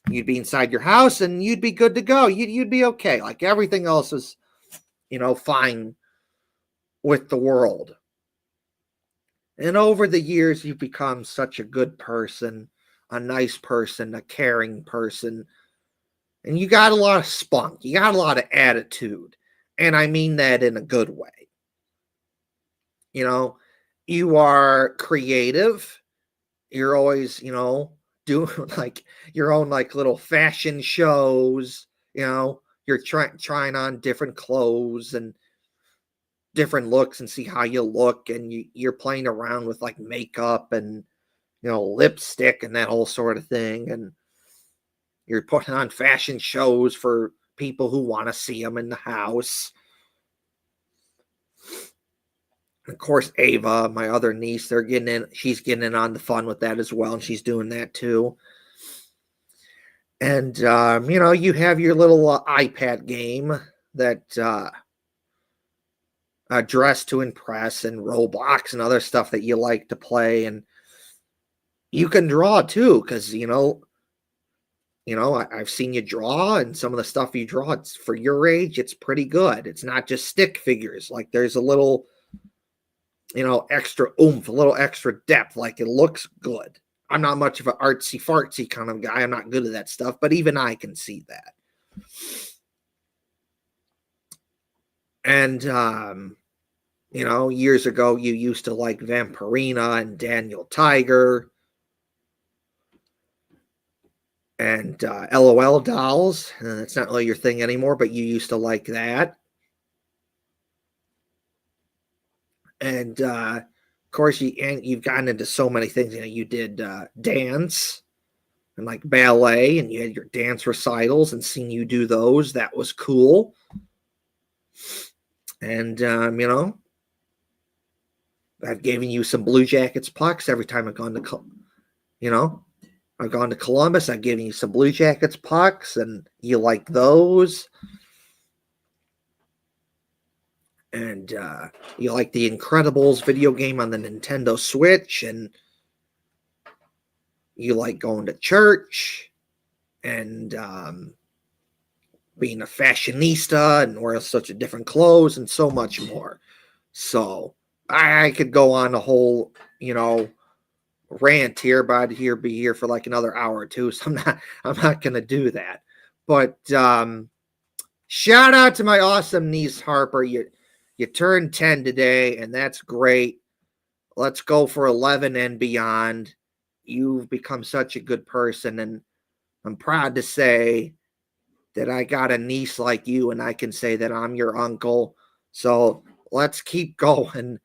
you'd be inside your house and you'd be good to go. You'd be okay. Like everything else is, fine with the world. And over the years, you've become such a good person, a nice person, a caring person. And you got a lot of spunk. You got a lot of attitude. And I mean that in a good way. You are creative. You're always, doing like your own like little fashion shows. You're trying on different clothes and different looks and see how you look. And you're playing around with like makeup and, lipstick and that whole sort of thing. And you're putting on fashion shows for people who want to see them in the house. And of course, Ava, my other niece, she's getting in on the fun with that as well. And she's doing that too. And, you have your little iPad game that Dress to Impress and Roblox and other stuff that you like to play. And you can draw too, because, I've seen you draw, and some of the stuff you draw, it's for your age, it's pretty good. It's not just stick figures. Like there's a little, extra oomph, a little extra depth. Like it looks good. I'm not much of an artsy fartsy kind of guy. I'm not good at that stuff, but even I can see that. And, years ago, you used to like Vampirina and Daniel Tiger and LOL dolls. It's not really your thing anymore, but you used to like that. And of course, you've gotten into so many things. You did dance and like ballet, and you had your dance recitals, and seeing you do those, that was cool. And I've given you some Blue Jackets pucks every time I've gone to, I've gone to Columbus. I've given you some Blue Jackets pucks, and you like those. And you like the Incredibles video game on the Nintendo Switch. And you like going to church and being a fashionista and wearing such a different clothes and so much more. So I could go on a whole, rant here, but I'd be here for like another hour or two. So I'm not gonna do that. But shout out to my awesome niece Harper. You turned 10 today, and that's great. Let's go for 11 and beyond. You've become such a good person, and I'm proud to say that I got a niece like you, and I can say that I'm your uncle. So let's keep going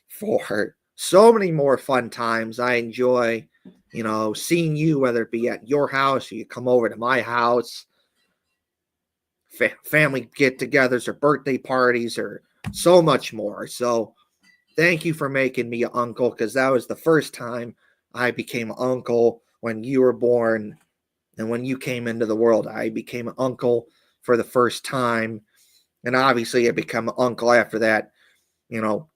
for so many more fun times. I enjoy, seeing you, whether it be at your house or you come over to my house, family get-togethers or birthday parties or so much more. So thank you for making me an uncle, because that was the first time I became an uncle when you were born. And when you came into the world, I became an uncle for the first time. And obviously I became an uncle after that,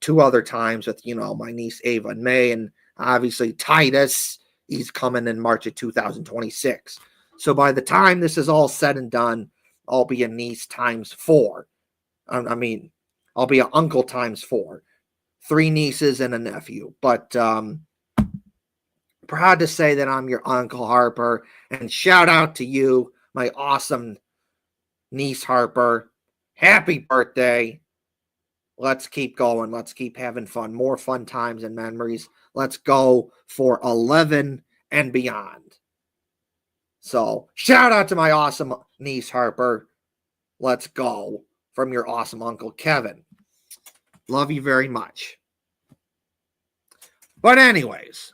2 other times with, my niece Ava and May, and obviously Titus, he's coming in March of 2026. So by the time this is all said and done, I'll be a niece times 4. I'll be an uncle times 4. 3 nieces and a nephew. But proud to say that I'm your Uncle Harper. And shout out to you, my awesome niece Harper. Happy birthday. Let's keep going. Let's keep having fun. More fun times and memories. Let's go for 11 and beyond. So shout out to my awesome niece Harper. Let's go from your awesome Uncle Kevin. Love you very much. But anyways,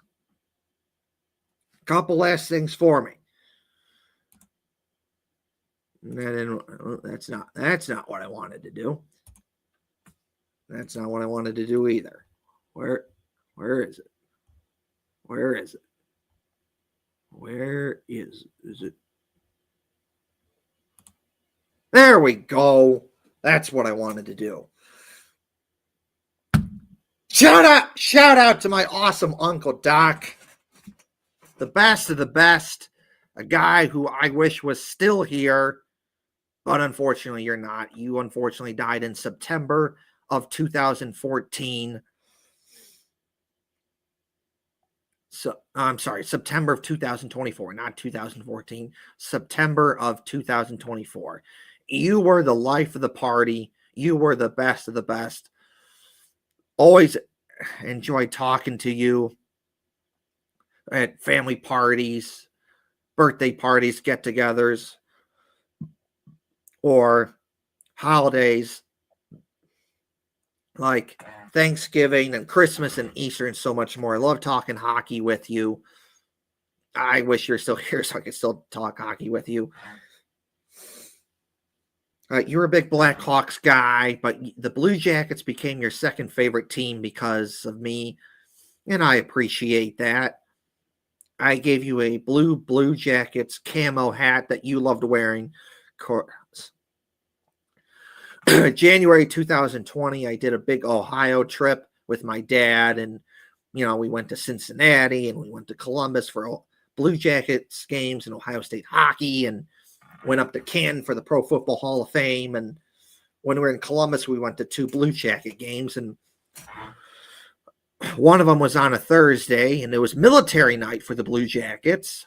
a couple last things for me. That's not what I wanted to do. That's not what I wanted to do either. Where is it? Where is it? Where is it? There we go. That's what I wanted to do. Shout out to my awesome Uncle Doc. The best of the best. A guy who I wish was still here, but unfortunately you're not. You unfortunately died in September of 2014. So I'm sorry, September of 2024, not 2014. September of 2024. You were the life of the party. You were the best of the best. Always enjoyed talking to you at family parties, birthday parties, get-togethers, or holidays like Thanksgiving and Christmas and Easter and so much more. I love talking hockey with you. I wish you're still here so I could still talk hockey with you. You're a big Blackhawks guy, but the Blue Jackets became your second favorite team because of me, and I appreciate that. I gave you a Blue Jackets camo hat that you loved wearing. January 2020, I did a big Ohio trip with my dad, and we went to Cincinnati and we went to Columbus for Blue Jackets games and Ohio State hockey, and went up to Canton for the Pro Football Hall of Fame. And when we were in Columbus, we went to 2 Blue Jacket games, and one of them was on a Thursday, and it was military night for the Blue Jackets,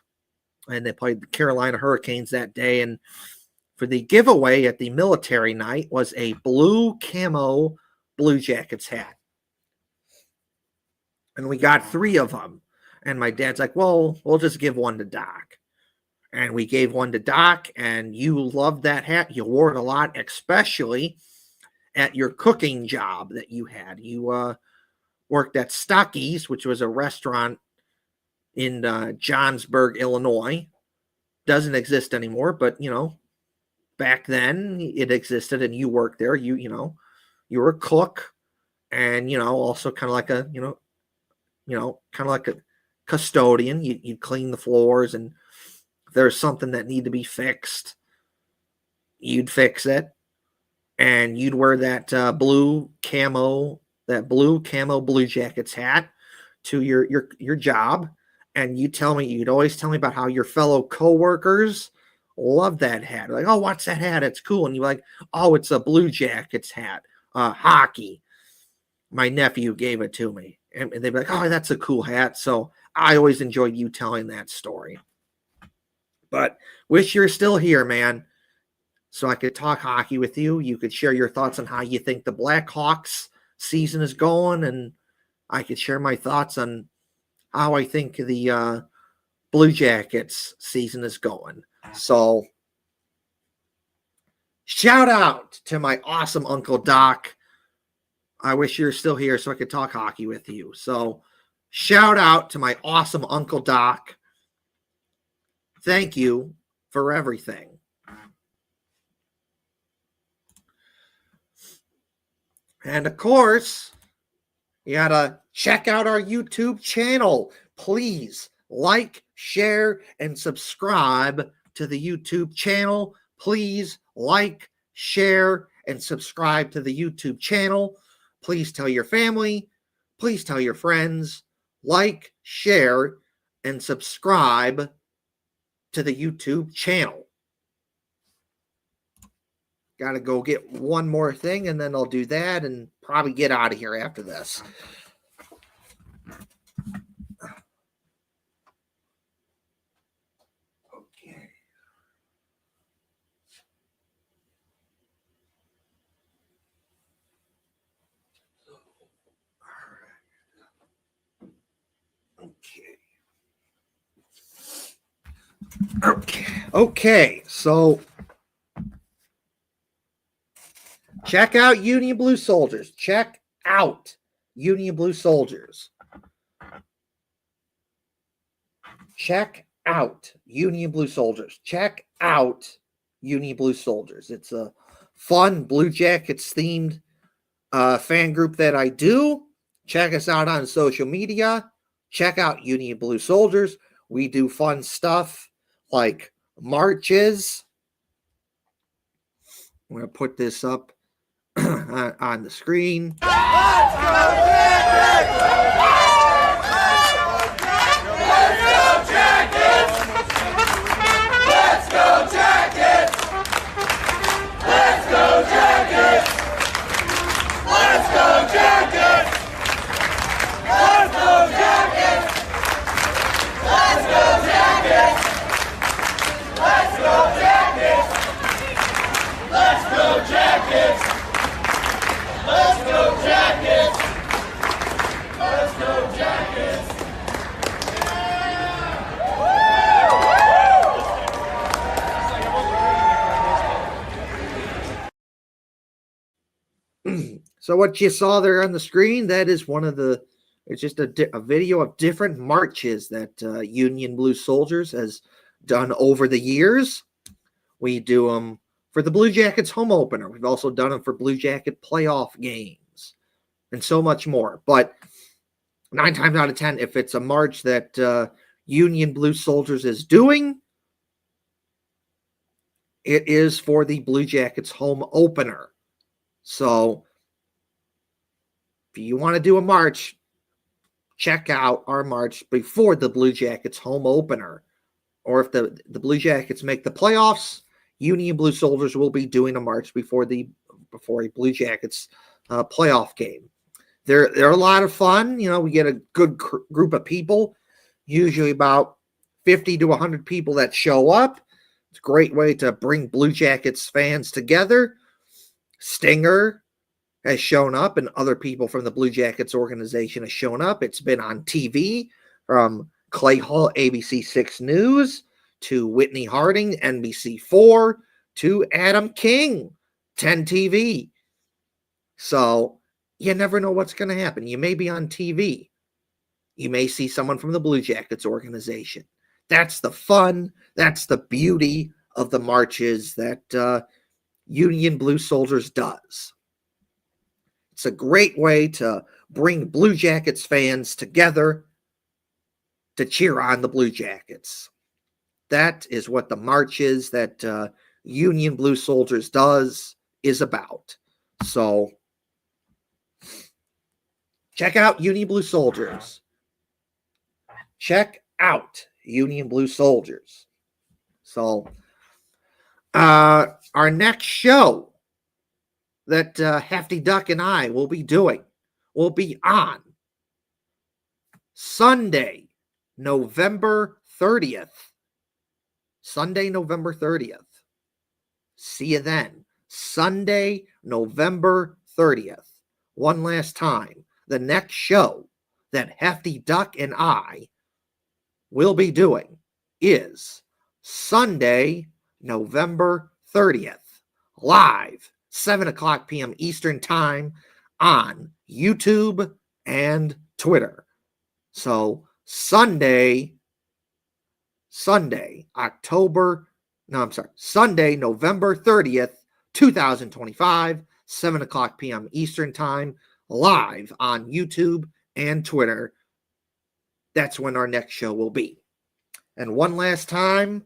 and they played the Carolina Hurricanes that day. And for the giveaway at the military night was a blue camo Blue Jackets hat. And we got 3 of them. And my dad's like, well, we'll just give one to Doc. And we gave one to Doc, and you loved that hat. You wore it a lot, especially at your cooking job that you had. You worked at Stocky's, which was a restaurant in Johnsburg, Illinois. Doesn't exist anymore, but, back then it existed, and you worked there. You were a cook, and, also kind of like a, kind of like a custodian. You'd clean the floors, and if there's something that needed to be fixed, you'd fix it. And you'd wear that blue camo Blue Jackets hat to your job. and you'd always tell me about how your fellow coworkers love that hat. Like, oh, what's that hat? It's cool. And you're like, oh, it's a Blue Jackets hat. Hockey. My nephew gave it to me. And they'd be like, oh, that's a cool hat. So I always enjoyed you telling that story. But wish you're still here, man. So I could talk hockey with you. You could share your thoughts on how you think the Blackhawks season is going. And I could share my thoughts on how I think the Blue Jackets season is going. So shout out to my awesome Uncle Doc. I wish you're still here so I could talk hockey with you. So shout out to my awesome Uncle Doc. Thank you for everything. And of course, you gotta check out our YouTube channel. Please like, share, and subscribe to the YouTube channel. Please like, share, and subscribe to the YouTube channel. Please tell your family. Please tell your friends. Like, share, and subscribe to the YouTube channel. Got to go get one more thing, and then I'll do that and probably get out of here after this. Okay. Okay. So check out Union Blue Soldiers. Check out Union Blue Soldiers. Check out Union Blue Soldiers. Check out Union Blue Soldiers. It's a fun Blue Jackets themed fan group that I do. Check us out on social media. Check out Union Blue Soldiers. We do fun stuff like marches. I'm going to put this up on the screen. So what you saw there on the screen, that is it's just a video of different marches that Union Blue Soldiers has done over the years. We do them for the Blue Jackets home opener. We've also done them for Blue Jacket playoff games and so much more. But 9 times out of 10, if it's a march that Union Blue Soldiers is doing, it is for the Blue Jackets home opener. So if you want to do a march, check out our march before the Blue Jackets home opener. Or if the Blue Jackets make the playoffs, Union Blue Soldiers will be doing a march before a Blue Jackets playoff game. They're a lot of fun. You know, we get a good group of people, usually about 50 to 100 people that show up. It's a great way to bring Blue Jackets fans together. Stinger has shown up, and other people from the Blue Jackets organization have shown up. It's been on TV from Clay Hall, ABC 6 News, to Whitney Harding, NBC4, to Adam King, 10 TV. So you never know what's going to happen. You may be on TV. You may see someone from the Blue Jackets organization. That's the fun. That's the beauty of the marches that Union Blue Soldiers does. It's a great way to bring Blue Jackets fans together to cheer on the Blue Jackets. That is what the marches that Union Blue Soldiers is about. So check out Union Blue Soldiers. Check out, Union Blue Soldiers. So, our next show that Hefty Duck and I will be doing will be on Sunday, November 30th. Sunday, November 30th. See you then. Sunday, November 30th. One last time. The next show that Hefty Duck and I will be doing is Sunday, November 30th. Live, 7 o'clock p.m. Eastern Time on YouTube and Twitter. So Sunday, Sunday, November 30th, 2025, 7 o'clock p.m. Eastern Time, live on YouTube and Twitter. That's when our next show will be. And one last time,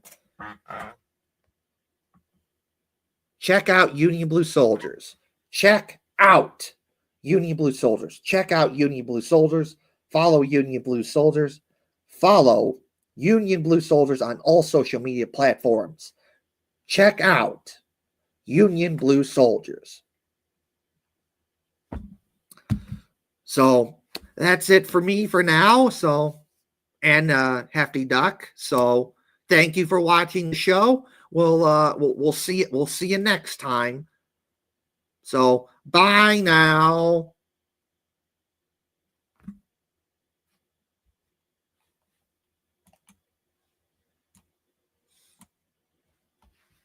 check out Union Blue Soldiers. Check out Union Blue Soldiers. Check out Union Blue Soldiers. Follow Union Blue Soldiers. Follow Union Blue Soldiers on all social media platforms. Check out Union Blue Soldiers. So that's it for me for now. So, and Hefty Duck. So thank you for watching the show. We'll see you next time. So bye now.